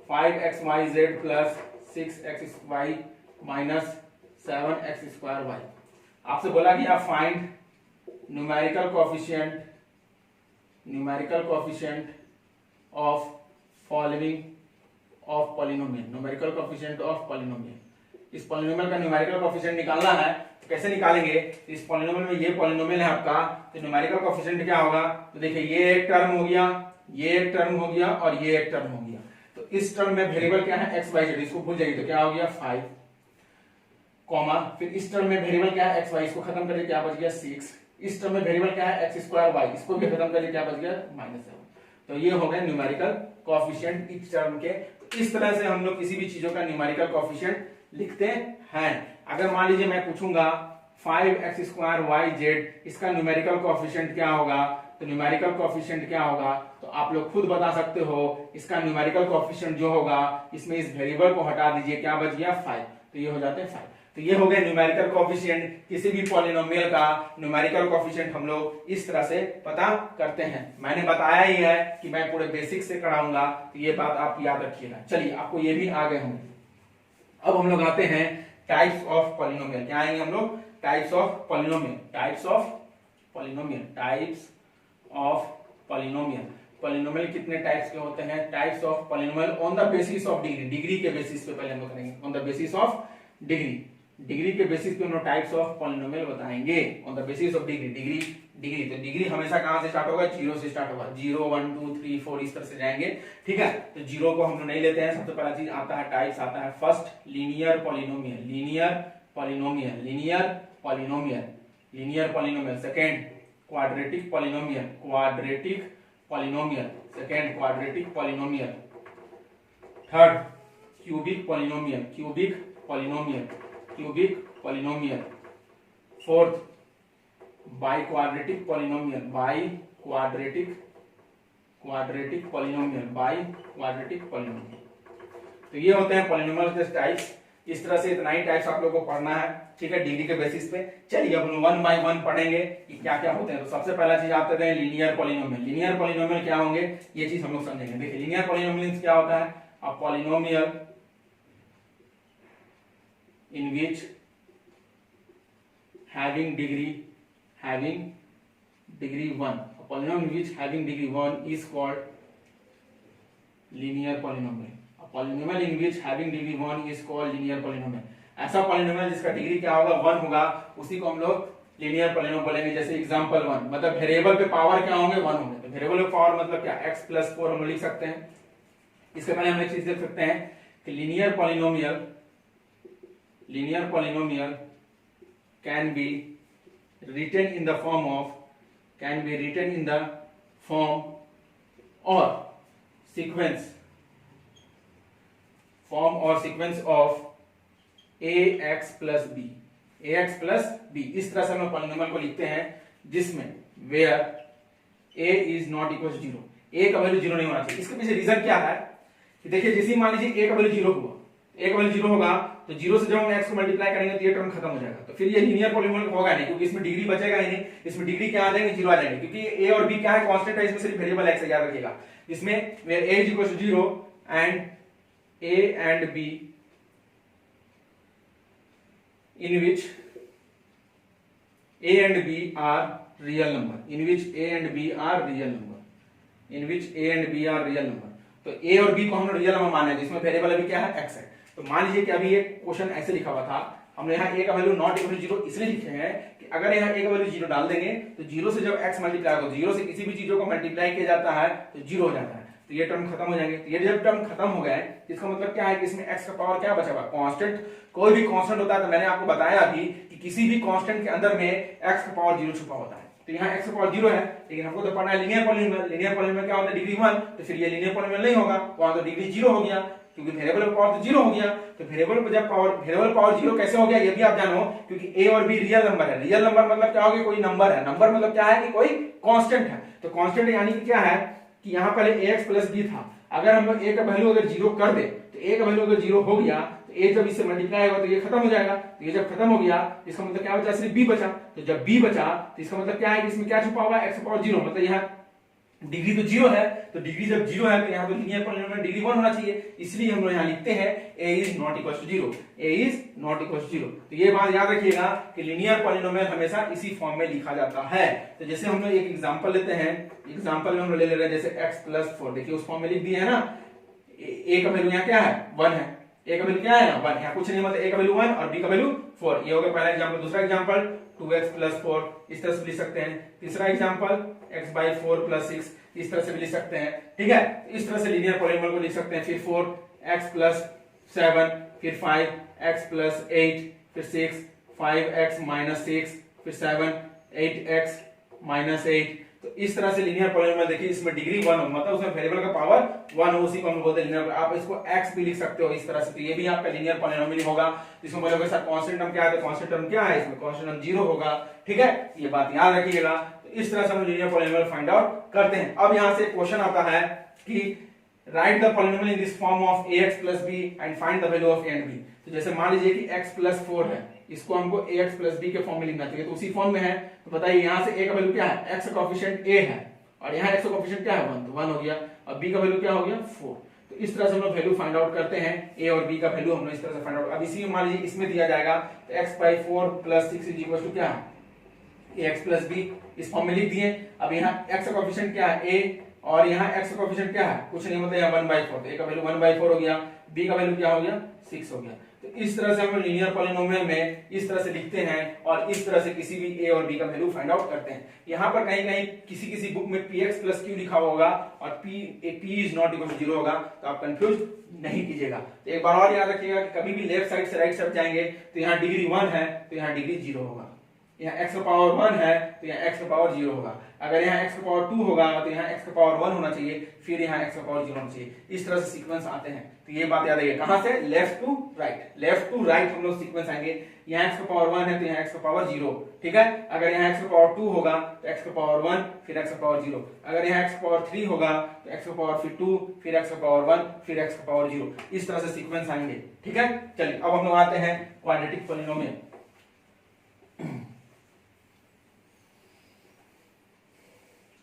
5xyz + 6xy - 7x²y। आपसे बोला गया find numerical coefficient, numerical coefficient of following of polynomial, numerical coefficient of polynomial. इस पॉलिनोमियल का न्यूमेरिकल कोफिशिएंट निकालना है, तो कैसे निकालेंगे, इस पॉलिनोमियल में ये पॉलिनोमियल है आपका, तो न्यूमेरिकल कोफिशिएंट क्या होगा, तो देखिए ये एक टर्म हो गया, ये एक टर्म हो गया और ये एक टर्म हो गया। तो इस टर्म में वेरिएबल क्या है x y z, इसको भूल जाइए, तो क्या हो गया 5 कॉमा, फिर इस टर्म में वेरिएबल क्या है x y, इसको खत्म करिए, क्या बच गया 6। इस टर्म में वेरिएबल क्या है x² y, इसको भी खत्म करिए, क्या बच गया -7। तो ये हो गए न्यूमेरिकल कोफिशिएंट इस टर्म के। तो इस तरह से हम लोग किसी भी चीजों का न्यूमेरिकल कोएफिशिएंट लिखते हैं। अगर मान लीजिए मैं पूछूंगा 5x² yz, इसका न्यूमेरिकल कोएफिशिएंट क्या होगा, तो न्यूमेरिकल कोएफिशिएंट क्या होगा तो आप लोग खुद बता सकते हो। इसका न्यूमेरिकल कोएफिशिएंट जो होगा, इसमें इस वेरिएबल को हटा दीजिए, क्या बच गया 5, तो ये हो जाते हैं 5। तो ये हो गया न्यूमेरिकल कोएफिशिएंट। किसी भी पॉलिनोमियल का न्यूमेरिकल कोएफिशिएंट हम लोग इस तरह से पता करते हैं। मैंने बताया ही है कि मैं पूरे बेसिक से कराऊंगा, तो ये बात आप याद रखिएगा। चलिए आपको ये भी आ गए होंगे। अब हम लोग आते हैं टाइप्स ऑफ पॉलिनोमियल। क्या आएंगे हम लोग, types of polynomial. Types of polynomial, types of polynomial. Polynomial कितने टाइप्स के होते हैं, types of polynomial on the basis of degree. Degree के बेसिस पे पहले हम लोग करेंगे, on the basis of degree. Degree के बेसिस पे हम लोग टाइप्स ऑफ पॉलिनोमियल बताएंगे on the basis of degree. Degree तो डिग्री हमेशा कहां से स्टार्ट होगा, 0 से स्टार्ट होगा। 0 1 2 3 4 इस तरह से जाएंगे, ठीक है। तो 0 को हम लोग नहीं लेते हैं। सबसे पहला चीज आता है, टाइप्स आता है first linear polynomial. Linear polynomial, linear polynomial, linear polynomial. Second quadratic polynomial, quadratic polynomial. Second quadratic polynomial. Third cubic polynomial, cubic polynomial, cubic polynomial. Fourth biquadratic polynomial, biquadratic quadratic polynomial, biquadratic polynomial. तो ये होते हैं polynomial के types. इस तरह से इतना ही types आप लोगों को पढ़ना है, ठीक है, डिग्री के बेसिस पे। चलिए अब हम 1 बाय 1 पढ़ेंगे कि क्या क्या होते हैं। तो सबसे पहला चीज आप हैं लीनियर पॉलिनोमियल। लीनियर पॉलिनोमियल क्या होंगे, ये चीज हम लोग समझेंगे। देखिए लीनियर पॉलिनोमियल क्या होता है, a polynomial in which having degree 1, a polynomial in which having degree 1 is called linear polynomial. A polynomial in which having degree 1 is called linear polynomial. ऐसा पॉलिनोमियल जिसका डिग्री क्या होगा, 1 होगा, उसी को हम लोग लीनियर पॉलिनोमियल बोलेंगे। जैसे एग्जांपल 1, मतलब वेरिएबल पे पावर क्या होंगे, 1 होंगे। तो वेरिएबल पे पावर मतलब क्या, x + 4 हम लोग लिख सकते हैं। इसके पहले हम एक चीज देख सकते हैं कि linear polynomial can be written in the form or sequence of ax plus b, ax plus b। इस तरह से हम पॉलिनोमियल को लिखते हैं जिसमें where a is not equal to 0, a का वैल्यू 0 नहीं होना चाहिए। इसके पीछे रीजन क्या है कि देखिए, जैसे मान लीजिए a का वैल्यू 0 हुआ, a का वैल्यू 0 होगा, तो 0 से जब हम x को मल्टीप्लाई करेंगे तो ये टर्म खत्म हो जाएगा। तो फिर ये लीनियर पॉलिनोमियल होगा नहीं, क्योंकि इसमें डिग्री बचेगा ही नहीं। इसमें डिग्री क्या आ जाएंगे, 0 आ जाएंगे, क्योंकि a और b क्या है, कांस्टेंट है। इसमें सिर्फ वेरिएबल x है, याद रखिएगा। इसमें where a is equal to 0 and a and b in which a and b are real number, in which a and b are real number, in which a and b are real number। तो a और b को हम real number माने, जिसमें variable अभी क्या है, x है। तो मान लीजिए कि अभी एक क्वेश्चन ऐसे लिखा हुआ था, हमने यहाँ a का वैल्यू नॉट इक्वल टू 0 इसलिए लिखे हैं कि अगर यहाँ a का वैल्यू 0 डाल देंगे तो 0 से जब x मल्टीप्लाई होगा, 0 से किसी भी चीजों को मल्टीप्लाई किया जाता है तो 0 हो जाता है। तो ये टर्म खत्म हो जाएंगे। तो ये जब टर्म खत्म हो गए, इसका मतलब क्या है कि इसमें x का पावर क्या बचा हुआ, कांस्टेंट। कोई भी कांस्टेंट होता है, तो मैंने आपको बताया अभी कि किसी भी कांस्टेंट के अंदर में x का पावर 0 छुपा होता है। तो यहाँ x का पावर 0 है, लेकिन हमको तो पढ़ना है लीनियर पॉलिनोमियल। लीनियर पॉलिनोमियल क्या होता है, डिग्री 1, तो फिर ये लीनियर पॉलिनोमियल नहीं होगा, वहां तो डिग्री 0 हो गया, क्योंकि वेरिएबल का पावर तो 0 हो गया। तो वेरिएबल पे जब वेरिएबल पावर 0 कैसे हो गया, ये भी आप जानो, क्योंकि a और b रियल नंबर है। रियल नंबर मतलब क्या हो गया, कोई नंबर है। नंबर मतलब क्या है कि कोई कांस्टेंट है। तो कांस्टेंट यानी कि क्या है कि यहाँ पहले ax + b था, अगर हम लोग a का वैल्यू अगर 0 कर दे, तो a का वैल्यू अगर 0 हो गया तो a जब इससे मल्टीप्लाई होगा तो ये खत्म हो जाएगा। तो ये जब खत्म हो गया, इसका मतलब क्या बचा, सिर्फ b बचा। तो जब b बचा तो इसका मतलब क्या है कि इसमें क्या छुपा हुआ है, x का पावर 0, मतलब यहाँ डिग्री तो 0 है। तो डिग्री जब 0 है तो यहाँ तो लीनियर पॉलिनोमियल डिग्री 1 होना चाहिए, इसलिए हम लोग यहाँ लिखते हैं a is not equal to 0, a is not equal to 0। तो ये बात याद रखिएगा कि लीनियर पॉलिनोमियल हमेशा इसी फॉर्म में लिखा जाता है। तो जैसे हम लोग एक एग्जांपल लेते हैं, एग्जांपल में हम लोग ले रहे हैं जैसे x + 4, देखिए उस फॉर्म में लिख दिए है ना। a का वैल्यू यहाँ क्या है, 1 है, a का वैल्यू क्या है, 1, यहाँ कुछ नहीं, मतलब a का वैल्यू 1 और b का वैल्यू 4। ये हो गया पहला एग्जांपल। दूसरा एग्जांपल 2x + 4, इस तरह से लिख सकते हैं। तीसरा एग्जांपल x/4 + 6, इस तरह से भी लिख सकते हैं, ठीक है। इस तरह से लीनियर पॉलिनोमियल को लिख सकते हैं। फिर 4x + 7, फिर 5x + 8, फिर 6 5x - 6, फिर 7 8x - 8। तो इस तरह से लीनियर पॉलिनोमियल देखिए, इसमें डिग्री 1 हो मतलब उसमें वेरिएबल का पावर 1 हो, उसी को हम बोलते हैं लीनियर। आप इसको x भी लिख सकते हो इस तरह से, तो ये भी आपका लीनियर पॉलिनोमियल होगा। इसमें बोलोगे सर कांस्टेंट टर्म क्या है, तो कांस्टेंट टर्म क्या है, इसमें कांस्टेंट टर्म 0 होगा। ठीक है, ये बात याद रखिएगा। तो इस तरह से हम लीनियर पॉलिनोमियल फाइंड आउट करते हैं। अब यहां से क्वेश्चन आता है कि right the polynomial in this form of ax plus b and find the value of a and b। तो जैसे मान लीजिए कि x plus 4 है, इसको हमको ax plus b के फॉर्म में लिखना चाहिए, तो उसी फॉर्म में है। तो बताइए यहाँ से a का वैल्यू क्या है, x का कोएफिशिएंट a है और यहाँ x का कोएफिशिएंट क्या है 1, तो 1 हो गया, और b का वैल्यू क्या हो गया 4। तो इस तरह से हम लोग वैल्यू फाइंड आउट करते हैं, a और b का वैल्यू हम लोग इस तरह से फाइंड आउट। अब इसी में मान लीजिए इसमें दिया जाएगा तो x/4 + 6 इज इक्वल टू क्या है ax plus b, इस फॉर्म में लिख दिए। अब यहाँ x का कोएफिशिएंट क्या है a और यहाँ x का कोएफिशिएंट क्या है, कुछ नहीं मतलब यहाँ 1/4, तो a का वैल्यू 1/4 हो गया, b का वैल्यू क्या हो गया 6 हो गया। तो इस तरह से हम लीनियर पॉलिनोमियल में इस तरह से लिखते हैं और इस तरह से किसी भी a और b का वैल्यू फाइंड आउट करते हैं। यहाँ पर कहीं कहीं किसी बुक में px plus q लिखा होगा और p is not equal to 0 होगा, तो आप कंफ्यूज नहीं कीजिएगा। तो एक बार और याद रखिएगा कि कभी भी लेफ्ट साइड से राइट साइड जाएंगे तो यहाँ डिग्री 1 है तो यहाँ डिग्री 0 होगा, यहाँ x का पावर 1 है तो यहाँ x का पावर 0 होगा, अगर यहाँ x का पावर 2 होगा तो यहाँ x का पावर 1 होना चाहिए, फिर यहाँ x का पावर 0 होना चाहिए। इस तरह से सीक्वेंस आते हैं। तो ये बात याद रखिए, कहां से लेफ्ट टू राइट हम लोग सीक्वेंस आएंगे। यहाँ x का पावर 1 है तो यहाँ x का पावर 0, ठीक है। अगर यहाँ x का पावर 2 होगा तो x का पावर 1 फिर x का पावर 0, अगर यहाँ x का पावर 3 होगा तो x का पावर फिर 2 फिर x का पावर 1 फिर x का पावर 0, इस तरह से सीक्वेंस आएंगे, ठीक है। चलिए अब हम लोग आते हैं quadratic polynomial.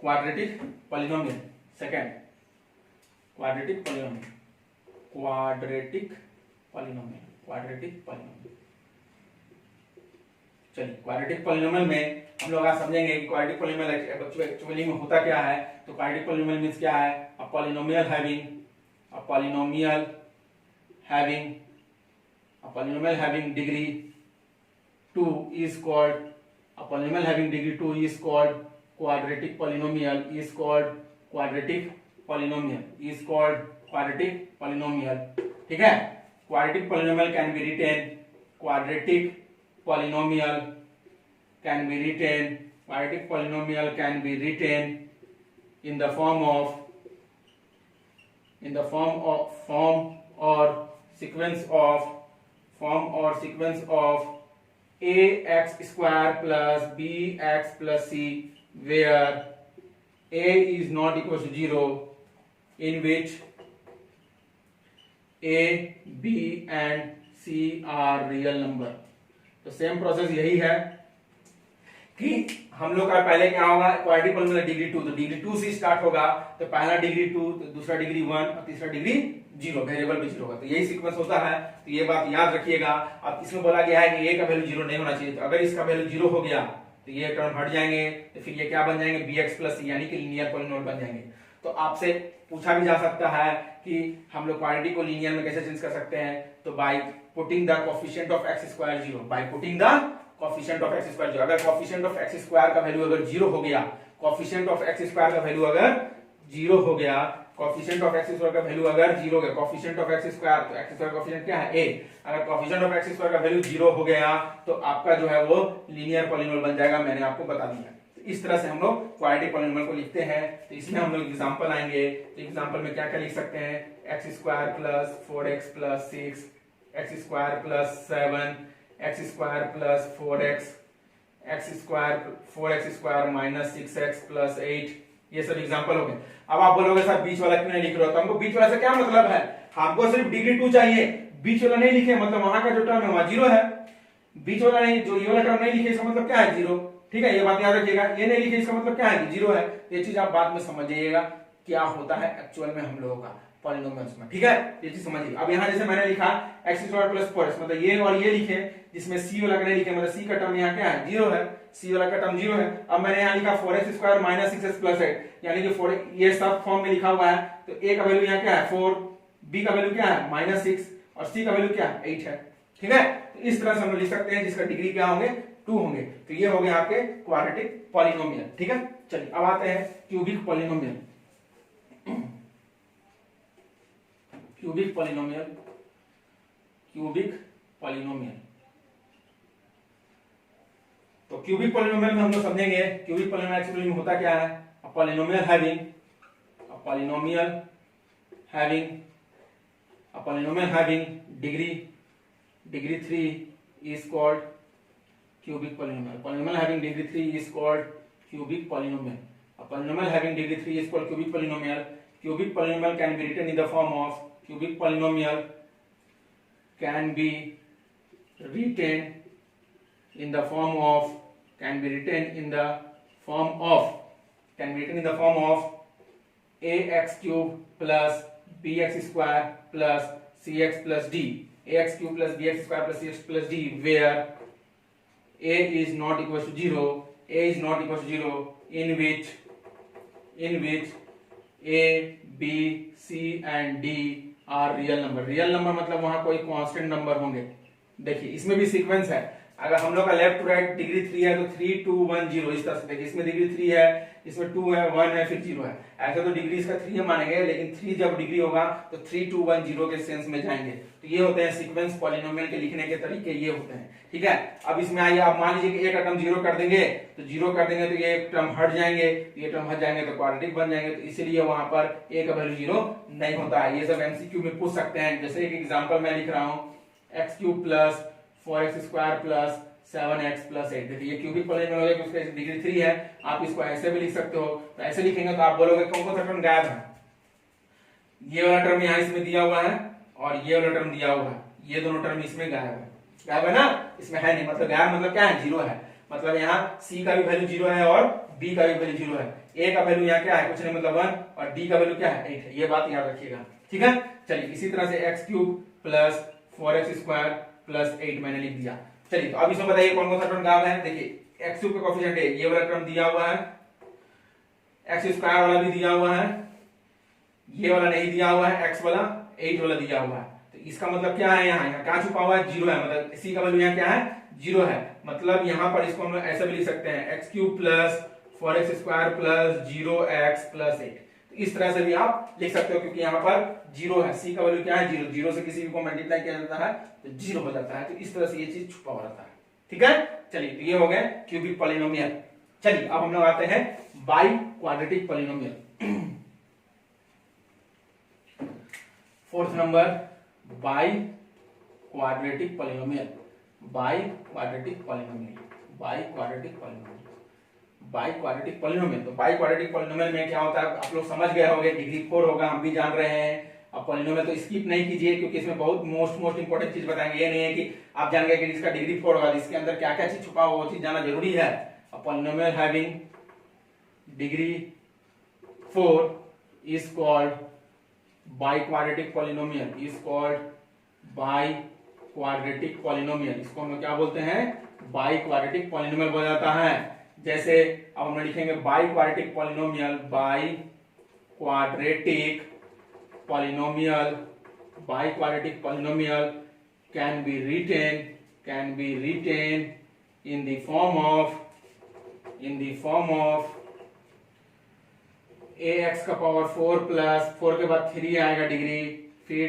Quadratic polynomial second, quadratic polynomial चलिए क्वाड्रेटिक पॉलिनोमियल में हम लोग आज समझेंगे कि क्वाड्रेटिक पॉलिनोमियल एक्चुअली में होता क्या है। तो क्वाड्रेटिक पॉलिनोमियल मींस क्या है, अ polynomial having degree 2 is called quadratic polynomial is called quadratic polynomial, ठीक है। quadratic polynomial can be written in the form or sequence of ax square plus bx plus c, where a is not equal to 0, in which a, b and c are real number। तो same process यही है कि हम लोग का पहले क्या होगा, क्वाड्रेटिक पॉलिनोमियल डिग्री 2, तो डिग्री 2 से स्टार्ट होगा, तो पहला डिग्री 2, तो दूसरा डिग्री 1 और तीसरा डिग्री 0, वेरिएबल भी 0 होगा। तो यही सीक्वेंस होता है, तो ये बात याद रखिएगा। अब इसमें बोला गया है कि a का वैल्यू 0 नहीं होना चाहिए, तो अगर इसका वैल्यू 0 हो गया तो ये टर्म हट जाएंगे, तो फिर ये क्या बन जाएंगे bx plus c, यानी कि लीनियर पॉलिनोमियल बन जाएंगे। तो आपसे पूछा भी जा सकता है कि हम लोग क्वाड्रेटिक को लीनियर में कैसे चेंज कर सकते हैं, तो by putting the coefficient of x square 0, अगर कोएफिशिएंट ऑफ x स्क्वायर का वैल्यू अगर 0 हो गया, कोएफिशिएंट ऑफ x स्क्वायर का वैल्यू अगर 0 हो गया, कोएफिशिएंट ऑफ x स्क्वायर का वैल्यू अगर 0 हो गया, कोएफिशिएंट ऑफ x स्क्वायर, तो x स्क्वायर कोएफिशिएंट क्या है a, अगर कोएफिशिएंट ऑफ x स्क्वायर का वैल्यू 0 हो गया तो आपका जो है वो लीनियर पॉलिनोमियल बन जाएगा, मैंने आपको बता दिया। तो इस तरह से हम लोग क्वाड्रेटिक पॉलिनोमियल को लिखते हैं। तो इसमें हम लोग एग्जांपल आएंगे, तो एग्जांपल में क्या क्या लिख सकते हैं, x square plus 4x plus 6, x square plus 7, x square plus 4x, x square minus 6x plus 8, ये सब एग्जांपल हो गए। अब आप बोलोगे सर बीच वाला क्यों नहीं लिख रहे हो, तो हमको बीच वाला से क्या मतलब है, हमको सिर्फ डिग्री 2 चाहिए, बीच वाला नहीं लिखे मतलब वहां का जो टर्म है वहां 0 है, बीच वाला नहीं, जो ये वाला टर्म नहीं लिखे इसका मतलब क्या है 0, ठीक है। ये बात याद रखिएगा, ये नहीं लिखे इसका मतलब क्या है 0 है। ये चीज आप बाद में समझिएगा क्या होता है एक्चुअल में हम लोगों का पॉलिनोमियल्स में, ठीक है, ये चीज समझिए। अब यहाँ जैसे मैंने लिखा x स्क्वायर प्लस 4x, मतलब ये और ये लिखे, जिसमें c वाला का नहीं लिखे, मतलब c का टर्म यहाँ क्या है 0 है, c वाला का टर्म 0 है। अब मैंने यहाँ लिखा 4x square minus 6x plus 8, यानी कि 4 ये सब फॉर्म में लिखा हुआ है, तो a का वैल्यू यहाँ क्या है 4, b का वैल्यू क्या है माइनस 6 और c का वैल्यू क्या है 8 है, ठीक है। तो इस तरह से हम लोग लिख सकते हैं, जिसका डिग्री क्या होंगे 2 होंगे। तो ये हो गए आपके क्वाड्रेटिक पॉलिनोमियल, ठीक है। चलिए अब आते हैं क्यूबिक पॉलिनोमियल। क्यूबिक पॉलिनोमियल तो क्यूबिक पॉलिनोमियल में हम लोग समझेंगे क्यूबिक पॉलिनोमियल एक्चुअली में होता क्या है, polynomial having degree 3 is called cubic polynomial. Polynomial having degree 3 is called cubic polynomial. A polynomial having degree 3 is called cubic polynomial. Cubic polynomial can be written in the form of ax cube plus bx square plus cx plus d. Ax cube plus bx square plus cx plus d, where a is not equal to 0, in which a, b, c and d are real number. Real number मतलब वहां कोई constant number होंगे. देखिए इसमें भी sequence है. अगर हम लोग का लेफ्ट टू राइट डिग्री 3 है तो 3 2 1 0 इस तरह से. देखिए इसमें डिग्री 3 है, इसमें 2 है, 1 है, फिर 0 है. ऐसे तो डिग्री इसका 3 है मानेंगे, लेकिन 3 जब डिग्री होगा तो 3 2 1 0 के सेंस में जाएंगे. तो ये होते हैं सीक्वेंस पॉलिनोमियल के लिखने के तरीके, ये होते हैं. ठीक है. अब इसमें आइए, आप मान लीजिए कि एक टर्म 0 कर देंगे तो ये टर्म हट जाएंगे, ये टर्म हट जाएंगे तो क्वाड्रेटिक बन जाएंगे. तो इसीलिए वहां पर a का वैल्यू 0 नहीं होता है. ये सब एमसीक्यू में पूछ सकते हैं. जैसे एक एग्जांपल मैं लिख रहा हूं, x³ plus 4x square plus 7x plus 8. देखिए ये क्यूबिक पॉलिनोमियल हो गया, उसका डिग्री 3 है. आप इसको ऐसे भी लिख सकते हो. तो ऐसे लिखेंगे तो आप बोलोगे कौन कौन सा टर्म गायब है. ये वाला टर्म यहाँ इसमें दिया हुआ है और ये वाला टर्म दिया हुआ है. ये दोनों टर्म इसमें गायब है ना. इसमें है नहीं, मतलब गायब मतलब क्या है, 0 है. मतलब यहाँ c का भी वैल्यू 0 है और b का भी वैल्यू 0 है. a का वैल्यू यहाँ क्या है, कुछ नहीं मतलब 1, और d का वैल्यू क्या है, 8 है. ये बात याद रखिएगा. ठीक है. चलिए इसी तरह से x³ plus 4x square plus 8 मैंने लिख दिया. चलिए तो अब इसमें बताइए कौन कौन सा टर्म गायब है. देखिए x³ का कोएफिशिएंट है, ये वाला टर्म दिया हुआ है, x स्क्वायर वाला भी दिया हुआ है, ये वाला नहीं दिया हुआ है, x वाला 8 वाला दिया हुआ है. तो इसका मतलब क्या है, यहाँ क्या छुपा हुआ है, 0 है. मतलब c का वैल्यू यहाँ क्या है, 0 है. मतलब यहाँ पर इसको हम लोग ऐसा भी लिख सकते हैं, x³ plus 4x square plus 0x plus 8. इस तरह से भी आप लिख सकते हो, क्योंकि यहाँ पर 0 है. c का वैल्यू क्या है, 0. 0 से किसी भी को मल्टीप्लाई किया जाता है तो 0 हो जाता है. तो इस तरह से ये चीज छुपा हुआ रहता है. ठीक है. चलिए तो ये हो गए क्यूबिक पॉलिनोमियल. चलिए अब हम लोग आते हैं by quadratic polynomial. Fourth number, by quadratic polynomial. By quadratic polynomial. तो बाई क्वाड्रेटिक पॉलिनोमियल में क्या होता है आप लोग समझ गए होंगे. डिग्री 4 होगा, हम भी जान रहे हैं. अब पॉलिनोमियल तो स्किप नहीं कीजिए, क्योंकि इसमें बहुत मोस्ट इंपोर्टेंट चीज बताएंगे. ये नहीं है कि आप जान गए कि इसका डिग्री 4 होगा, इसके अंदर क्या क्या चीज छुपा हुआ वो चीज जानना जरूरी है. Polynomial having degree 4 is called by quadratic polynomial. इसको हम क्या बोलते हैं, बाई क्वाड्रेटिक पॉलिनोमियल बोला जाता है. जैसे अब हम लिखेंगे by quadratic polynomial. By quadratic polynomial can be written in the form of ax का पावर 4 प्लस 4 के बाद 3 आएगा डिग्री, फिर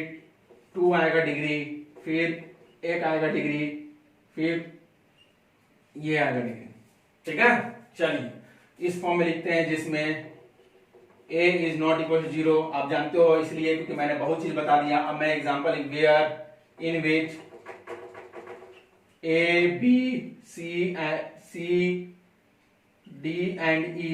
2 आएगा डिग्री, फिर 1 आएगा डिग्री, फिर ये आएगा डिग्री. ठीक है. चलिए इस फॉर्म में लिखते हैं जिसमें a is not equal to 0. आप जानते हो इसलिए क्योंकि मैंने बहुत चीज बता दिया. अब मैं example where in which a b c d and e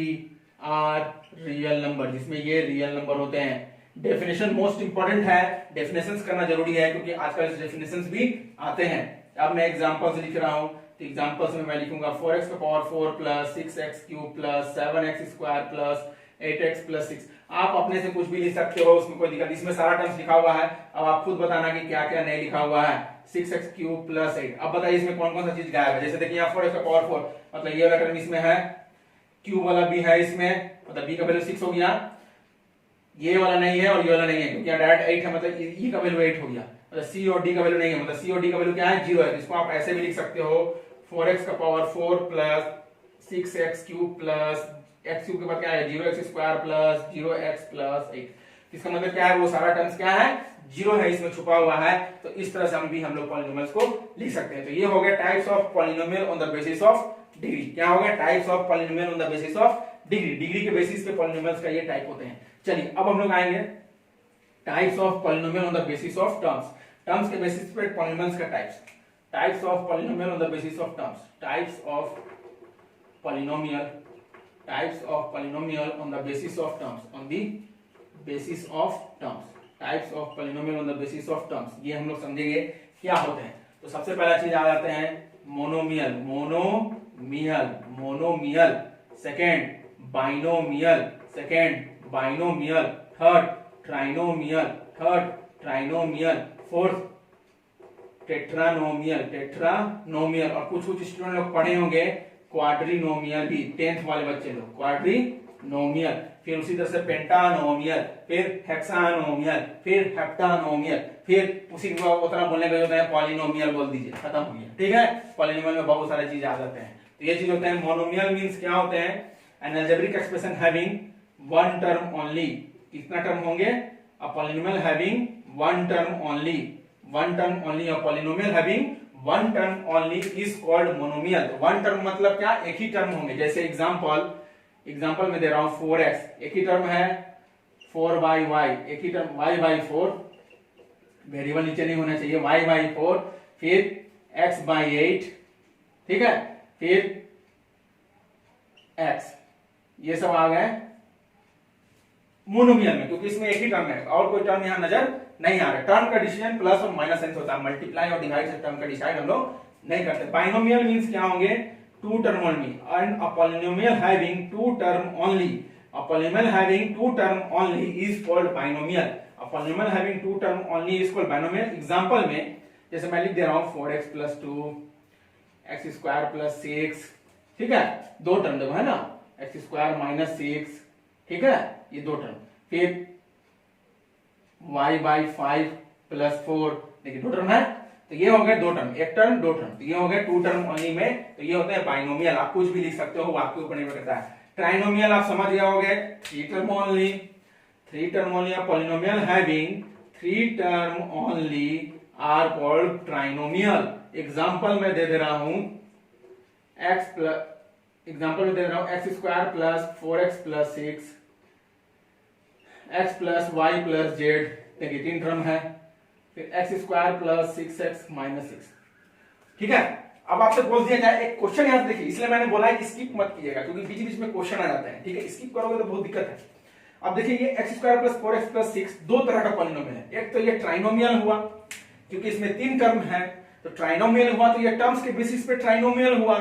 are real number, जिसमें ये रियल नंबर होते हैं. डेफिनेशन मोस्ट इंपोर्टेंट है, डेफिनेशंस करना जरूरी है, क्योंकि आजकल डेफिनेशंस भी आते हैं. अब मैं एग्जांपल्स लिख रहा हूं. तो एग्जांपल्स में मैं लिखूंगा 4x का power 4 plus 6x cube plus 7x square plus 8x plus 6. आप अपने से कुछ भी लिख सकते हो, उसमें कोई दिक्कत. इसमें सारा टर्म्स लिखा हुआ है. अब आप खुद बताना कि क्या क्या नहीं लिखा हुआ है. 6x cube plus 8. अब बताइए इसमें कौन कौन सा चीज गायब है. जैसे देखिए यहाँ 4x का पावर 4, मतलब ये वाला टर्म इसमें है, क्यूब वाला भी है इसमें, मतलब b का वैल्यू 6 हो गया. ये वाला नहीं है और ये वाला नहीं है, क्योंकि डायरेक्ट 8 है, मतलब e का वैल्यू 8 हो गया. मतलब c और d का वैल्यू नहीं है, मतलब c और d का वैल्यू क्या है, 0 है. इसको आप ऐसे भी लिख सकते हो 4x का power 4 plus 6x cube plus x cube के बाद क्या है 0x square plus 0x plus 8. इसका मतलब क्या है, वो सारा टर्म्स क्या है, 0 है, इसमें छुपा हुआ है. तो इस तरह से हम लोग पॉलिनोमियल्स को लिख सकते हैं. तो ये हो गया types of polynomial on the basis of degree. क्या हो गया? Types of polynomial on the basis of degree. Degree के बेसिस पे पॉलिनोमियल्स का ये टाइप होते हैं। चलिए अब हम लोग आएंगे types of polynomial on the basis of terms. Terms के बेसिस पे पॉलिनोमियल्स का types. Types of polynomial on the basis of terms. Types of polynomial, types of polynomial on the basis of terms, on the basis of terms. Types of polynomial on the basis of terms, ये हम लोग समझेंगे क्या होते हैं। तो सबसे पहला चीज आ जाते हैं monomial, monomial, monomial. Second binomial, second binomial. Third trinomial, third trinomial. Fourth tetranomial, tetranomial. और कुछ कुछ स्टूडेंट लोग पढ़े होंगे क्वाड्रिनोमियल भी, 10th वाले बच्चे लोग, क्वाड्रिनोमियल। फिर उसी तरह से पेंटानोमियल, फिर हेक्सानोमियल, फिर हेप्टानोमियल, फिर उसी उतना बोलने का होता है पॉलिनोमियल बोल दीजिए, खत्म हो गया। ठीक है, पॉलिनोमियल में बहुत सारी चीजें आ जाते हैं। तो ये चीज होते हैं मोनोमियल। मींस क्या होते हैं? N algebraic expression having one term only. कितना टर्म होंगे? अ polynomial having one term only, one term only. A polynomial having one term only is called monomial. One term मतलब क्या? एक ही टर्म होंगे। जैसे एग्जांपल में दे रहा हूं 4x, एक ही टर्म है 4/y, एक ही टर्म y/4, वेरिएबल नीचे नहीं होना चाहिए, y/4, फिर x/8, ठीक है, फिर x, ये सब आ गए मोनोमियल में, क्योंकि इसमें एक ही टर्म है और कोई टर्म यहां नजर नहीं आ रहा। टर्म का डिसीजन प्लस और माइनस सेंस होता है, मल्टीप्लाई और डिवाइड से टर्म का डिसाइड हम लोग नहीं करते। बाइनोमियल मींस क्या होंगे? Two term only. And a polynomial having two term only, a polynomial having two term only is called binomial. A polynomial having two term only is called binomial. Example में जैसे मैं लिख दे रहा हूं 4x + 2 x² + 6, ठीक है, दो term देखो है ना, x² - 6, ठीक है, ये दो टर्म। फिर y/5 + 4, देखिए दो टर्म है, तो ये हो गए दो टर्म, एक टर्म दो टर्म, तो ये हो गए टू टर्म ओनली में, तो ये होते हैं बाइनोमियल। आप कुछ भी लिख सकते हो, आपके ऊपर निर्भर करता है। ट्राइनोमियल आप समझ गए होंगे, three term only, three term only. Polynomial having three term only are called trinomial. Example में दे रहा हूं एग्जांपल में दे रहा हूं x² + 4x + 6, x + y + z, देखिए तीन टर्म है, फिर x² + 6x - 6, ठीक है। अब आपसे बोल दिया जाए एक क्वेश्चन, याद देखिए, इसलिए मैंने बोला है कि स्किप मत कीजिएगा, क्योंकि बीच बीच में क्वेश्चन आ जाते हैं, ठीक है, स्किप करोगे तो बहुत दिक्कत है। अब देखिए ये x² + 4x + 6 दो तरह का पॉलिनोमियल है। एक तो ये ट्राइनोमियल हुआ, क्योंकि इसमें तीन टर्म है, तो ट्राइनोमियल हुआ, तो ये टर्म्स के बेसिस पे ट्राइनोमियल हुआ।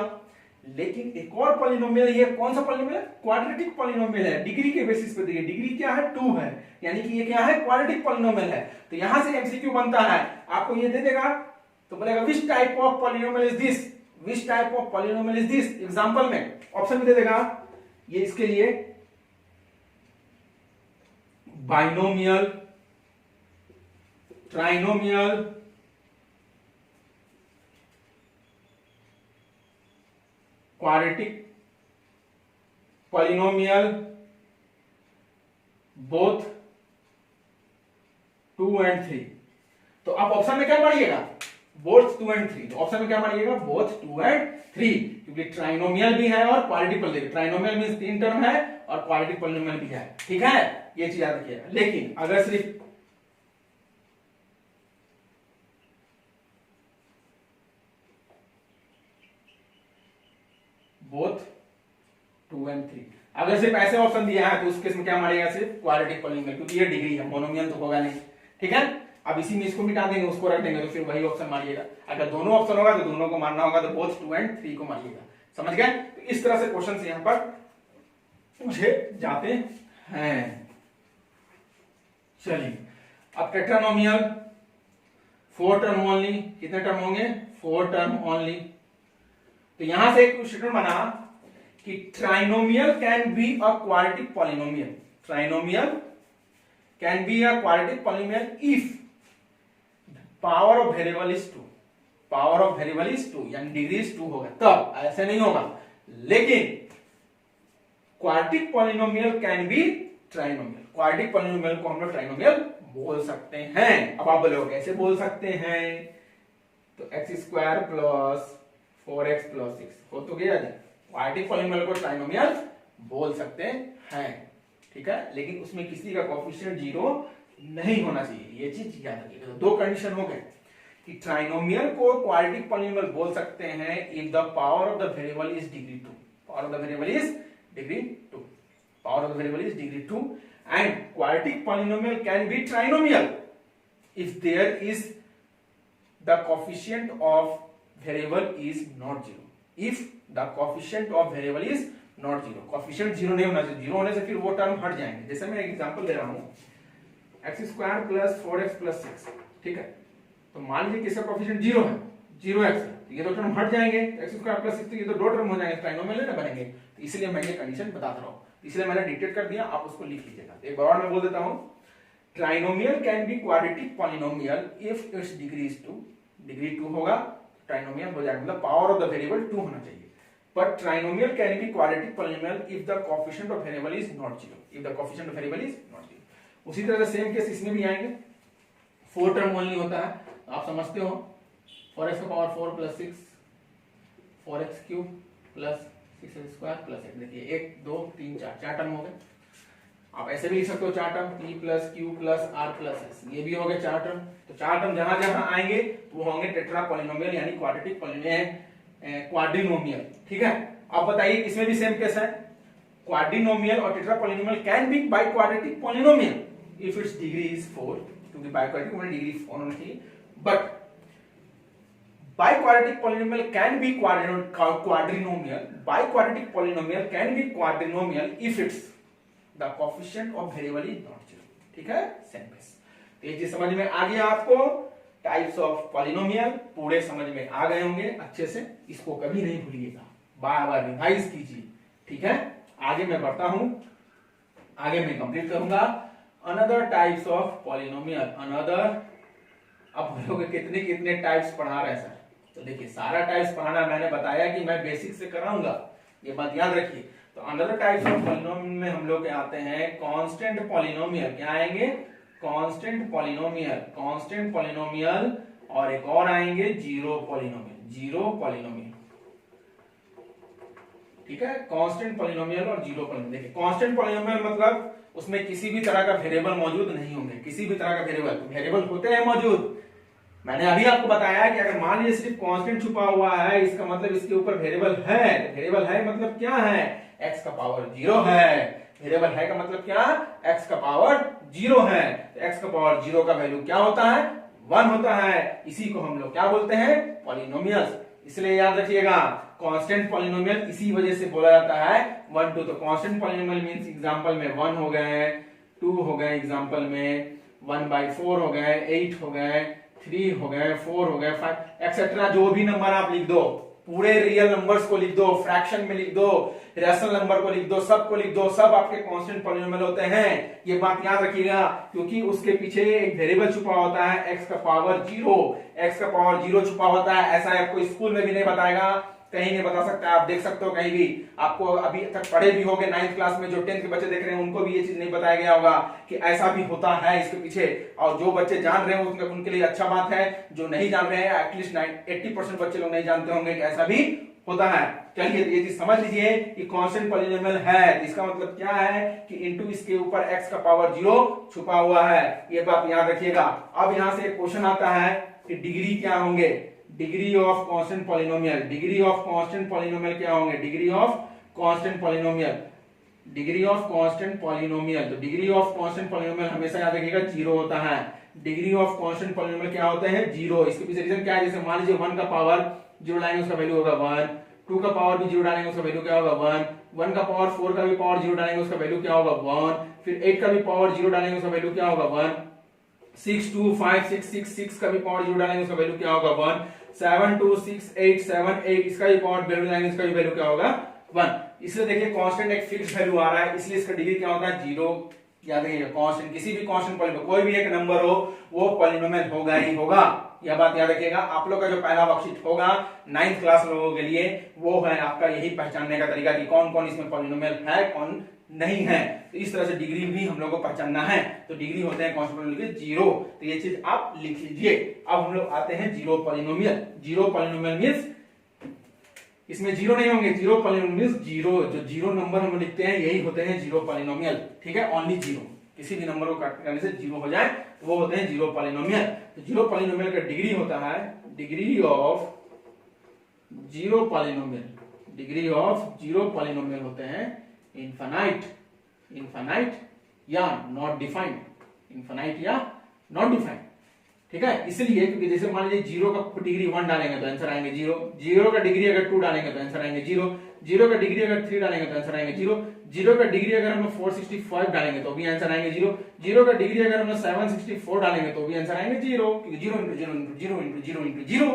लेकिन एक और पॉलिनोमियल, ये कौन सा पॉलिनोमियल है? क्वाड्रेटिक पॉलिनोमियल है, डिग्री के बेसिस पे। देखिए डिग्री क्या है? 2 है, यानी कि ये क्या है? क्वाड्रेटिक पॉलिनोमियल है। तो यहां से एमसीक्यू बनता है, आपको ये दे देगा तो बोलेगा which type of polynomial is this, which type of polynomial is this. Example में ऑप्शन भी दे देगा, ये इसके लिए binomial, trinomial, quadratic polynomial, both 2 and 3। तो अब ऑप्शन में क्या पढ़िएगा? Both 2 and 3। तो ऑप्शन में क्या पढ़िएगा? बोथ 2 and 3, क्योंकि ट्राइनोमियल भी है और क्वाड्रेटिक पॉलिनोमियल। ट्राइनोमियल मींस तीन टर्म है और क्वाड्रेटिक पॉलिनोमियल भी है, ठीक है, ये चीज याद रखिएगा। लेकिन अगर सिर्फ बोथ 2 and 3, अगर सिर्फ ऐसे ऑप्शन दिया है तो उस केस में क्या मारेगा? सिर्फ क्वाड्रेटिक पॉलिनोमियल, क्योंकि ये डिग्री है, मोनोमियल तो होगा नहीं, ठीक है। अब इसी में इसको मिटा देंगे, उसको रख देंगे, तो फिर वही ऑप्शन मारिएगा। अगर दोनों ऑप्शन होगा तो दोनों को मारना होगा, तो बोथ 2 and 3 को मारिएगा। समझ गए? तो इस तरह से क्वेश्चन यहां पर पूछे जाते हैं। चलिए अब टेट्रानोमियल, 4 टर्म ओनली, कितने टर्म होंगे? 4 टर्म ओनली। तो यहां से एक स्टेटमेंट बना कि trinomial can be a quadratic polynomial, trinomial can be a quadratic polynomial if power of variable is 2, power of variable is 2, यानी डिग्री इज 2 होगा, तब ऐसे नहीं होगा। लेकिन quadratic polynomial can be trinomial, quadratic polynomial को हम लोग ट्राइनोमियल बोल सकते हैं। अब आप बोलोगे कैसे बोल सकते हैं? तो x² + 4x + 6 हो तो गया जी, क्वाड्रेटिक पॉलिनोमियल को ट्राइनोमियल बोल सकते हैं, ठीक है, लेकिन उसमें किसी का कोएफिशिएंट 0 नहीं होना चाहिए, ये चीज याद रखिएगा। दो कंडीशन हो गए कि ट्राइनोमियल को क्वाड्रेटिक पॉलिनोमियल बोल सकते हैं if the power of the variable is degree 2, power of the variable is degree 2, power of the variable is degree 2, and quadratic polynomial can be trinomial if there is the coefficient of variable is not 0, if the coefficient of variable is not 0, coefficient 0 नहीं होना चाहिए, 0 होने से फिर वो term हट जाएंगे। जैसे मैं एक एग्जांपल दे रहा हूं x² + 4x + 6, ठीक है, तो मान लीजिए किसका कोएफिशिएंट 0 है, 0x है, तो ये दो टर्म हट जाएंगे, x² + 6 ये तो दो टर्म हो जाएंगे, ट्राइनोमियल ना बनेंगे, तो इसलिए मैं ये कंडीशन बताता रहा हूं, इसलिए मैंने डिक्टेट कर दिया, आप उसको लिख लीजिएगा। एक बार और मैं बोल देता हूं, trinomial can be quadratic polynomial if it's degree is 2, degree 2 होगा ट्राइनोमियल हो जाएगा, मतलब पावर ऑफ द वेरिएबल 2 होना चाहिए। But trinomial can be quadratic polynomial if the coefficient of variable is not 0, if the coefficient of variable is not 0। उसी तरह से same case इसमें भी आएंगे, 4 टर्म ओनली होता है, आप समझते हो, 4x⁴ + 6, 4x³ + 6x² + 8, देखिए 1 2 3 4 4 टर्म हो गए। आप ऐसे भी लिख सकते हो 4 term, p + q + r + s, ये भी हो गए 4 टर्म। तो 4 टर्म जहां जहां आएंगे वो होंगे टेट्रा पॉलिनोमियल यानी क्वाड्रेटिक पॉलिनोमियल, क्वाड्रिनोमियल, ठीक है। अब बताइए इसमें भी सेम केस है, क्वाड्रिनोमियल और tetra polynomial can be by quadratic polynomial if it's degree is 4, क्योंकि बाय क्वाड्रेटिक में डिग्री 4 होनी चाहिए, but biquadratic polynomial can be quadrinomial, biquadratic polynomial can be quadrinomial if its the coefficient of variable is not 0, ठीक है, same case. तो ये चीज समझ में आ गया आपको, टाइप्स ऑफ पॉलिनोमियल पूरे समझ में आ गए होंगे अच्छे से, इसको कभी नहीं भूलिएगा, बार बार रिवाइज कीजिए, ठीक है। आगे मैं बढ़ता हूं, आगे मैं कंप्लीट करूंगा another types of polynomial, another. अब हम लोग कितने कितने टाइप्स पढ़ा रहे हैं सर, तो देखिए सारा टाइप्स पढ़ाना मैंने बताया कि मैं बेसिक से कराऊंगा, ये बात याद रखिए। तो अनदर टाइप्स ऑफ पॉलिनोमियल में हम लोग आते हैं कांस्टेंट पॉलिनोमियल, क्या आएंगे, कांस्टेंट पॉलिनोमियल, कांस्टेंट पॉलिनोमियल, और एक और आएंगे जीरो पॉलिनोमियल, जीरो पॉलिनोमियल, ठीक है, कांस्टेंट पॉलिनोमियल और जीरो पॉलिनोमियल। देखिए कांस्टेंट पॉलिनोमियल मतलब उसमें किसी भी तरह का वेरिएबल मौजूद नहीं होंगे, किसी भी तरह का वेरिएबल होते हैं मौजूद। मैंने अभी आपको बताया कि अगर मान लीजिए सिर्फ कांस्टेंट छुपा हुआ है, इसका मतलब इसके ऊपर वेरिएबल है, वेरिएबल है मतलब क्या है, x का पावर 0 है, वेरिएबल है का मतलब क्या, x का पावर 0 है, तो x का पावर 0 का वैल्यू क्या होता है, 1 होता है, इसी को हम लोग क्या बोलते हैं, पॉलिनोमियल्स। इसलिए याद रखिएगा कांस्टेंट पॉलिनोमियल इसी वजह से बोला जाता है 1 2, तो कांस्टेंट पॉलिनोमियल मींस एग्जांपल में 1 हो गए, 2 हो गए, एग्जांपल में 1/4 हो गए, 8 हो गए, 3 हो गए, 4 हो गए, 5 एक्सेट्रा, जो भी नंबर आप लिख दो, पूरे रियल नंबर्स को लिख दो, फ्रैक्शन में लिख दो, रैशनल नंबर को लिख दो, सब को लिख दो, सब आपके कांस्टेंट पॉलिनोमियल होते हैं। ये बात याद रखिएगा क्योंकि उसके पीछे एक वेरिएबल छुपा होता है, x का पावर 0, x का पावर 0 छुपा होता है। ऐसा आपको स्कूल में भी नहीं बताएगा, कहीं नहीं बता सकता, आप देख सकते हो कहीं भी, आपको अभी तक पढ़े भी होंगे 9th क्लास में, जो 10th के बच्चे देख रहे हैं उनको भी ये चीज नहीं बताया गया होगा कि ऐसा भी होता है इसके पीछे। और जो बच्चे जान रहे हैं उनके लिए अच्छा बात है, जो नहीं जान रहे हैं एटलीस्ट 80% बच्चे लोग नहीं जानते होंगे कि ऐसा भी होता है। चलिए ये चीज समझ लीजिए कि कांस्टेंट पॉलिनोमियल है, तो इसका मतलब क्या है कि इनटू इसके ऊपर x का पावर 0 छुपा हुआ है, ये बात याद रखिएगा। अब यहां से एक क्वेश्चन आता है कि डिग्री क्या होंगे, degree of constant polynomial, degree of constant polynomial क्या होंगे, degree of constant polynomial, degree of constant polynomial. तो डिग्री ऑफ कांस्टेंट पॉलिनोमियल हमेशा याद रखिएगा 0 होता है। डिग्री ऑफ कांस्टेंट पॉलिनोमियल क्या होते हैं, 0। इसके पीछे रीजन क्या है, जैसे मान लीजिए 1 का पावर 0 डालेंगे उसका वैल्यू होगा 1, 2 का पावर भी 0 डालेंगे उसका वैल्यू क्या होगा 1, 1 का पावर 4 का भी पावर 0 डालेंगे उसका वैल्यू क्या होगा 1, फिर 8 का भी पावर 0 डालेंगे उसका वैल्यू क्या होगा 1, 6 2 5 6 6 6 का भी पावर 0 डालेंगे उसका वैल्यू क्या होगा 1, 7 2 6 8 7 8 इसका भी पावर वैल्यू डालेंगे इसका भी वैल्यू क्या होगा 1। इसलिए देखिए कांस्टेंट एक फिक्स वैल्यू आ रहा है, इसलिए इसका डिग्री क्या होता है 0। याद रखिएगा कांस्टेंट, किसी भी कांस्टेंट पॉलिनोमियल कोई भी एक नंबर हो वो पॉलिनोमियल होगा ही होगा, यह बात याद रखिएगा। आप लोग का जो पहला वर्कशीट होगा 9th क्लास लोगों के लिए वो है आपका यही पहचानने का तरीका कि कौन कौन इसमें पॉलिनोमियल है कौन नहीं है। तो इस तरह से डिग्री भी हम लोग को पहचानना है, तो डिग्री होते हैं कांस्टेंट पॉलिनोमियल के 0, तो ये चीज आप लिख लीजिए। अब हम लोग आते हैं zero polynomial. Zero polynomial means इसमें जीरो नहीं होंगे। जीरो पॉलिनोमियल जीरो, जो जीरो नंबर हम लिखते हैं यही होते हैं जीरो पॉलिनोमियल, ठीक है। ओनली जीरो, किसी भी नंबर को काट करने से जीरो हो जाए तो वो होते हैं जीरो पॉलिनोमियल। तो जीरो पॉलिनोमियल का डिग्री होता है degree of zero polynomial, degree of zero polynomial होते हैं इनफाइनाइट, इनफाइनाइट या नॉट डिफाइंड, इनफाइनाइट या नॉट डिफाइंड, ठीक है। इसलिए क्योंकि जैसे मान लीजिए जीरो का डिग्री 1 डालेंगे तो आंसर आएंगे जीरो, जीरो का डिग्री अगर 2 डालेंगे तो आंसर आएंगे जीरो, जीरो का डिग्री अगर 3 डालेंगे तो आंसर आएंगे जीरो, जीरो का डिग्री अगर हम 465 डालेंगे तो भी आंसर आएंगे जीरो, जीरो का डिग्री अगर हम 764 डालेंगे तो भी आंसर आएंगे जीरो, क्योंकि zero into zero into zero into zero into zero,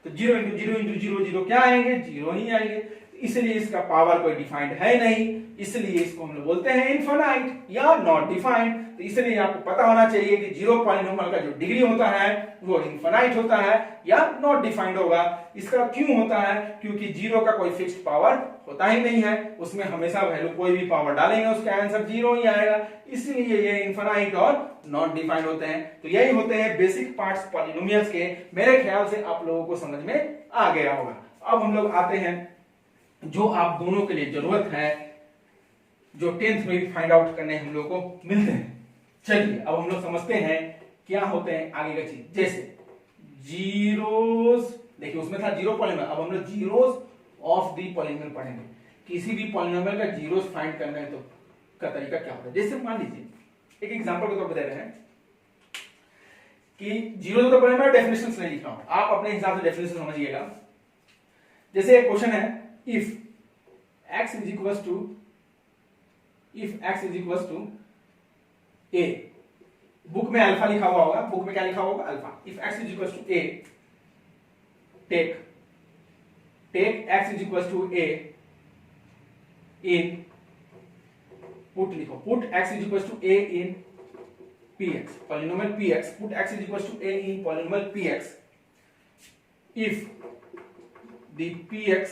तो zero into zero into zero zero क्या आएंगे, जीरो ही आएंगे। इसलिए इसका पावर कोई डिफाइंड है नहीं, इसलिए इसको हम लोग बोलते हैं इनफाइनाइट या नॉट डिफाइंड। तो इसलिए आपको पता होना चाहिए कि जीरो पॉलिनोमियल का जो डिग्री होता है वो इनफाइनाइट होता है या नॉट डिफाइंड होगा। इसका क्यों होता है, क्योंकि जीरो का कोई फिक्स्ड पावर होता ही नहीं है, उसमें हमेशा वैल्यू कोई भी पावर डालेंगे उसका आंसर जीरो ही आएगा, इसलिए ये इनफाइनाइट और नॉट डिफाइंड होते हैं। तो यही होते हैं बेसिक पार्ट्स पॉलिनोमियल्स के। मेरे ख्याल से आप लोगों को समझ में आ गया होगा। अब हम लोग आते हैं जो आप दोनों के लिए जरूरत है, जो 10th में भी फाइंड आउट करने हम लोग को मिलते हैं। चलिए अब हम लोग समझते हैं क्या होते हैं आगे का चीज। जैसे जीरोस, देखिए उसमें था जीरो पॉलिनोमियल, अब हम लोग जीरोस ऑफ दी पॉलिनोमियल पढ़ेंगे। किसी भी पॉलिनोमियल का जीरोस फाइंड करना है तो का तरीका क्या होता है। जैसे मान लीजिए एक एग्जांपल के तौर पर दे रहे हैं कि जीरो तो पॉलिनोमियल डेफिनेशन नहीं लिखा हूं, आप अपने हिसाब से डेफिनेशन समझिएगा। जैसे एक क्वेश्चन है if x is equals to a, book में अल्फा लिखा हुआ होगा, बुक में क्या लिखा होगा alpha. if x is equals to a, take x is equals to a in, put लिखो, put x is equals to a in px, polynomial px, put x is equals to a in polynomial px if the px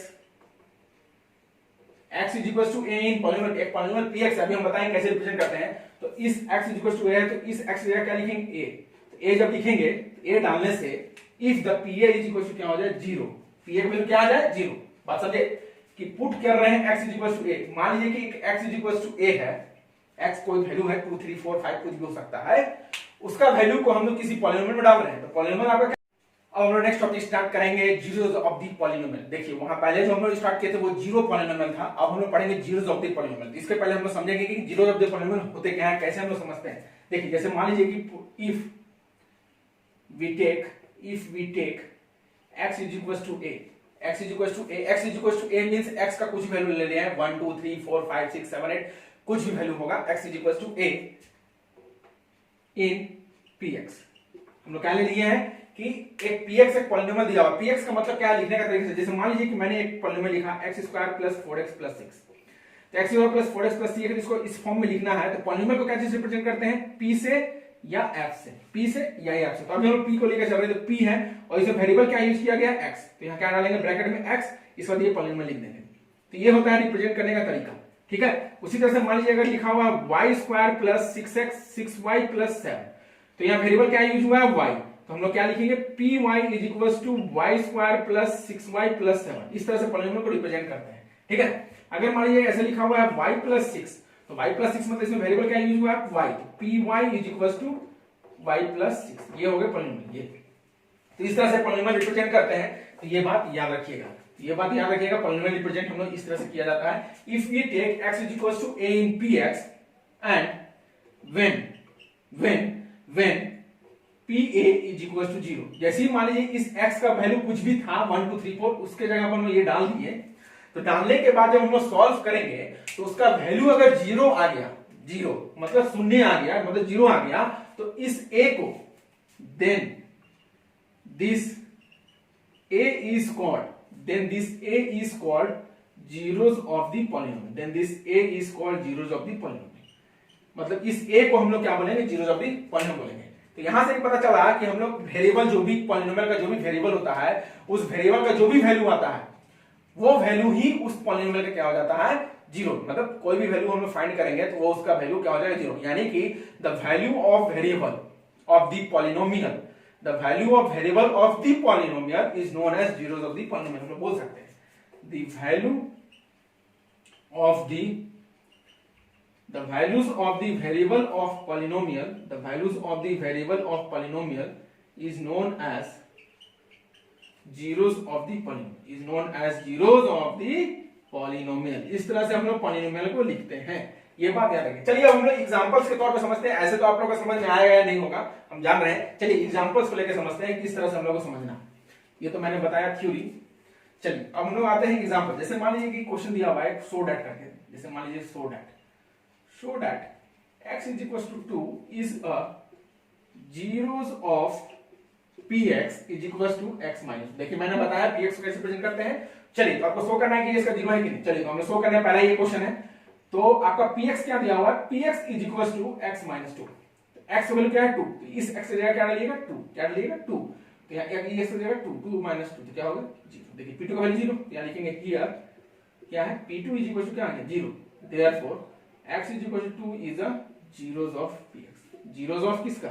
x is equals to a in polynomial px। अभी हम बताएंगे कैसे represent करते हैं। तो इस x is equals to a है तो इस x जगह क्या लिखेंगे a, तो a जब लिखेंगे a डालने से if the pa is equals to क्या हो जाए जीरो, pa की वैल्यू क्या आ जाए जीरो। बात समझे कि पुट कर रहे हैं x is equals to a, मान लीजिए कि x is equals to a है, x कोई वैल्यू है 2 3 4 5 कुछ भी हो सकता है, उसका वैल्यू को हम लोग किसी पॉलिनोमियल में डाल रहे हैं। तो पॉलिनोमियल आपका अब हम लोग नेक्स्ट टॉपिक स्टार्ट करेंगे जीरोस ऑफ द पॉलिनोमियल। देखिए वहां पहले जो हम लोग स्टार्ट किए थे वो जीरो पॉलिनोमियल था, अब हम लोग पढ़ेंगे जीरोस ऑफ द पॉलिनोमियल। इसके पहले हम लोग समझेंगे कि जीरोस ऑफ द पॉलिनोमियल होते क्या है, कैसे हम लोग समझते हैं। देखिए जैसे मान लीजिए कि if we take x is equals to a, x is equals to a, x is equals to a means x का कुछ वैल्यू ले लिया है 1 2 3 4 5 6 7 8 कुछ भी वैल्यू होगा, x is equals to a in px। हम लोग क्या ले लिए हैं कि एक px एक पॉलिनोमियल दिया हुआ, px का मतलब क्या है लिखने का तरीका से। जैसे मान लीजिए कि मैंने एक पॉलिनोमियल लिखा x square plus 4x plus 6, तो x square plus 4x plus 6 इसको इस फॉर्म में लिखना है तो पॉलिनोमियल को कैसे रिप्रेजेंट करते हैं, p से या f से, p से या f से। तो अभी हम लोग p को लेकर चल रहे हैं तो p है और इसमें वेरिएबल क्या यूज किया गया x, तो यहाँ क्या डालेंगे ब्रैकेट में x, इस वक्त ये पॉलिनोमियल लिख देंगे। तो ये होता है रिप्रेजेंट करने का तरीका, ठीक है। उसी तरह से मान लीजिए अगर लिखा हुआ y square plus 6x 6y plus 7, तो यहाँ वेरिएबल क्या यूज हुआ है y, तो हम लोग क्या लिखेंगे py is equals to y square plus 6y plus 7। इस तरह से पॉलिनोमियल को रिप्रेजेंट करते हैं, ठीक है। अगर मान लीजिए ऐसे लिखा हुआ है y प्लस 6, तो y प्लस 6 मतलब इसमें वेरिएबल क्या यूज हुआ है y, तो py is equals to y plus 6, ये हो गए पॉलिनोमियल। ये तो इस तरह से पॉलिनोमियल रिप्रेजेंट करते हैं, तो ये बात याद रखिएगा, ये बात याद रखिएगा। पॉलिनोमियल रिप्रेजेंट हम लोग इस तरह से किया जाता है। If we take x is equals to a in px and when pa is equals to 0, जैसे ही मान लीजिए इस x का वैल्यू कुछ भी था 1 2 3 4 उसके जगह पर हम ये डाल दिए, तो डालने के बाद जब हम लोग सॉल्व करेंगे तो उसका वैल्यू अगर 0 आ गया, 0 मतलब शून्य आ गया मतलब 0 आ गया, तो इस a को then this a is called zeros of the polynomial, then this a is called zeros of the polynomial, मतलब इस a को हम लोग क्या बोलेंगे zeros of the polynomial बोलेंगे। तो यहां से पता चला कि हम लोग वेरिएबल जो भी पॉलिनोमियल का जो भी वेरिएबल होता है उस वेरिएबल का जो भी वैल्यू आता है वो वैल्यू ही उस पॉलिनोमियल का क्या हो जाता है जीरो, मतलब कोई भी वैल्यू हम लोग फाइंड करेंगे तो वो उसका वैल्यू क्या हो जाएगा जीरो। यानी कि the value of variable of the polynomial, the value of variable of the polynomial is known as zeros of the polynomial, हम लोग बोल सकते हैं। the values of the variable of polynomial is known as zeros of the polynomial। इस तरह से हम लोग पॉलिनोमियल को लिखते हैं, ये बात याद रखिए। चलिए अब हम लोग एग्जांपल्स के तौर पे समझते हैं। ऐसे तो आप लोगों को समझ में आएगा या नहीं होगा, हम जान रहे हैं। चलिए एग्जांपल्स को लेकर समझते हैं किस तरह से हम लोग को समझना। ये तो मैंने बताया थ्योरी। चलिए अब हम लोग आते हैं एग्जांपल। जैसे मान लीजिए कि क्वेश्चन दिया हुआ है सो डैट करके, जैसे मान लीजिए so that x is equals to 2 is a zeros of px is equals to x minus। देखिए मैंने बताया px को कैसे प्रेजेंट करते हैं। चलिए तो आपको शो करना है कि इसका जीरो है कि नहीं। चलिए तो हमने शो करना है, पहला ये क्वेश्चन है। तो आपका px क्या दिया हुआ है, px is equals to x minus 2। x का वैल्यू क्या है 2, तो इस x की जगह क्या डालिएगा 2, क्या डालिएगा 2। तो यहाँ ये x की जगह 2 minus 2 तो क्या होगा 0। देखिए p2 का वैल्यू 0, यहाँ लिखेंगे हियर क्या है p2 is equals to क्या है 0। therefore x is equals to 2 is a zeros of px। zeros of किसका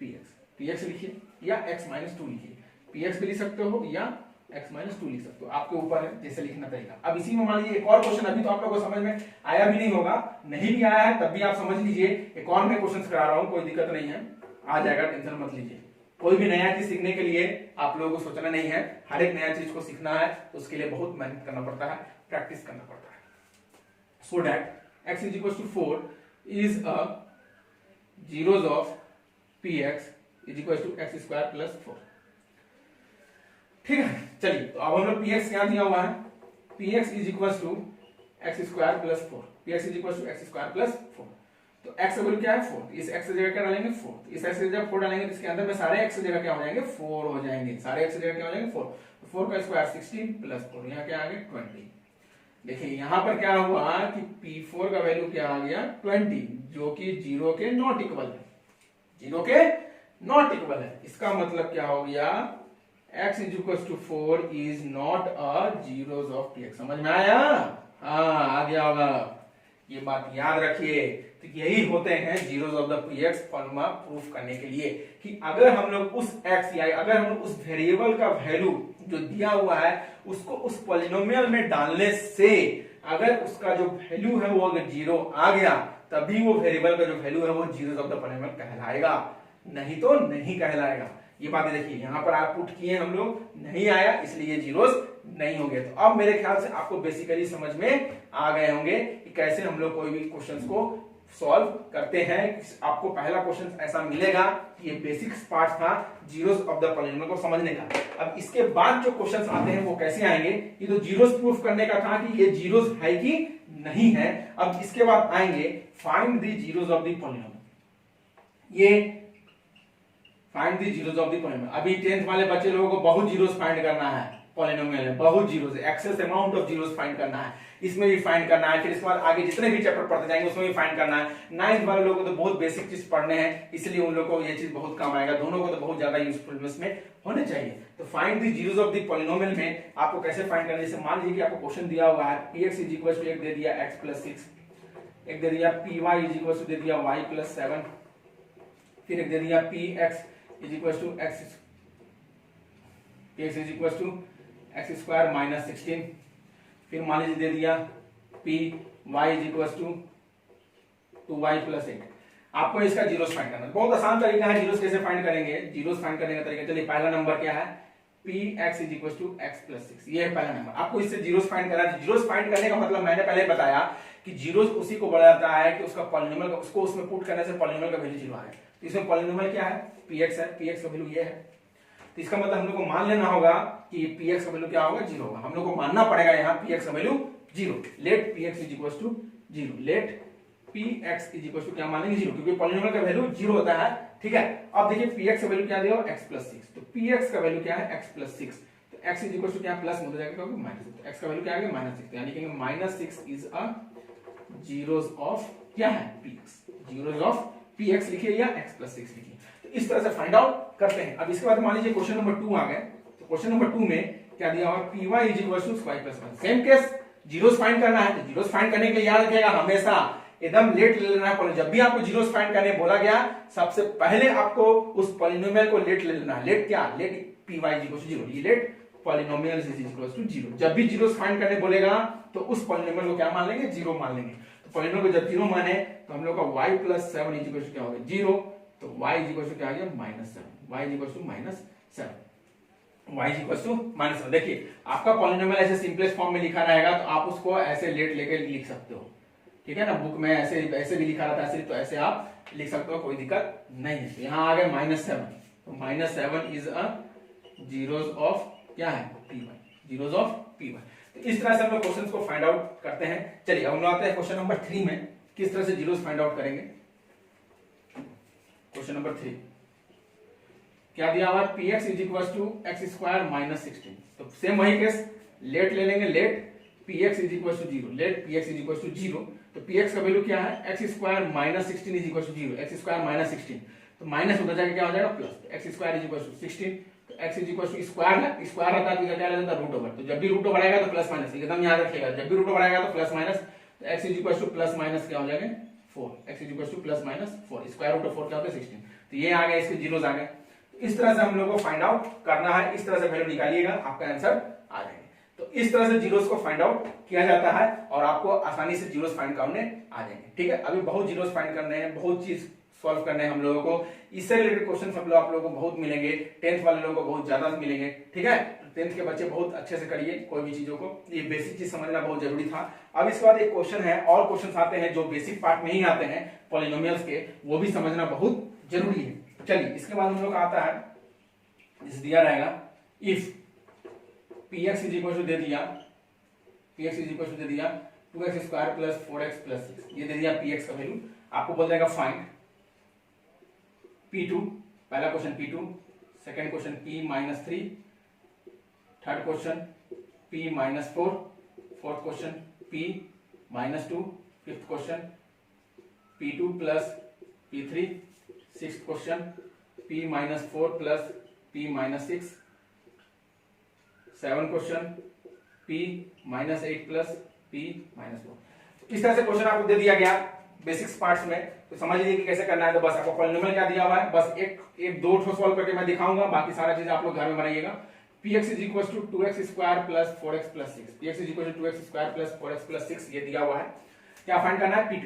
px लिखिए या x minus 2 लिखिए। px भी लिख सकते हो या x minus 2 लिख सकते हो, आपके ऊपर है जैसे लिखना तरीका। अब इसी में मान लीजिए एक और क्वेश्चन, अभी तो आप लोगों को समझ में आया भी नहीं होगा, नहीं भी आया है तब भी आप समझ लीजिए। एक और मैं क्वेश्चन करा रहा हूं, कोई दिक्कत नहीं है, आ जाएगा, टेंशन मत लीजिए। कोई भी नया चीज सीखने के लिए आप लोगों को सोचना नहीं है। हर एक नया चीज को सीखना है तो उसके लिए बहुत मेहनत करना पड़ता है, प्रैक्टिस करना पड़ता है। So that x is equals to 4 is a zeros of px is equals to x square plus 4। ठीक है, चलिए तो अब हम लोग px क्या दिया हुआ है, px is equals to x square plus 4। px is equals to x square plus 4। तो x का वैल्यू क्या है 4, इस x की जगह क्या डालेंगे 4, इस x की जगह 4 डालेंगे तो इसके अंदर में सारे x की जगह क्या हो जाएंगे 4 हो जाएंगे, सारे x की जगह क्या हो जाएंगे 4। तो 4 का स्क्वायर 16 प्लस 4, यहाँ क्या आ गया 20। देखिए यहां पर क्या हुआ कि P4 का वैल्यू क्या आ गया 20, जो कि 0 के नॉट इक्वल है, 0 के नॉट इक्वल है। इसका मतलब क्या हो गया x is equals to 4 is not a zeros of px। समझ में आया? हाँ आ गया होगा, ये बात याद रखिए। तो यही होते हैं zeros of the px formula proof करने के लिए कि अगर हम लोग उस x या अगर हम लोग उस वेरिएबल का वैल्यू जो दिया हुआ है उसको उस पॉलिनोमियल में डालने से अगर उसका जो वैल्यू है वो अगर 0 आ गया तभी वो वेरिएबल का जो वैल्यू है वो जीरोस ऑफ द पॉलिनोमियल कहलाएगा, नहीं तो नहीं कहलाएगा। ये बातें देखिए यहाँ पर आप पुट किए हम लोग, नहीं आया इसलिए जीरोस नहीं होंगे। तो अब मेरे ख्याल से आपको बेसिकली समझ में आ गए होंगे कि कैसे हम लोग कोई भी क्वेश्चंस को सॉल्व करते हैं। आपको पहला क्वेश्चन ऐसा मिलेगा कि ये बेसिक्स पार्ट था जीरोस ऑफ द पॉलिनोमियल को समझने का। अब इसके बाद जो क्वेश्चंस आते हैं वो कैसे आएंगे, ये तो जीरोस प्रूफ करने का था कि ये जीरोस है कि नहीं है। अब इसके बाद आएंगे find the zeros of the polynomial. ये find the zeros of the polynomial, अभी 10th वाले बच्चे लोगों को बहुत जीरोस फाइंड करना है, पॉलिनोमियल में बहुत zeros, excess amount of zeros find करना है, इसमें भी फाइंड करना है, फिर इसके बाद आगे जितने भी चैप्टर पढ़ते जाएंगे उसमें भी फाइंड करना है। 9th वाले लोगों को तो बहुत बेसिक चीज पढ़ने हैं, इसलिए उन लोगों को ये चीज बहुत काम आएगा, दोनों को तो बहुत ज्यादा यूजफुल इसमें होने चाहिए। तो find the zeros of the polynomial में आपको कैसे फाइंड करना है, जैसे मान लीजिए कि आपको क्वेश्चन दिया हुआ है px इज इक्वल टू एक दे दिया x प्लस 6, एक दे दिया py इज इक्वल टू दे दिया y प्लस 7, फिर एक दे दिया px is equal to px is equal to x square minus 16, फिर मान लीजिए दे दिया P Y is equal to 2y plus 8। आपको इसका जीरोस फाइंड करना है, बहुत आसान तरीका है। जीरोस कैसे फाइंड करेंगे, जीरोस फाइंड करने का तरीका, चलिए पहला नंबर क्या है px is equal to x plus 6, ये है पहला नंबर। आपको इससे जीरोस फाइंड करना है। जीरोस फाइंड करने का मतलब मैंने पहले बताया कि जीरोस उसी को बोला जाता है कि उसका पॉलिनोमियल का उसको उसमें पुट करने से पॉलिनोमियल का वैल्यू 0 आ गया। तो इसमें पॉलिनोमियल क्या है px है, px का वैल्यू ये है, तो इसका मतलब हम लोग को मान लेना होगा कि px का वैल्यू क्या होगा 0 होगा। हम लोग को मानना पड़ेगा यहाँ px का value 0, let px is equal to 0, let px is equal to क्या मानेंगे 0, क्योंकि पॉलिनोमियल का वैल्यू 0 होता है। ठीक है, अब देखिए px का वैल्यू क्या दिया x प्लस 6, तो px का वैल्यू क्या है x प्लस 6, तो x इज इक्वल टू क्या प्लस में हो जाएगा क्योंकि माइनस, तो x का वैल्यू क्या आ गया -6, यानी कि -6 इज अ जीरोस ऑफ क्या है px, जीरोस ऑफ px लिखिए या x प्लस 6 लिखिए। तो इस तरह से फाइंड आउट करते हैं। अब इसके बाद मान लीजिए क्वेश्चन नंबर 2 आ गए, तो क्वेश्चन नंबर 2 में क्या दिया हुआ py is equal to y plus 1, same case zeros find करना है। तो जीरोस फाइंड करने के लिए याद रखिएगा हमेशा एकदम लेट ले लेना है। जब भी आपको जीरोस फाइंड करने बोला गया सबसे पहले आपको उस पॉलिनोमियल को लेट ले लेना है। लेट क्या, let py is equal to 0, ये let polynomial is equal to 0। जब भी जीरो फाइंड करने बोलेगा तो उस पॉलिनोमियल को क्या मान लेंगे, 0 मान लेंगे। तो पॉलिनोमियल को जब 0 माने तो हम लोग का y plus 7 is equal to क्या होगा 0, तो y इज इक्वल टू क्या आ गया -7, y is equal to -7, y is equal to -7। देखिए आपका पॉलिनोमियल ऐसे सिंपलेस्ट फॉर्म में लिखा रहेगा तो आप उसको ऐसे लेट लेके लिख सकते हो, ठीक है ना। बुक में ऐसे भी लिखा रहता है ऐसे, तो ऐसे आप लिख सकते हो, कोई दिक्कत नहीं है। यहाँ आ गया -7, तो -7 इज अ जीरोस ऑफ क्या है py, जीरोस ऑफ py। तो इस तरह से हम लोग क्वेश्चंस को फाइंड आउट करते हैं। चलिए अब हम लोग आते हैं क्वेश्चन नंबर 3 में, किस तरह से जीरोस फाइंड आउट करेंगे। क्वेश्चन नंबर 3 क्या दिया हुआ है, px is equal to x square -16। तो सेम वही केस, लेट ले लेंगे, let px is equal to 0, let px is equal to 0। तो px का वैल्यू क्या है, x square -16 is equal to 0, x square -16, तो माइनस उधर जाके क्या हो जाएगा प्लस, तो x square is equal to 16, तो x is equal to square है, स्क्वायर रहता है तो इधर क्या रहता है रूट ओवर, तो जब भी रूट ओवर आएगा तो प्लस माइनस एकदम याद रखिएगा, जब भी रूट ओवर आएगा तो प्लस माइनस, तो x is equal to plus minus क्या हो जाएगा 4, x is equal to plus minus 4, square root of 4 क्या होता है 16, तो ये आ गया, इसके जीरोस आ गए। इस तरह से हम लोग को फाइंड आउट करना है, इस तरह से वैल्यू निकालिएगा, आपका आंसर आ जाएगा। तो इस तरह से जीरोस को फाइंड आउट किया जाता है और आपको आसानी से जीरोस फाइंड करने आ जाएंगे, ठीक है। अभी बहुत जीरोस फाइंड करने हैं, बहुत चीज सॉल्व करने हैं हम लोगों को, इससे रिलेटेड क्वेश्चन हम लोग आप लोगों को बहुत मिलेंगे, 10th वाले लोगों को बहुत ज्यादा मिलेंगे, ठीक है। 10th के बच्चे बहुत अच्छे से करिए कोई भी चीजों को, ये बेसिक चीज समझना बहुत जरूरी था। अब इसके बाद एक क्वेश्चन है, और क्वेश्चन आते हैं जो बेसिक पार्ट में ही आते हैं पॉलिनोमियल्स के, वो भी समझना बहुत जरूरी है। चलिए इसके बाद हम लोग का आता है, इस दिया रहेगा if px is equal to दे दिया, px इज इक्वल टू दे दिया 2x square plus 4x plus 6, ये दे दिया px का वैल्यू, आपको बोल देगा फाइंड p2, पहला question p2, second question p minus 3, third question p minus 4, fourth question p minus 2, fifth question p2 plus p3, sixth question p minus 4 plus p minus 6, seven question p minus 8 plus p minus 4। इस तरह से question आपको दे दिया गया basics parts में, तो समझ लीजिए कि कैसे करना है। तो बस आपको पॉलिनोमियल क्या दिया हुआ है, बस एक दो ठो सॉल्व करके मैं दिखाऊंगा, बाकी सारा चीज आप लोग घर में बनाइएगा। px is equal to 2x square plus 4x plus 6, px is equal to 2x square plus 4x plus 6, ये दिया हुआ है। क्या फाइंड करना है,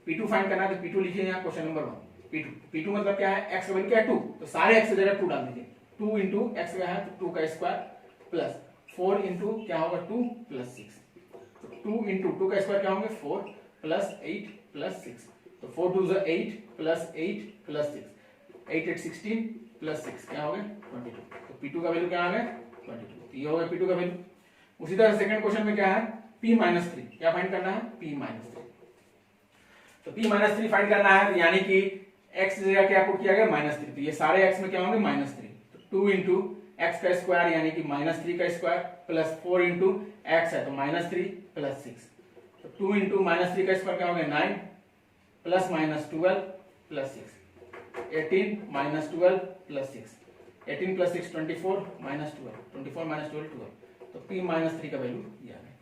p2 फाइंड करना है, तो p2 लिखिए यहाँ क्वेश्चन नंबर 1, p2 मतलब क्या है, x का वैल्यू क्या है 2, तो सारे x की जगह 2 डाल दीजिए, 2 इंटू एक्स क्या है तो 2 का स्क्वायर प्लस 4 इंटू क्या होगा 2 प्लस 6, तो 2 इंटू 2 का स्क्वायर क्या होंगे 4 प्लस 8 प्लस 6, तो 4 2 is 8 प्लस 8 प्लस 6, 8 8 16 प्लस 6 क्या हो गया 22, तो p2 का वैल्यू क्या आ गया 22, ये हो गया p2 का वैल्यू। उसी तरह सेकंड क्वेश्चन में क्या है p माइनस 3, क्या फाइंड करना है p माइनस 3, तो p माइनस 3 फाइंड करना है, यानी कि x की जगह क्या पुट किया गया -3, तो ये सारे x में क्या होंगे -3, तो 2 इंटू एक्स का स्क्वायर यानी कि -3 का स्क्वायर प्लस 4 इंटू एक्स है तो -3 प्लस 6, तो 2 इंटू -3 का स्क्वायर क्या हो गया 9 प्लस -12 प्लस 6, 18 -12 प्लस 6, 18 प्लस 6 24 -12, 24 -12 12, तो p -3 का वैल्यू ये आ गया।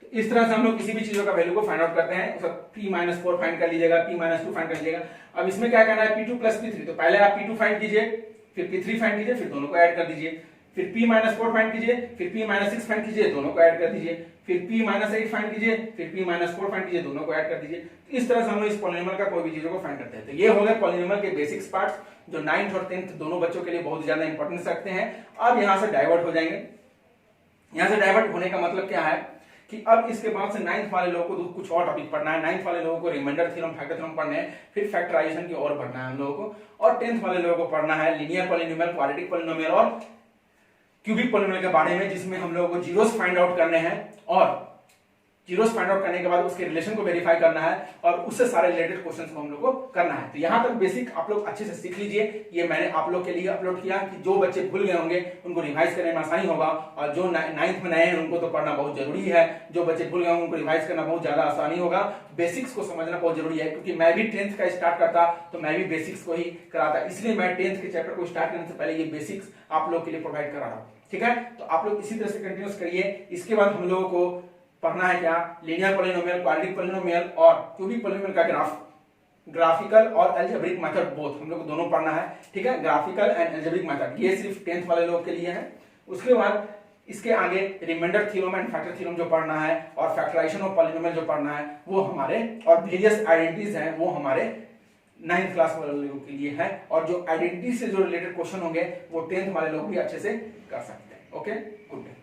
तो इस तरह से हम लोग किसी भी चीजों का वैल्यू को फाइंड आउट करते हैं, तो p -4 फाइंड कर लीजिएगा, p -2 फाइंड कर लीजिएगा। अब इसमें क्या करना है p2 प्लस p3, तो पहले आप p2 फाइंड कीजिए, फिर p3 फाइंड कीजिए, फिर दोनों को ऐड कर दीजिए, फिर p -4 फाइंड कीजिए, फिर p -6 फाइंड कीजिए, दोनों को ऐड कर दीजिए, फिर p -8 फाइंड कीजिए, फिर p -4 फाइंड कीजिए, दोनों को ऐड कर दीजिए। तो इस तरह से हम लोग इस पॉलिनोमियल का कोई भी चीजों को फाइंड करते हैं। तो ये हो गए पॉलिनोमियल के बेसिक्स पार्ट्स, जो 9th और 10th दोनों बच्चों के लिए बहुत ज्यादा इंपॉर्टेंस रखते हैं। अब यहां से डाइवर्ट हो जाएंगे, यहां से डाइवर्ट होने का मतलब क्या है कि अब इसके बाद से 9th वाले लोगों को कुछ और टॉपिक पढ़ना है, 9th वाले लोगों को रिमाइंडर थ्योरम, फैक्टर थ्योरम पढ़ने हैं, फिर फैक्टराइजेशन की ओर बढ़ना है हम लोगों को, और 10th वाले लोगों को पढ़ना है लीनियर पॉलिनोमियल, क्वाड्रेटिक पॉलिनोमियल और क्यूबिक पॉलिनोमियल के बारे में, जिसमें हम लोगों को जीरोस फाइंड आउट करने हैं, और जीरोस फाइंड आउट करने के बाद उसके रिलेशन को वेरीफाई करना है, और उससे सारे रिलेटेड क्वेश्चंस को हम लोग को करना है। तो यहां तक बेसिक आप लोग अच्छे से सीख लीजिए, ये मैंने आप लोग के लिए अपलोड किया कि जो बच्चे भूल गए होंगे उनको रिवाइज करने में आसानी होगा, और जो 9th में नए हैं उनको तो पढ़ना बहुत जरूरी है, जो बच्चे भूल गए होंगे उनको रिवाइज करना बहुत ज्यादा आसानी होगा। बेसिक्स को समझना बहुत जरूरी है, क्योंकि मैं भी 10th का स्टार्ट करता तो मैं भी बेसिक्स को ही कराता, इसलिए मैं 10th के चैप्टर को स्टार्ट करने से पहले ये बेसिक्स आप लोग के लिए प्रोवाइड करा रहा हूं, ठीक है। तो आप लोग इसी तरह से कंटिन्यूस करिए। इसके बाद हम लोगों को पढ़ना है क्या, लीनियर पॉलिनोमियल, क्वाड्रेटिक पॉलिनोमियल और क्यूबिक पॉलिनोमियल का ग्राफिकल और अलजेब्रिक मेथड, बोथ हम लोग को दोनों पढ़ना है, ठीक है। ग्राफिकल एंड अलजेब्रिक मेथड ये सिर्फ 10th वाले लोग के लिए है। उसके बाद इसके आगे remainder theorem and factor theorem जो पढ़ना है और फैक्टराइजेशन ऑफ पॉलिनोमियल जो पढ़ना है वो हमारे, और वेरियस आइडेंटिटीज हैं वो हमारे 9th क्लास वाले लोगों के लिए है, और जो आइडेंटिटी से जो रिलेटेड क्वेश्चन होंगे वो 10th वाले लोग भी अच्छे से कर सकते हैं। Okay, good day.